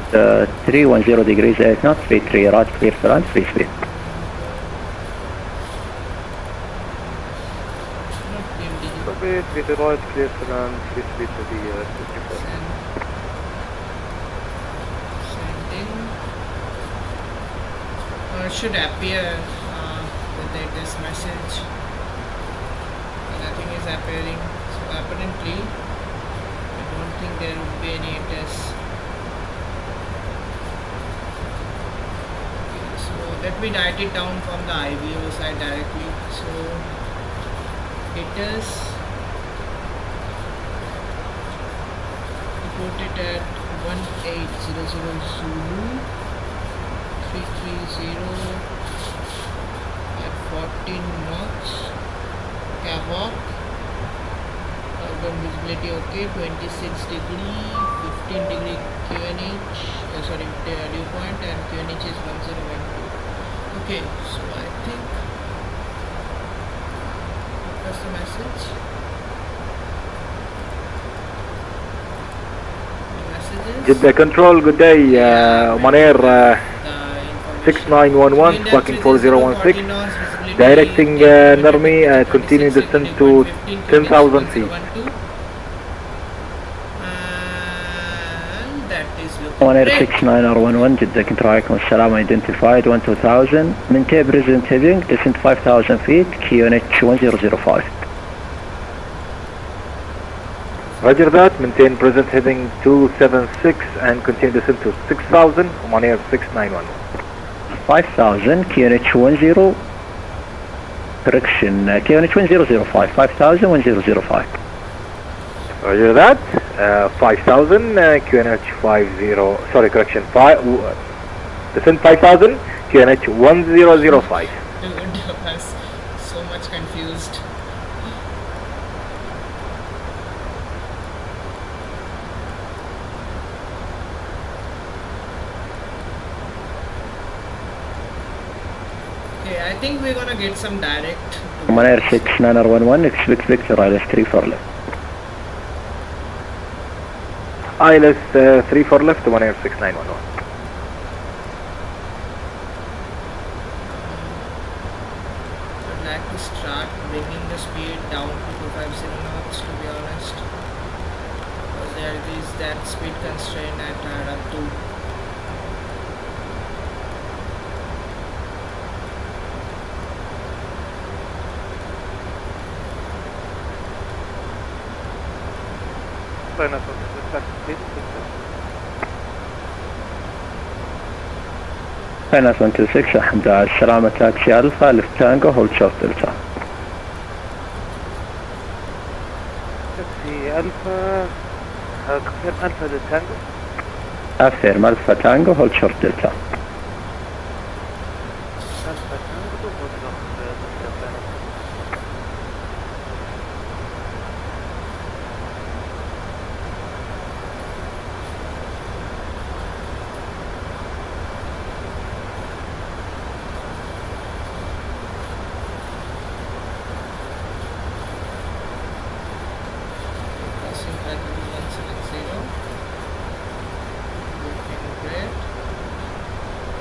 310 degrees 8 knots, 33 right, clear for land, free speed. Speed with the right, clear to land, free speed to the 54. Sending. It should appear with this message. Nothing is appearing. So apparently, I don't think there would be any tests. Okay, so let me write it down from the IVAO side directly. So it is reported at 1800 Zulu 330 at 14 knots. Cavok. Urban visibility okay. 26 degree, 15 degree QNH. Sorry, dew point, and QNH is 1012. Okay, so I think that's the message. Jeddah Control, good day. On air 6911, squawking 4016. Directing Narmi, continue descent to 10,000 feet. On air 69R11, Jeddah Control, Alaikum Assalam, identified 12000. Maintain present heading, descent 5,000 feet, QNH 1005. Roger that, maintain present heading 276 and continue descent to 6,000, on air 6911. 5,000, QNH 10, correction, QNH 1005, 5,000, 1005. Roger that, 5,000, QNH 50, sorry, correction, descent 5,000, QNH 1005. Dude, I was so much confused. Okay, I think we're gonna get some direct. On air 69R11, expect Victor, ILS 3 for left. ILS 3 for left, on air 6911. I'd like to start bringing the speed down to 250 knots, to be honest, because there is that speed constraint at up to. Finance 126, الحمد لله على السلامة, تاكسي ألفا, لفت تانجو, هولد شورت دلتا. تاكسي ألفا, كفير ألفا للتانجو. أفير ألفا تانجو, هولد شورت دلتا. ألفا تانجو, هولد شورت دلتا.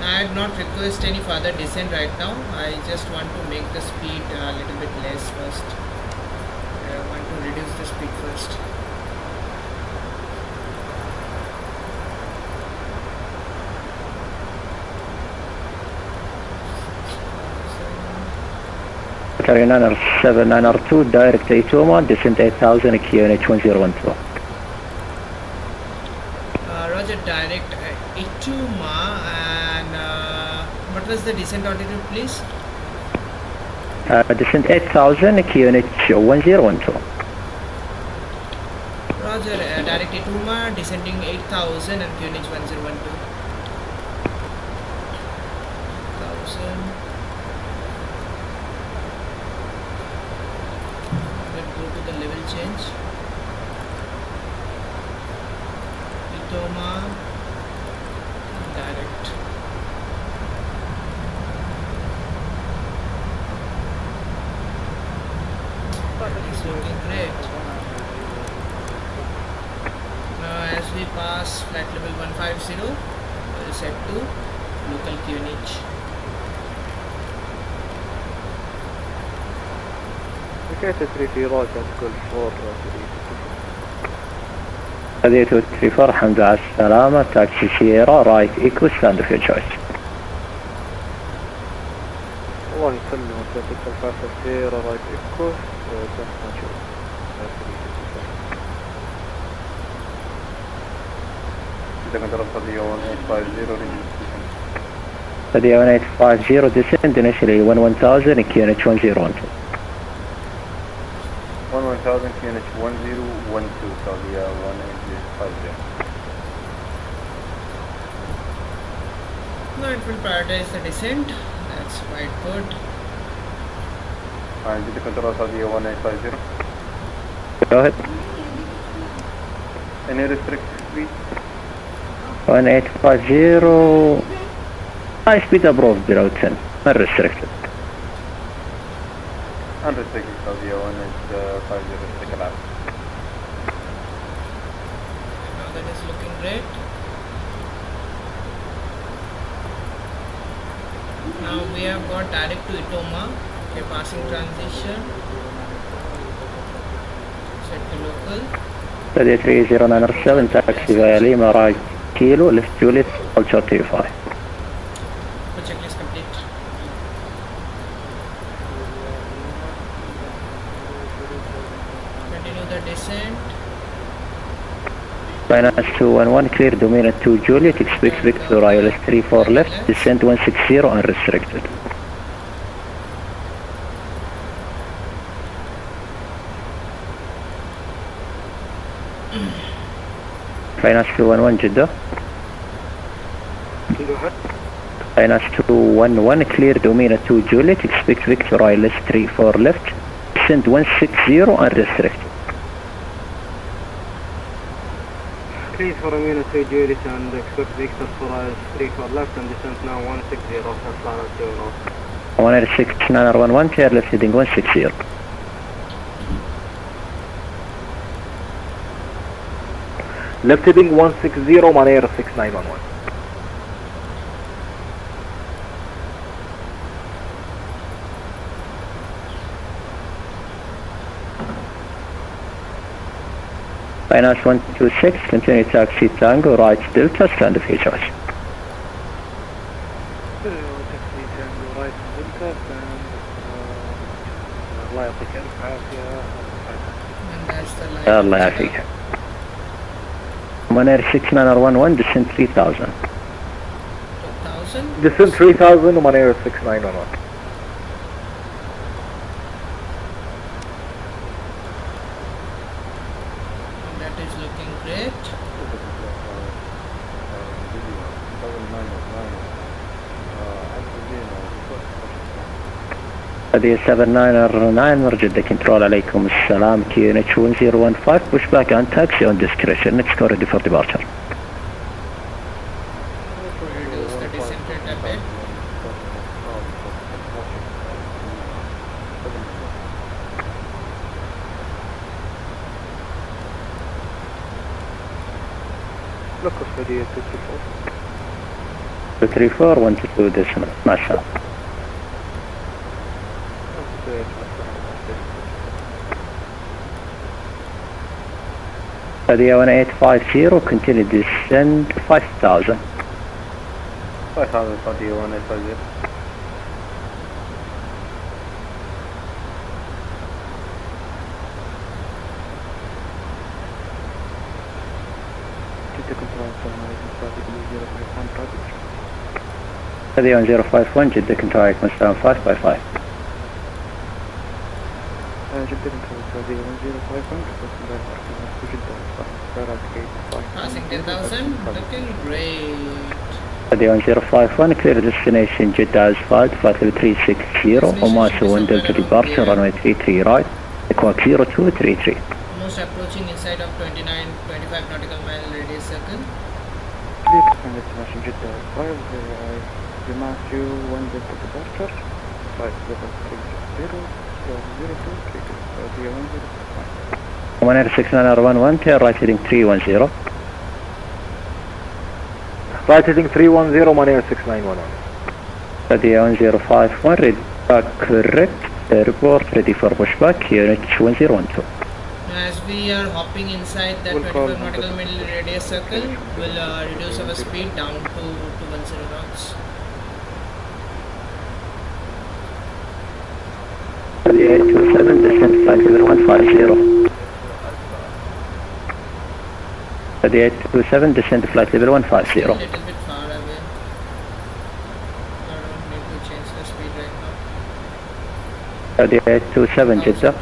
I had not request any further descent right now. I just want to make the speed a little bit less first. I want to reduce the speed first. Qatar 79R2, direct A2, descent 8000, QNH 1012. Roger, direct Ituma, and what was the descent altitude, please? Descent 8000, QNH 1012. Roger, direct Ituma, descending 8000 and QNH 1012. 1000. Let's go to the level change. Itoma, direct. looking great. Now as we pass flight level 150, we'll set to local QNH. Indicator 33 right at Gulf 4 هذه 234 الحمد لله على السلامة. تاكسي سيارة رايت ايكو ستاند اوف يور تشويس. الله يسلمك يا ست الفاسة سيارة رايت ايكو هذه 1850 descend initially 11000 in QNH 1012. 11000 QNH 1012 Saudi 1850. Now it will prioritize the descent. That's quite good. Jeddah control Saudi 1850. Go ahead. Any restricted speed? 1850 high speed approved below 10 unrestricted. Unrestricted Saudi 1850 stick around. Now that is looking great. Now we have got direct to Itoma. Okay, passing transition. Set to local. هذه 3097 taxi via Lima right kilo left Juliet Ultra 35. Checklist complete. Continue the descent. Finance 211 clear domain at 2 Juliet, expect Victor ILS 34 left, descent 160 unrestricted. Finance 211 Jeddah. Finance 211 clear domain at 2 Juliet, expect Victor ILS 34 left, descent 160 unrestricted. Please for a minute 2 Juliet and expect Victor for ILS 34 left and descent now 160 Atlanta 2 north. 16911 clear left heading 160. Left heading 160, Manair 6911. Finance 126, continue taxi Tango, right Delta, stand of your choice. taxi Tango right Delta and الله يعطيك ألف عافية. And that's the line. الله يعافيك. Manair 6911, descent 3000. 2000. Descent 3000, Manair 6911. That is looking great. هذه 7909 Jeddah control عليكم السلام QNH 1015 push back on taxi on discretion next call ready for departure. Reduce the descent rate a bit. لك السعودية 234. 234 122 decimal مع السلامة. هذه 1850 continue descend 5000. 5000 Saudi 1850. هذه 1051 Jeddah control عليكم السلام 5 by 5. جدا السعودية 1051 Passing 10,000. Looking great. هذه 1051 clear destination Jeddah asphalt flight level 360 Omasu 1 Delta departure runway 33 right equal 0233. Almost approaching inside of 25 nautical mile radius circle. Clear destination Jeddah asphalt Omasu 1 Delta departure flight level 360 Oman Air 6911, turn right heading 310. Right heading 310, Oman Air 6911. Saudi 1051, ready back correct, report ready for pushback, unit 1012. As we are hopping inside that 25 nautical mile radius circle, we'll reduce our speed down to 210 knots. 3827, descent flight level 150. 3827, descent flight level 150. A little bit far away. I don't need to change the speed right now. 3827, Jeddah.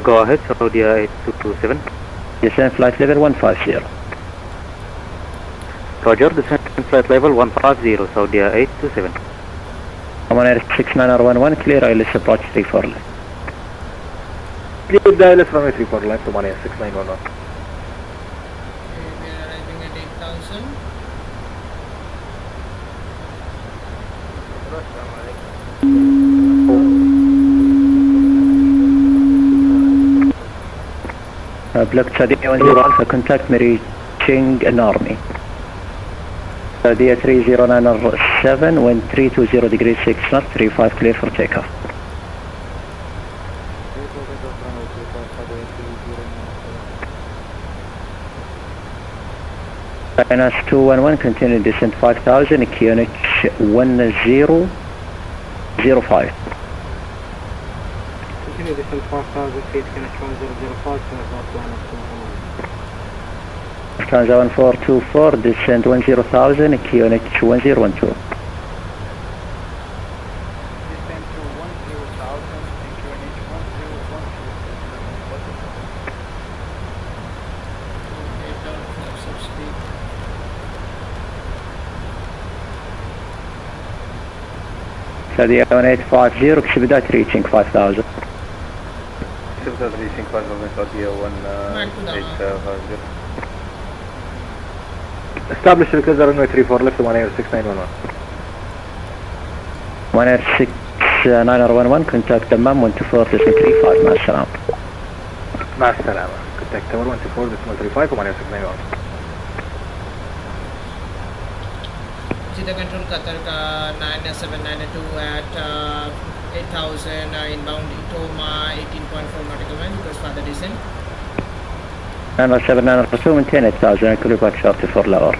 Go ahead, Saudi 8227. Descent flight level 150. Roger, descent flight level 150, Saudi 827. Oman Air 6911, clear ILS approach 34 left. Clear the ILS runway 34 left, Oman Air 6911. We are arriving at 8000. Block Saudi 10 Alpha, contact me reaching an army. Saudi 3097, wind 320 degrees 6 knots, 35 clear for takeoff. Minus 211, continue descent 5000, QNH 1005. Continue descent 5,000 feet, QNH 1005, Lufthansa 1424, descent 10,000, QNH 1012. Saudi 1850, Exhibitat reaching 5000. Exhibitat reaching 5000, Saudi 1850. Establish because runway 34 left, Oman Air 6911. Oman Air 6911, contact Dammam 124, descent 35, مع السلامة. مع السلامة. Contact Tower 124, decimal 35, Oman Air 6911. Jeddah Control Qatar 9792 at 8000 inbound Toma 18.4 nautical mile, because further descent. 907, maintain 8000, I could be back shortly for lower.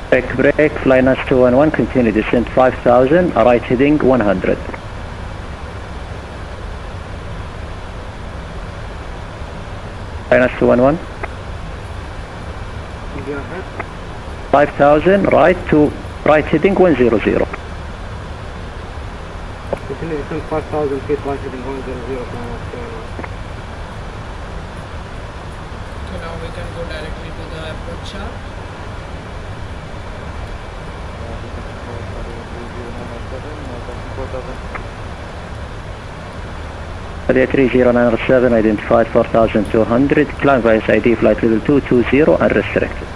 Break, fly NAS 211, continue descent 5000, right heading 100. Fly NAS 211. 5000, right heading 100. Continue descent 5,000 feet, right heading 100. So now we can go directly to the airport shop. Saudi 3097, identified 4200, climb via ID flight level 220 and restricted.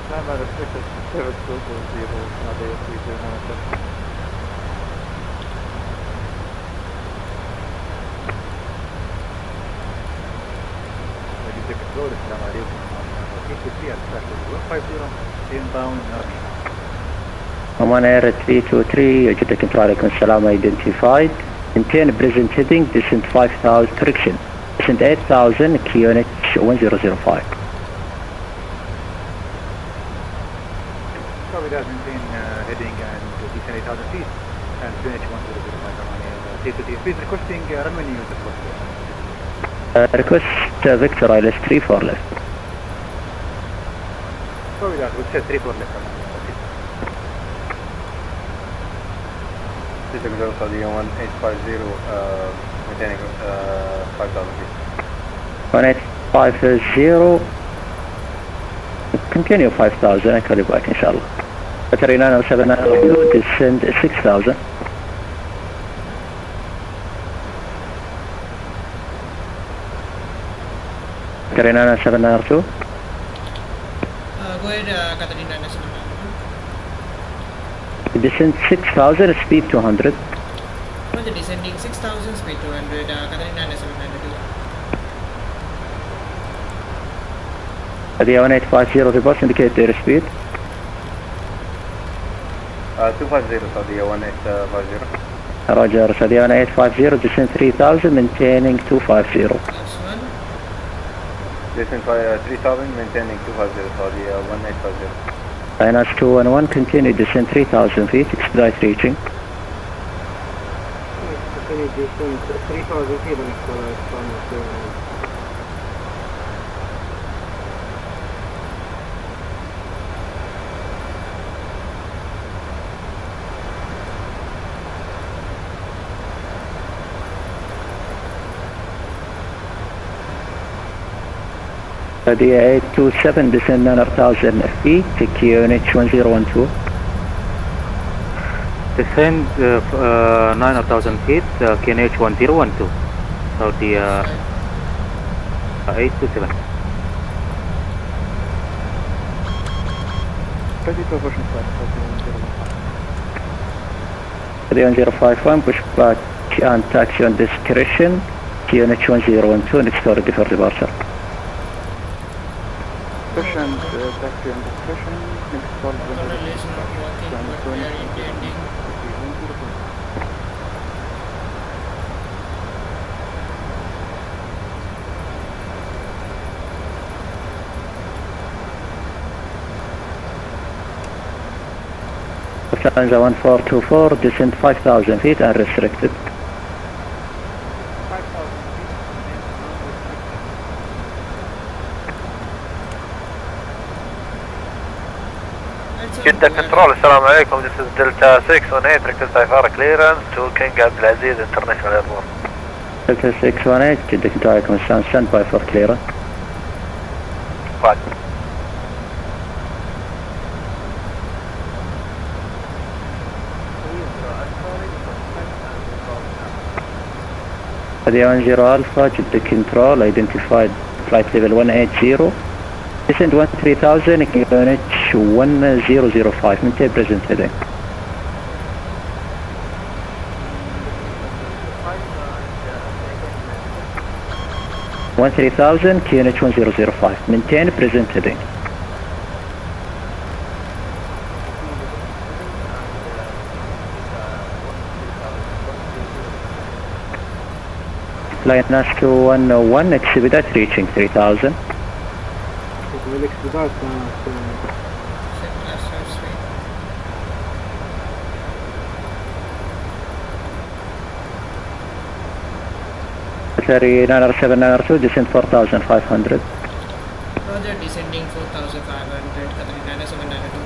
Climb by restricted 7220, Saudi 3097. Control, Assalamu alaikum. Inbound Army. Oman Air 323, Jeddah Control Alaikum Salam identified. Maintain present heading, descent 5000, correction. Descent 8000, QNH 1005. Copy that, maintain heading and descent 8000 feet and QNH 1005 Oman Air 323. Please requesting runway news as well. Request Victor ILS 34 left. Copy that, we'll set 34 left. Jeddah Control Saudi 1850, maintaining 5000 feet. 1850, continue 5000, I call you back inshallah. Qatar 90792, descend 6000. Qatar 90792. Go ahead, Qatar International. Descent 6000, speed 200. For the descending 6000, speed 200, Qatar International. Sadia 1850, reverse, indicate airspeed. 250 Sadia 1850. Roger, Sadia 1850, descent 3000, maintaining 250. That's one. Descent 3000, maintaining 250 Sadia 1850. Minus 211, continue descent 3000 feet, expedite reaching. Continue descent 3000 feet and expedite. Sadia 827, descend 9000 feet, QNH 1012. Descend 9,000 feet, QNH 1012. Saudi 827. Ready to version 5, Sadia 1051, push back and taxi on discretion, QNH 1012, next ready for departure. Discussion, taxi and discussion, next call. Relation not working, but we are intending. Lufthansa 1424, descent 5000 feet and restricted. Jeddah Control, Assalamu alaikum. This is Delta 618, request IFR clearance to King Abdulaziz International Airport. Delta 618, Jeddah Control, stand by for clearance. Right. Sadia 10 Alpha, Jeddah Control, identified flight level 180. Descend 13,000, QNH 1005, maintain present heading. One 3000, QNH 1005, maintain present heading. Line Nasco 101, expedite reaching 3000. والاكسبدات Sorry, 90792, descend 4500. Roger, descending 4500, Qatar 9792.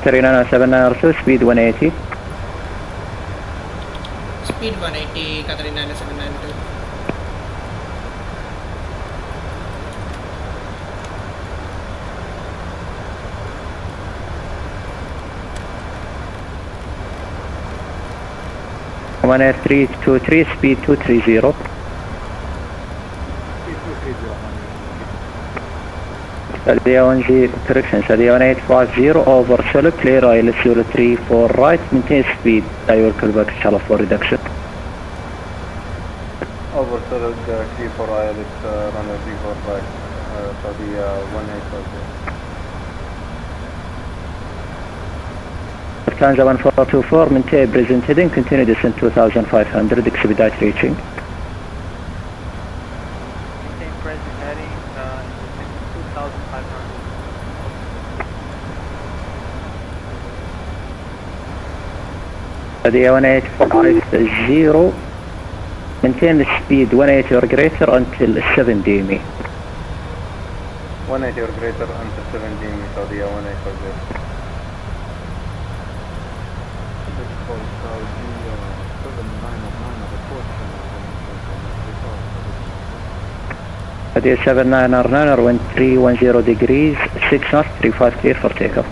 Sorry, 90792, speed 180. Speed 180, Qatar 9792. One 323, speed 230. Sadia 10, correction, Sadia 1850, over solo, clear ILS 034 right, maintain speed, I will call back inshallah for reduction. Over solid 34 ILS, runway 34 right, Saudi 1850. Lufthansa 1424, maintain present heading, continue descent 2500, expedite reaching. Maintain present heading, 2500. Sadia 1850, maintain the speed 180 or greater until 7 DME. 180 or greater until 7 DME, Saudi 1850. Sadia 7999 or 1310 degrees, 6 knots, 35 clear for takeoff.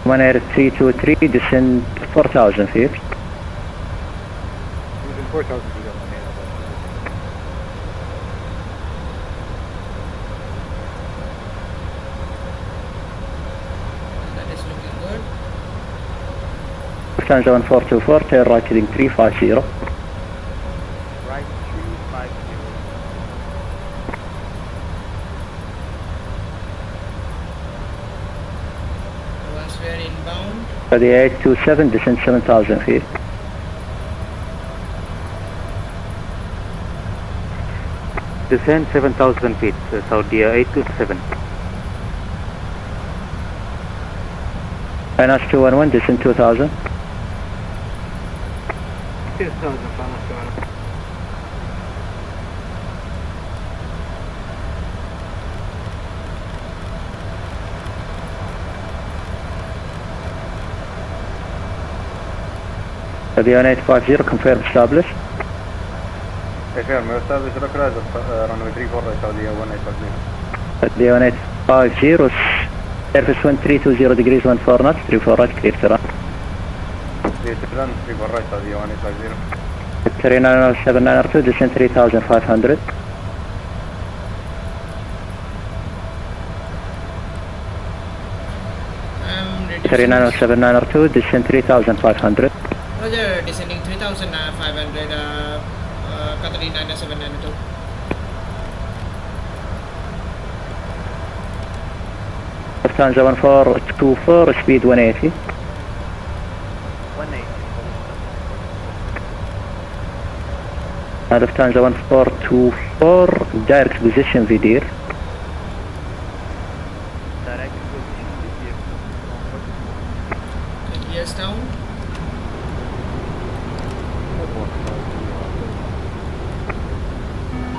One Air 323, descend 4,000 feet. Using 4,000 feet on One Air. That is looking good. Lufthansa 1424, tail right heading 350. Right 350. Once we are inbound, The 827, descend 7,000 feet. Descend 7,000 feet, Saudi 827. Finance 211, descend 2,000. 6,000 finance 211. The 1850, confirm established. Confirm, establish rock riser, runway 34 right, Saudi 1850. The 1850, surface 1320 degrees 14 knots, 34 right, clear to run. Clear to run, 34 right, Saudi 1850. 3907902, descend 3,500. I'm reducing. 3907902, descend 3,500. Roger, descending 3,500, Qatar 97992. Lufthansa 1424, speed 180. 180. Lufthansa 1424, direct position VDIR. Direct position with you. Gears down.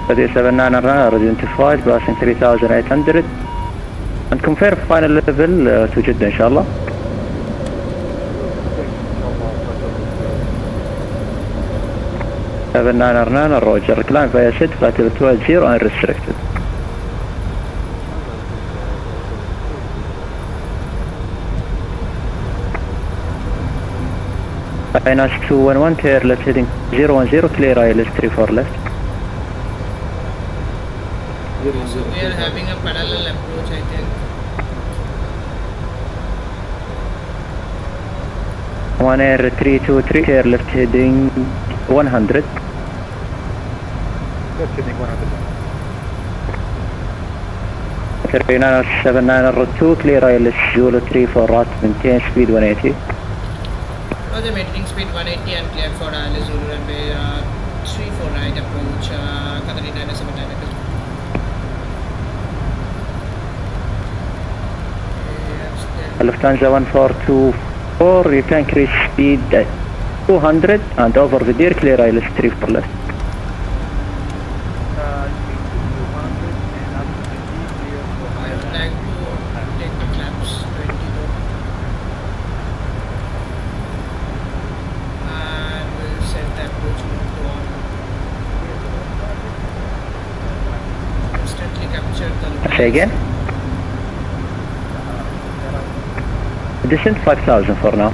The 799 identified, passing 3,800. And confirm final level to Jeddah, inshallah. Seven nine Roger. Climb via set, flight level 280 unrestricted. Finance 211, clear left heading 010, clear ILS 34 left. So we are having a parallel approach, I think. One Air 323, clear left heading 100. Left heading 100. 39792, clear ILS Zulu 34 right, maintain speed 180. Roger, maintaining speed 180 and clear for ILS Zulu runway 34 right approach, Qatar 97992. Lufthansa 1424, you can increase speed 200 and over the deer, clear ILS 34 left. Speed to 200 and up to the deep clear for I would like to take the flaps 20 though. And we'll set the approach mode to on. Instantly capture the location. Say again? Descent 5,000 for now.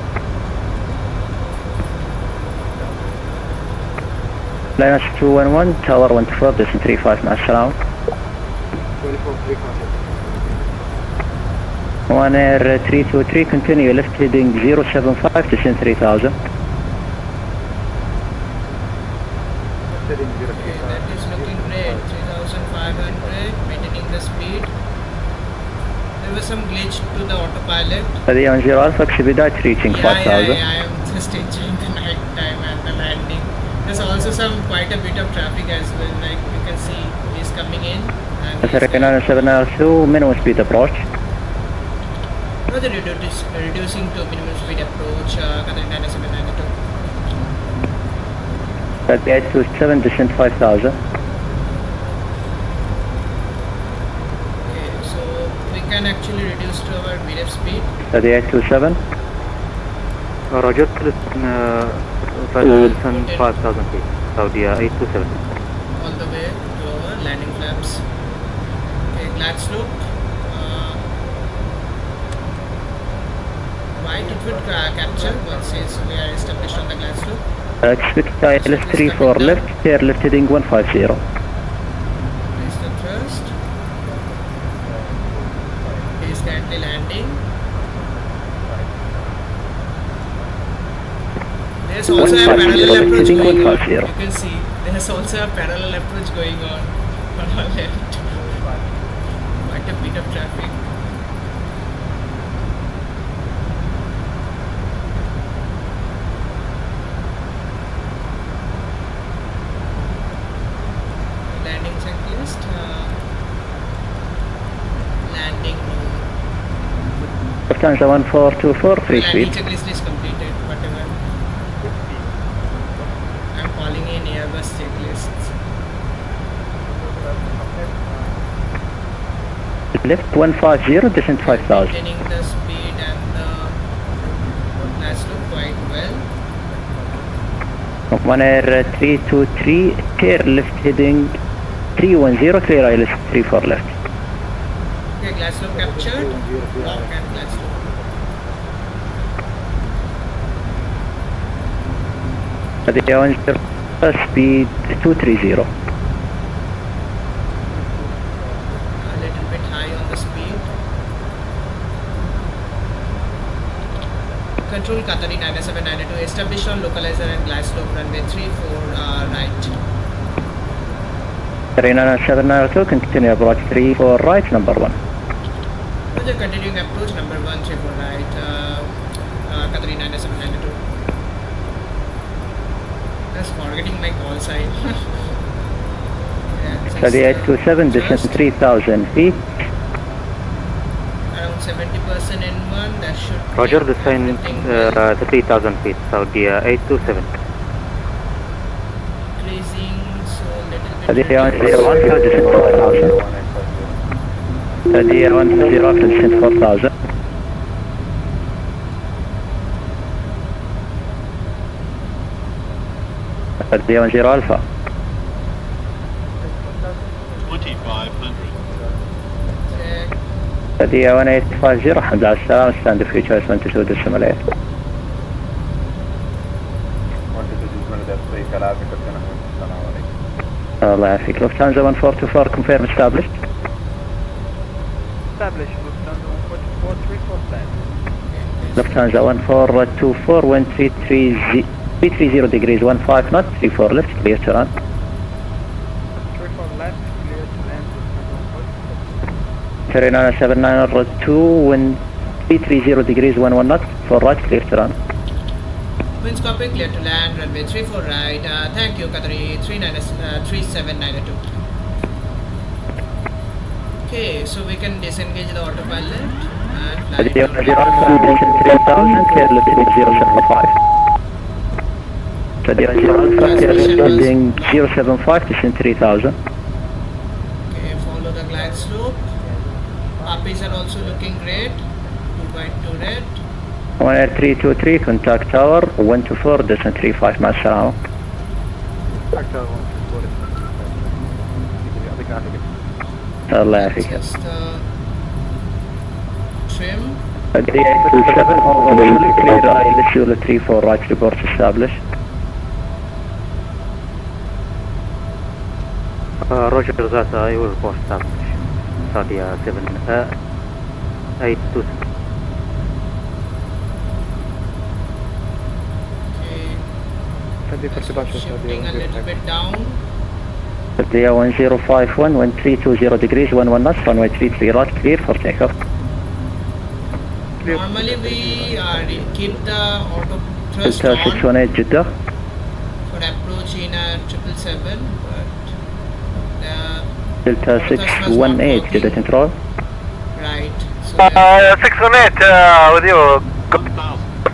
Linus 211, tower 124, descent 35, مع السلامة. 24 3 One Air 323, continue left heading 075, descent 3,000. Heading 0 Okay, that is looking great. 3,500, maintaining the speed. There was some glitch to the autopilot. هذه 10 Alpha, expedite reaching 5,000. I am just enjoying the night time and the landing. There's also quite a bit of traffic as well. Like you can see, he's coming in. And 39792, minimum speed approach. Further reducing to minimum speed approach, Qatar 97992. 3827, descent 5,000. Okay, so we can actually reduce to our VREF speed. 3827. Roger, descend 5,000 feet, Saudi 827. All the way to our landing flaps. Okay, glad slope. capture once we are established on the glide slope. Expect ILS 34 left, clear left heading 150. Raise the thrust. He is currently landing. There's also a parallel approach going on. You can see there's also a parallel approach going on our left. Quite a bit of traffic. Landing checklist. Landing. Lufthansa 1424, 3 Landing feet. checklist is completed. Whatever. I'm calling in airbus checklists. Left 150, descent 5000. Maintaining the speed and the glide slope quite well. One Air 323, clear left heading 310, clear ILS 34 left. Okay, glide slope captured. Lock and glide slope. Speed 230. A little bit high on the speed. Control Qatar 9792, established on localizer and glide slope runway 34 right. 39792, continue approach 34 right, number 1. Roger, continuing approach number 1 34 right. Qatar 9792. Just forgetting my call sign. Study 827, descent 3000 feet. Around 70% in one, that should Roger, descent 3000 feet, Saudi 827. increasing, so little bit. Study 101, descent 4000. Study 150, descent 4000. Study 10 Alpha. 2500. Study 1850, الحمد لله على السلامة, stand for choice 122 decimal 8. الله يعافيك. Lufthansa 1424, confirm established. Established, Lufthansa Lufthansa 1424 flight. 1424, 330 degrees, 15 knots, 34 left, clear to run. 34 left, clear to land. 39792, 330 degrees, 11 knots, 4 right, clear to run. Winds copy, clear to land, runway 34 right. Thank you, Qatari 3792. Okay, so we can disengage the autopilot and fly. 3000, clear left heading 075. 30 Alpha, clear left heading 075, descent 3000. Okay, follow the glide slope. RPs are also looking great. 2 by 2 red. 1 Air 323, contact tower 124, descent 35, مع السلامة. الله يعافيك. Just trim. 3827, clear ILS 34 right, report established. Roger that, I will report established. Saudi 827. Shifting a little bit down. 1051, 1320 degrees, 11 knots, runway 33 right, clear for takeoff. Normally we keep the auto thrust Delta on 618 Jeddah. for approach in a 777, but Delta 618 Jeddah control. right. So 618 with you.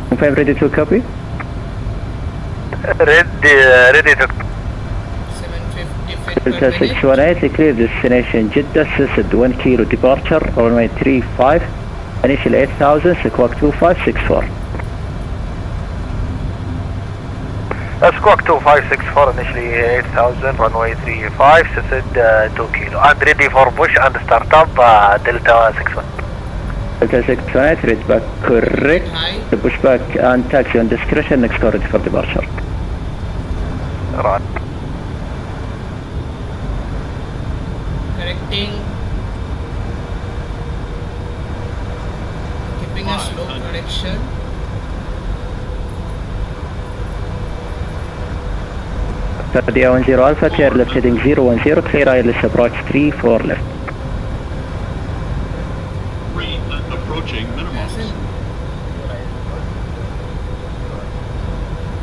Confirm ready to copy. Ready to. 750 feet Delta per minute. 618, clear destination Jeddah, SISD 1 kilo departure, runway 35, initial 8000, squawk 2564. Squawk 2564, initially 8000, runway 35, SISD 2 kilo. And ready for push and start up, Delta 61. Delta 618, read back correct. The pushback and taxi on discretion, next car ready for departure. Right. Correcting. Keeping a slow correction. Saudi 10 Alpha, clear left heading 010, clear ILS approach 34 left. Approaching minimums.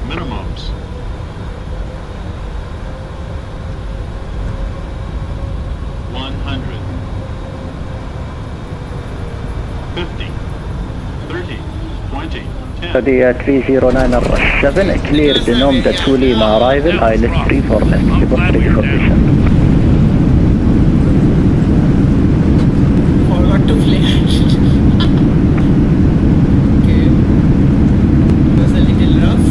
Minimums. $100. 50. 30. 20. 10. Saudi 309 clear the nom the to Lima arrival, ILS 34 left. Report ready for descent. Forgot to flare. Okay. It was a little rough.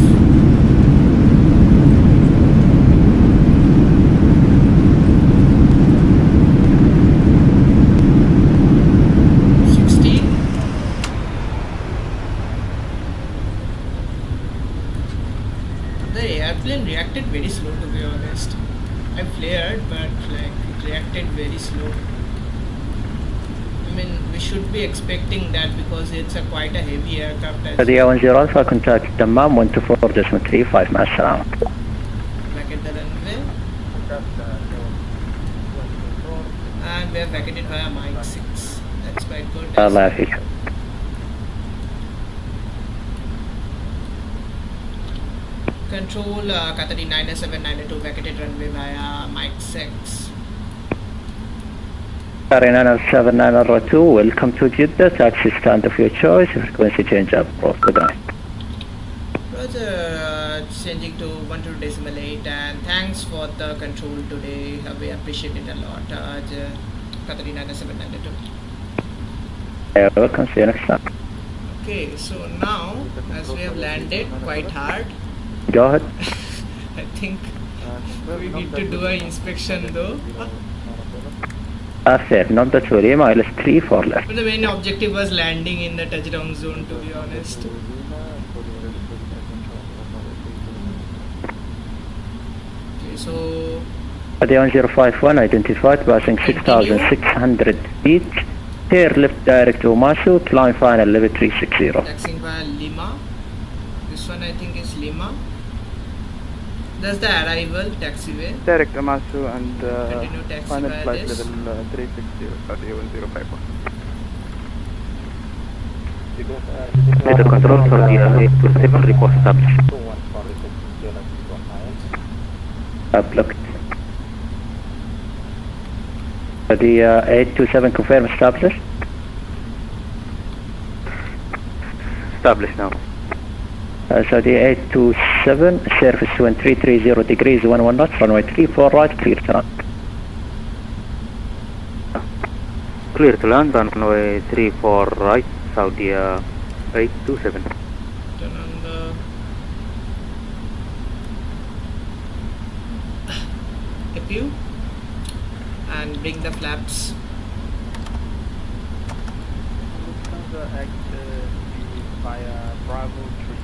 The airplane reacted very slow, to be honest. I flared, but like it reacted very slow. I mean, we should be expecting that because it's a quite a heavy aircraft. Saudi 10 Alpha, contact تمام 124.35 مع السلامة. Back at the runway. And we are vacated via Mike 6. That's quite good. الله يعافيك. Control Qatar 97992 vacated runway via Mike 6. Bahrain 7902, welcome to Jeddah, taxi stand of your choice, frequency change up, good night. Roger, changing to 12.8 and thanks for the control today, we appreciate it a lot, Qatar 97992. You're welcome, see you next time. Okay, so now as we have landed quite hard, go ahead. I think we need to do an inspection though. Fair, not the Turim, ILS 34 left. But the main objective was landing in the touchdown zone, to be honest. Okay, so Saudi 1051 identified passing 6,600 feet. Here left direct to Masu, climb final level 360. Taxing via Lima. This one I think is Lima. That's the arrival taxiway. Direct Amasu and Continue taxi final via flight this. level 360 Saudi 1051. Little control for the 827 report established. Blocked. The 827 confirm established. Established now. So the 827 surface 1330 degrees 11 knots, runway 34 right, clear to land. Clear to land, runway 34 right, Saudi 827. Turn on the APU and bring the flaps. Via Bravo 3.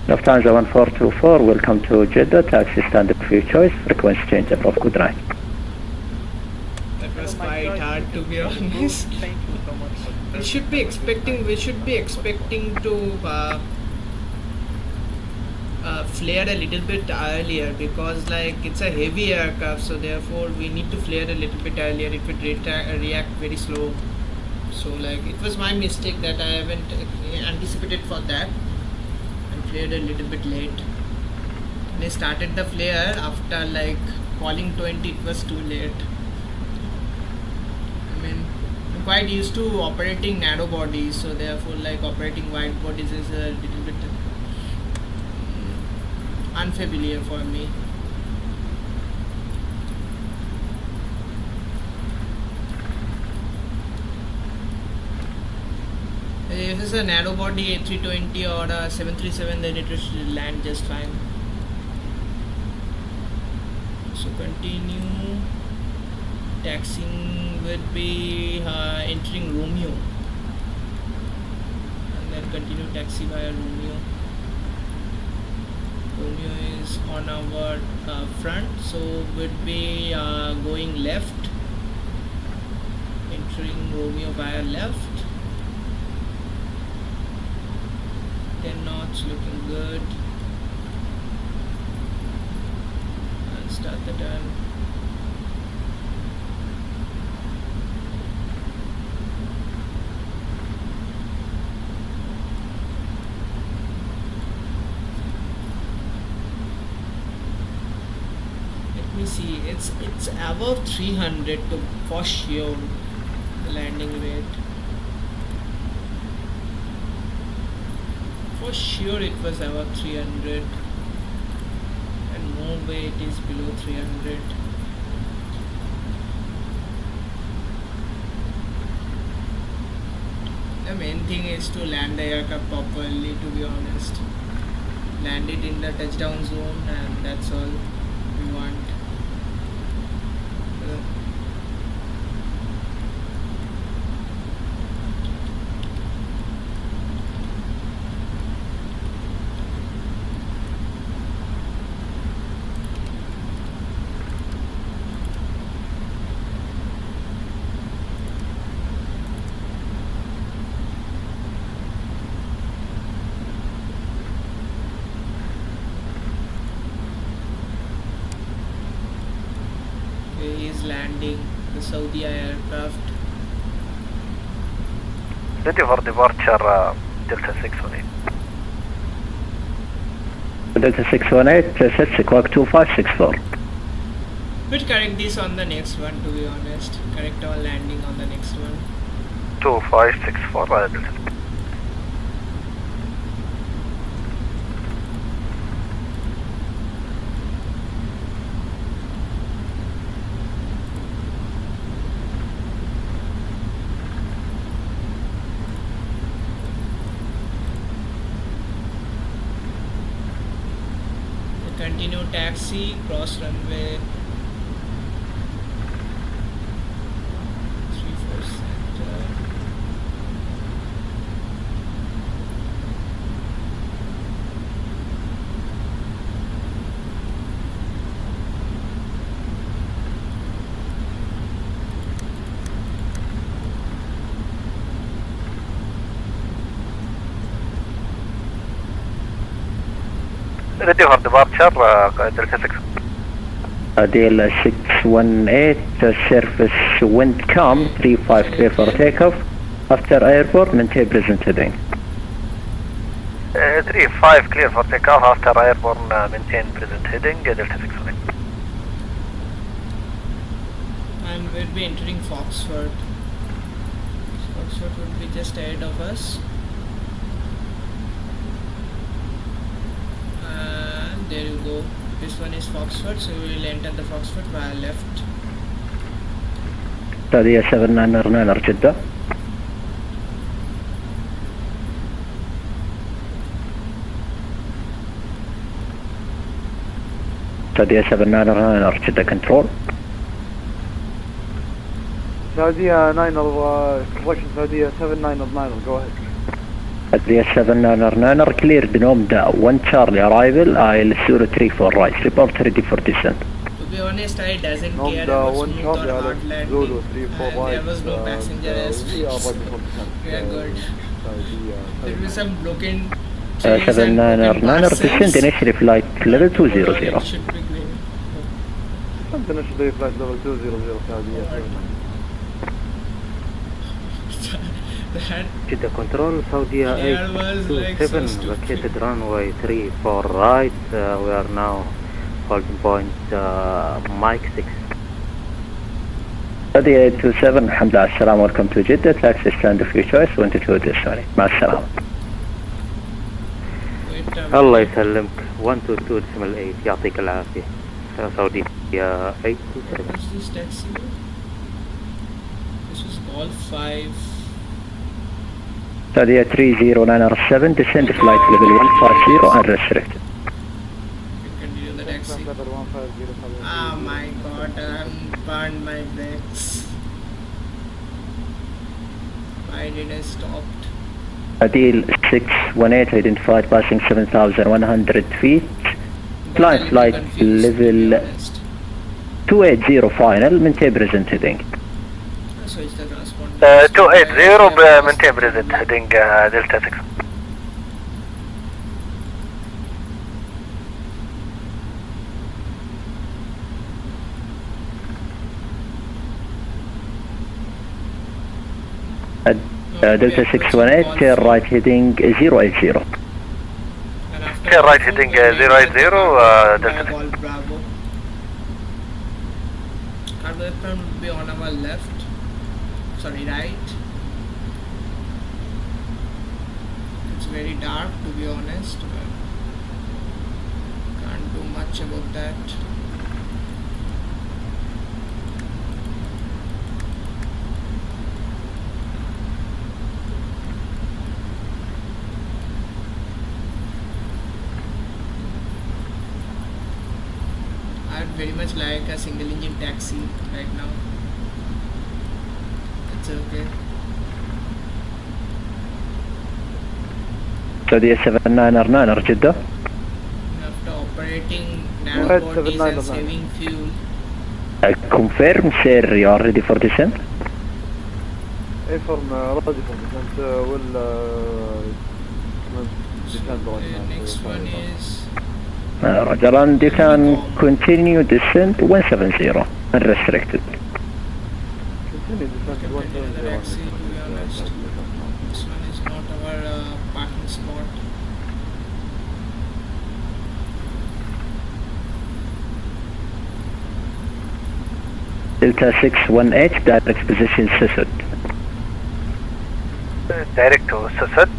Lufthansa 1424, welcome to Jeddah, taxi stand of your choice, frequency change above, good night. That was quite hard, to be honest. Thank you so much. We should be expecting to flare a little bit earlier because like it's a heavy aircraft, so therefore we need to flare a little bit earlier. It would react very slow. So like it was my mistake that I haven't anticipated for that and flared a little bit late. When I started the flare after like calling 20, it was too late. I mean, I'm quite used to operating narrow bodies, so therefore like operating wide bodies is a little bit unfamiliar for me. If it's a narrow body A320 or a 737, then it will land just fine. So continue. Taxiing will be entering Romeo. Then continue taxi via Romeo. Romeo is on our front, so we'll be going left, entering Romeo via left. 10 knots, looking good. And start the turn. See, it's above 300 to for sure, the landing rate. For sure it was above 300, and no way it is below 300. The main thing is to land the aircraft properly, to be honest. Land it in the touchdown zone, and that's all we want. Landing the Saudi aircraft. Ready for departure, Delta 618. Delta 618, set squawk 2564. We'll correct this on the next one, to be honest. Correct our landing on the next one. 2564, Delta. Continue taxi, cross runway 34 center. Ready for departure, Delta 6. DL 618, surface wind calm, 35 clear for takeoff. After airport, maintain present heading. 35 clear for takeoff, after airborne, maintain present heading, Delta 618. And we'll be entering Foxford. Foxford will be just ahead of us. There you go. This one is Foxford, so we will enter the Foxford via left. Saudi 799 Jeddah. Saudi 799 Jeddah control. Saudi 9 correction, Saudi 799, go ahead. Saudi 799 cleared Nomda 1 Charlie arrival, I'll 034 right, report ready for descent. To be honest, I doesn't care about smooth or hard landing, and there was no passenger airspace. We are good. There will be some broken 799 descent initially flight level 200. It should be great. Initially flight level 200, Saudi. Jeddah control, Saudi 827, located runway 34 right, we are now holding point Mike 6. Saudi 827, alhamdulillah, assalam, welcome to Jeddah, taxi stand of your choice, 22 descent, مع السلامة. الله يسلمك 122.8 يعطيك العافية. Saudi 827. What's this taxi? This was all 5. Saudi 30907, descend flight level 150 unrestricted. Continue the taxi. Oh my god, I'm burned my brakes. Why did I stopped? Deal 618 identified passing 7,100 feet. Climb flight level 280 final, maintain present heading. So it's the transponder. 280 maintain present heading Delta 6. Delta 618, tail right heading 080. Tail right heading 080, Delta 6. Bravo. Cargo airplane would be on our left. Sorry, right. It's very dark, to be honest, but can't do much about that. I'd very much like a single engine taxi right now. It's okay. Saudi 799 Jeddah. After operating narrow bodies and saving fuel. Confirm, sir, you are ready for descent? Inform ready for descent. Will descend right now. Next one is Roger, and you can continue descent 170, unrestricted. Continue descent 170. taxi, to be honest. This one is not our parking spot. Delta 618, direct position Susud. Direct to Susud,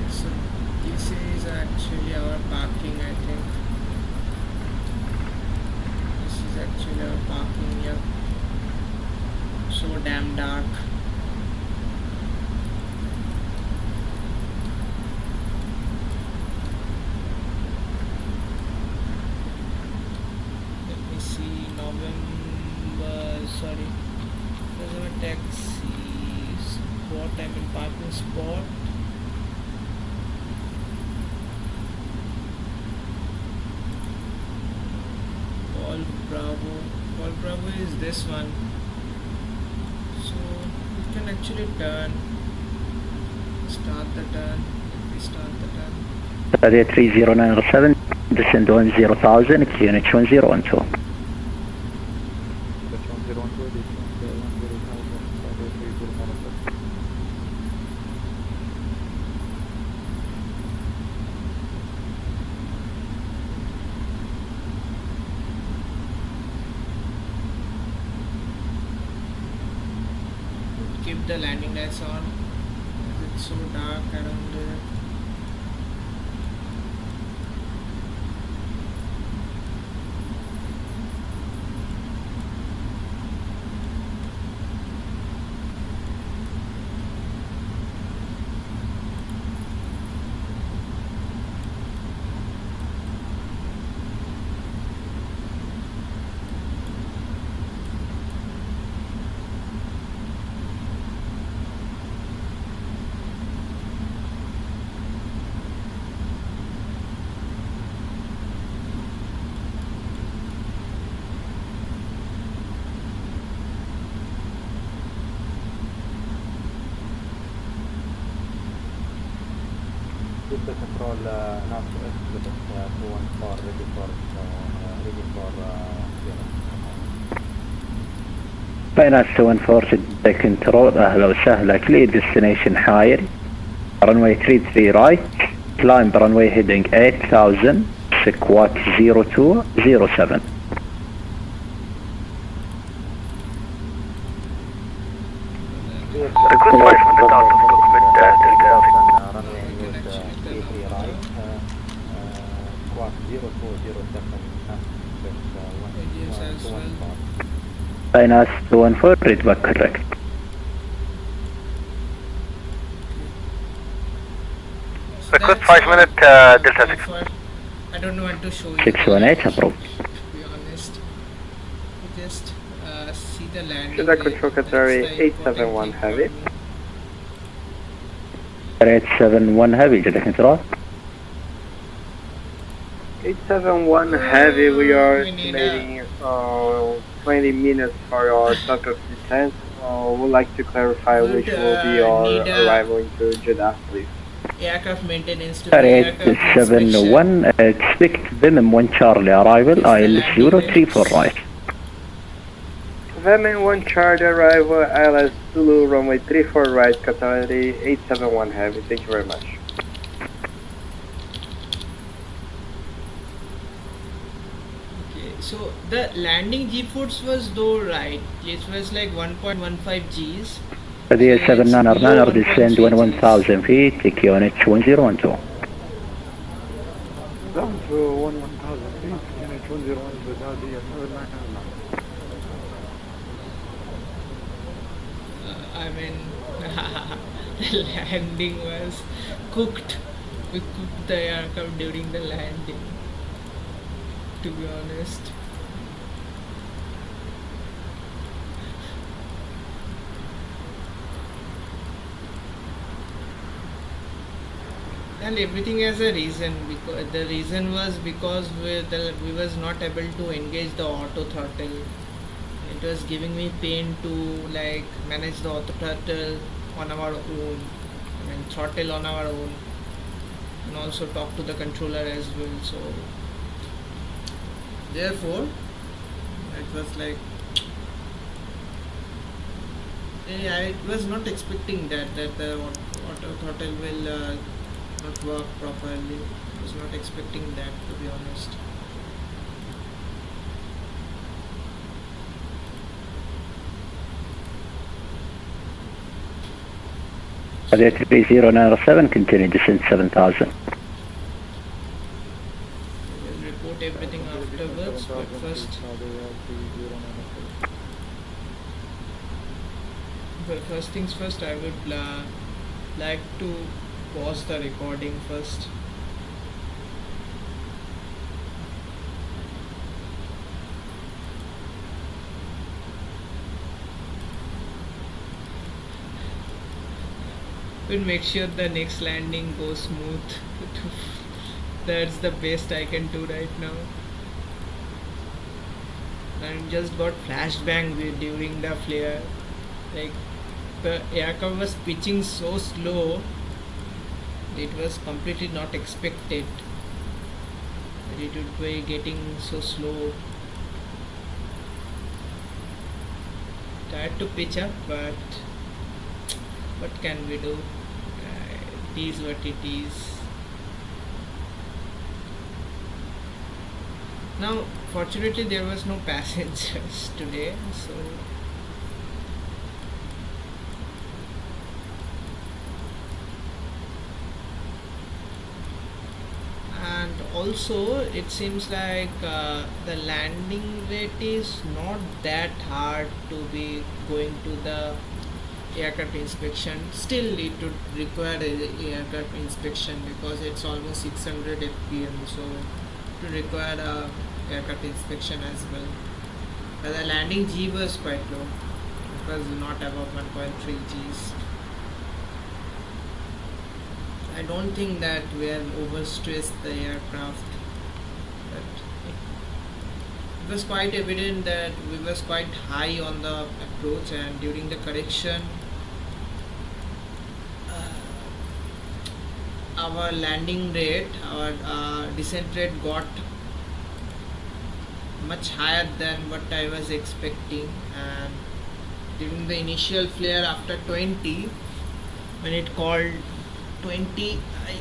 So this is actually our parking, I think. This is actually our parking here. So damn dark. Let me see, November, sorry. There's a taxi spot, I'm in parking spot. Paul Bravo is this one, so we can actually start the turn. Restart the turn. Saudi 3097, descend 10,000, QNH 1012. Keep the landing lights on. It's so dark around there. Delta control now to exit 214 ready for Binance 214 control, أهلا وسهلا, clear destination higher, runway 33 right, climb runway heading 8000, squawk 0207. Request flight from the south of cockpit, Delta 6. Minus 214, read back correct. Request 5 minute Delta 6. I don't want to show you. 618, approved. To be honest, just see the landing. Jeddah Control Qatar 871 Heavy. 871 Heavy, Jeddah Control. 871 Heavy, we are estimating 20 minutes for our start of descent. Would like to clarify which will be our arrival into Jeddah, please. Aircraft maintenance to aircraft 871, expect them 1 Charlie arrival, IL 034 right. Vemin 1 Charlie arrival, ILS Zulu, runway 34 right, Qatar 871 Heavy, thank you very much. Okay, so the landing G-force was though right, it was like 1.15 Gs. 799 descend 11,000 feet, QNH 1012. Down to 11,000 feet, QNH 1012 without the 799. I mean, the landing was cooked. We cooked the aircraft during the landing, to be honest. And everything has a reason, because the reason was because we was not able to engage the auto throttle. It was giving me pain to like manage the auto throttle on our own, I mean throttle on our own, and also talk to the controller as well. So therefore it was like I was not expecting that the auto throttle will not work properly. I was not expecting that, to be honest. Qatar 3097, continue descent 7,000. We'll report everything afterwards, but first things first, I would like to pause the recording first. We'll make sure the next landing goes smooth. That's the best I can do right now. I just got flashbang during the flare. Like the aircraft was pitching so slow. It was completely not expected that it would be getting so slow. Tried to pitch up, but what can we do? It is what it is. Now, fortunately, there was no passengers today, so. And also, it seems like the landing rate is not that hard to be going to the aircraft inspection. Still it would require a aircraft inspection because it's almost 600 fpm, so it would require a aircraft inspection as well. But the landing G was quite low. It was not above 1.3 Gs. I don't think that we have overstressed the aircraft, but it was quite evident that we was quite high on the approach, and during the correction our landing rate, our descent rate got much higher than what I was expecting. And during the initial flare after 20, when it called 20, I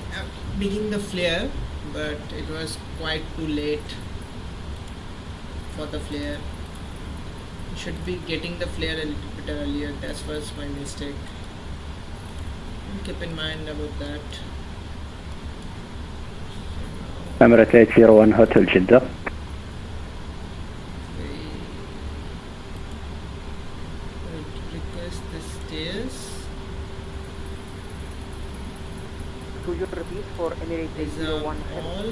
began the flare, but it was quite too late for the flare. Should be getting the flare a little bit earlier. That was my mistake. Keep in mind about that. Emirates 801 Hotel Jeddah. is. Could you repeat for Emirates Is 801? all.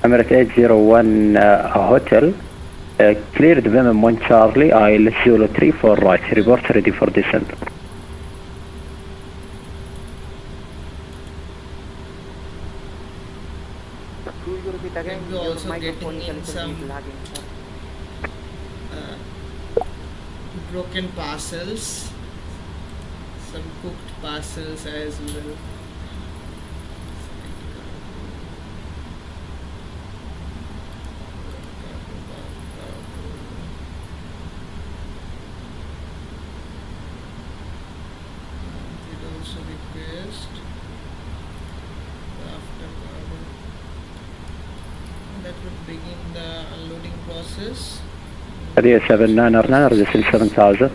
Emirates 801 Hotel. Cleared Vim 1 Charlie, ILS Zulu 3 for right. Report ready for descent. Could you repeat again? We're also getting in some broken parcels, some cooked parcels as well. We'd also request the aftercargo. That would begin the unloading process. 799 or this is 7000.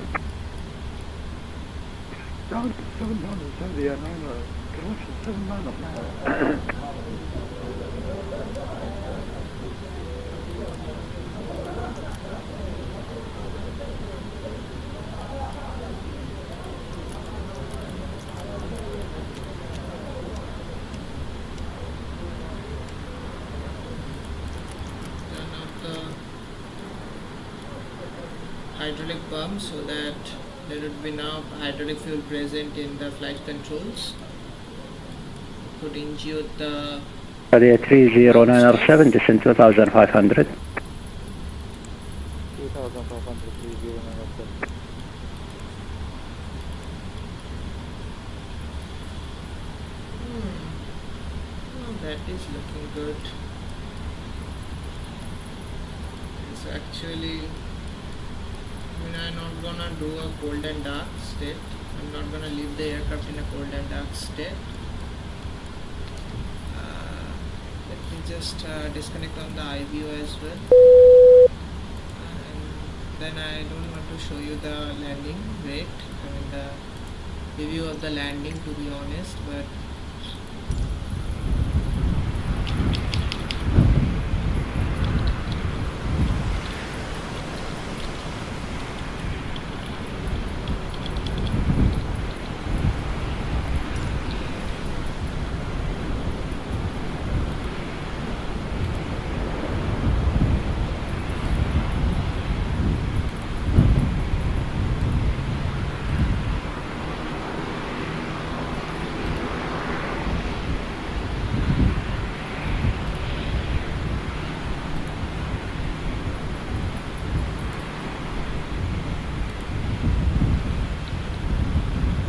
Hydraulic pump so that there would be now hydraulic fuel present in the flight controls. Could injure the 30907, descent 2500. 2500, 30907. Oh, that is looking good. It's actually, I'm not gonna do a cold and dark state. I'm not gonna leave the aircraft in a cold and dark state. Let me just disconnect on the IVAO as well. And then I don't want to show you the landing rate. I mean the review of the landing, to be honest, but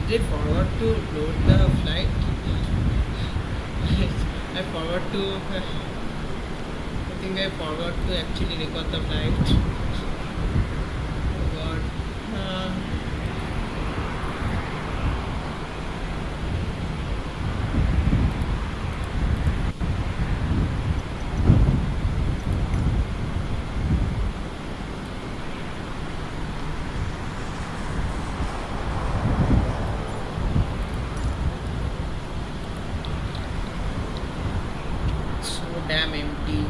they forgot to load the flight. I think I forgot to actually record the flight. Oh God. Damn empty.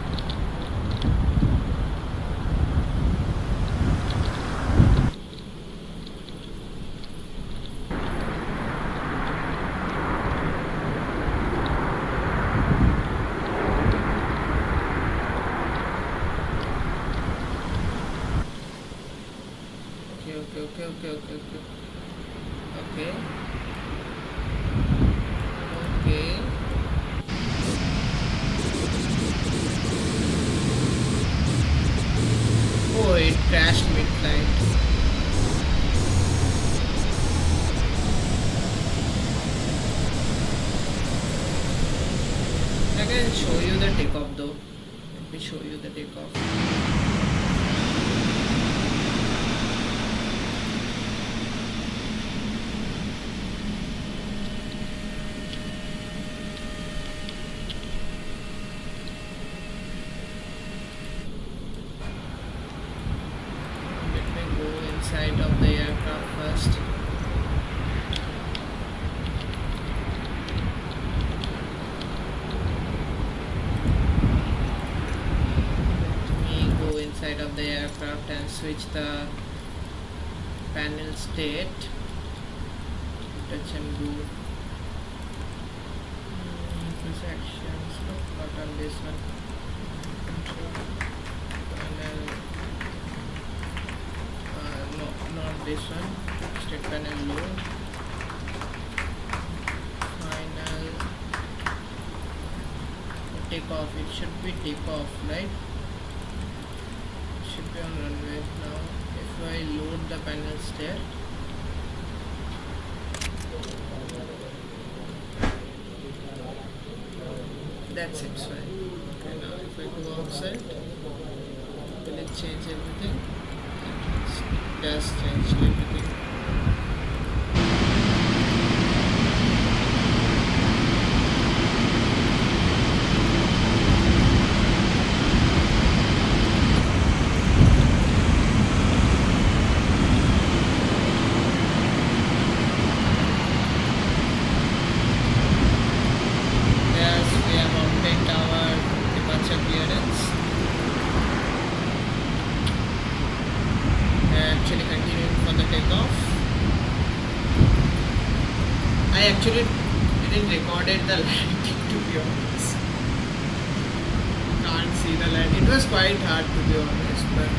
Okay. Oh, it crashed mid-flight. I can show you the takeoff though. Let me show you the takeoff. Inside of the aircraft first. Let me go inside of the aircraft and switch the panel state. touch and go. This actions, not on this one. Panel, no, not this one. State panel load. Final. Take off. It should be take off, right? It should be on runway now. If I load the panel stair. That's it, fine. Okay, now if I go outside, will it change everything? It does change everything. I actually didn't recorded the landing, to be honest. Can't see the landing. It was quite hard, to be honest, but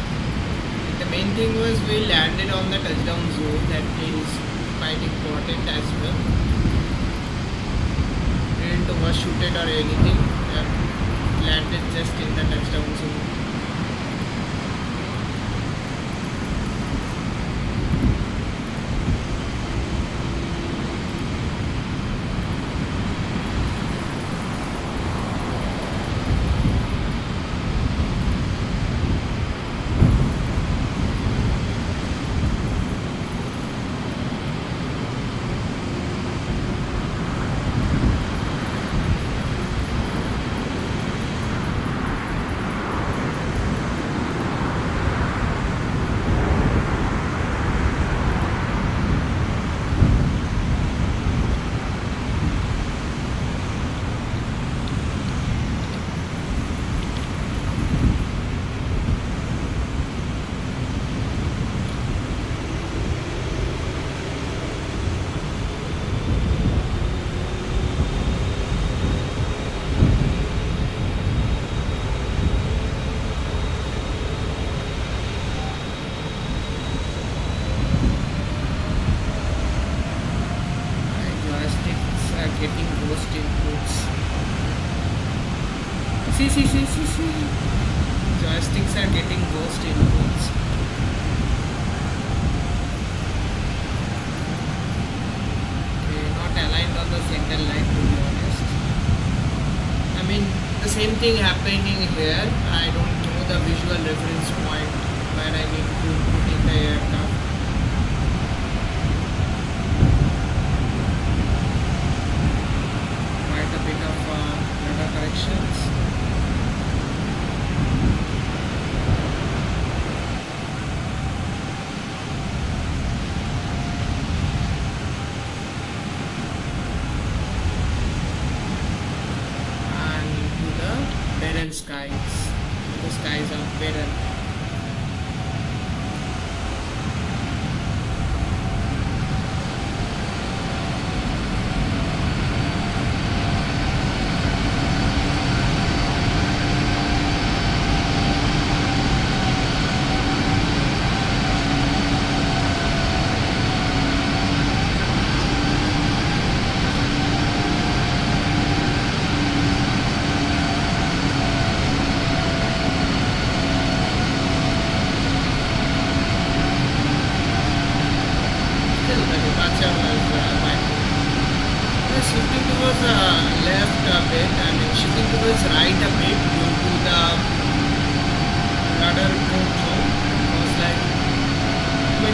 the main thing was we landed on the touchdown zone. That is quite important as well. We didn't overshoot it or anything. We landed just in the touchdown zone. See. Joysticks are getting ghost inputs. Okay, not aligned on the center line, to be honest. I mean, the same thing happening here. I don't know the visual reference point where I need to put in the aircraft. Quite a bit of radar corrections. Skies. The skies are better.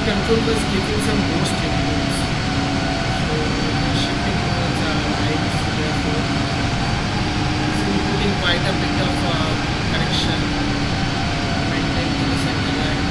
Control was giving some ghost inputs, so the shipping was right, therefore it's including quite a bit of correction maintained to the center line.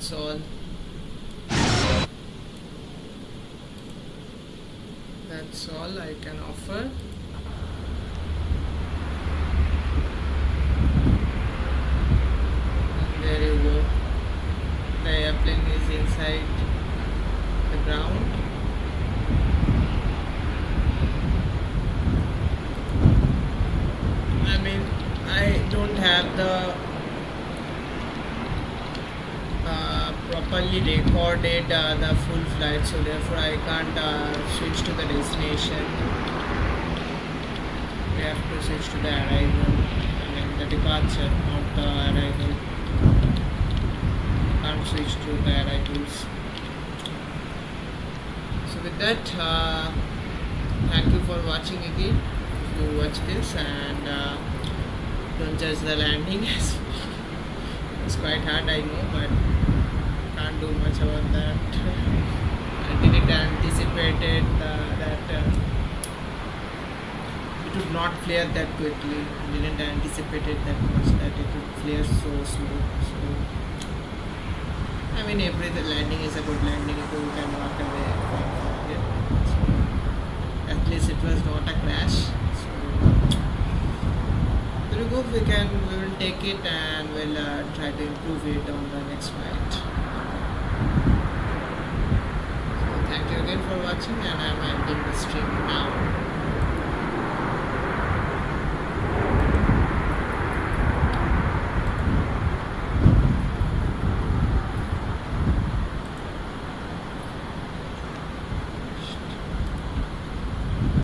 that's all. That's all I can offer. And there you go. The airplane is inside the ground. I mean, I don't have the properly recorded the full flight, so therefore I can't switch to the destination. We have to switch to the arrival, I mean the departure, not the arrival. Can't switch to the arrivals. So with that, thank you for watching again. If you watch this, and don't judge the landing. It's quite hard, I know, but can't do much about that. I didn't anticipate that it would not flare that quickly. Didn't anticipate it that much that it would flare so slow. So I mean, every landing is a good landing if you can walk away from it. So, at least it was not a crash. So there you go. We will take it and we'll try to improve it on the next flight. So thank you again for watching, and I'm ending the stream now.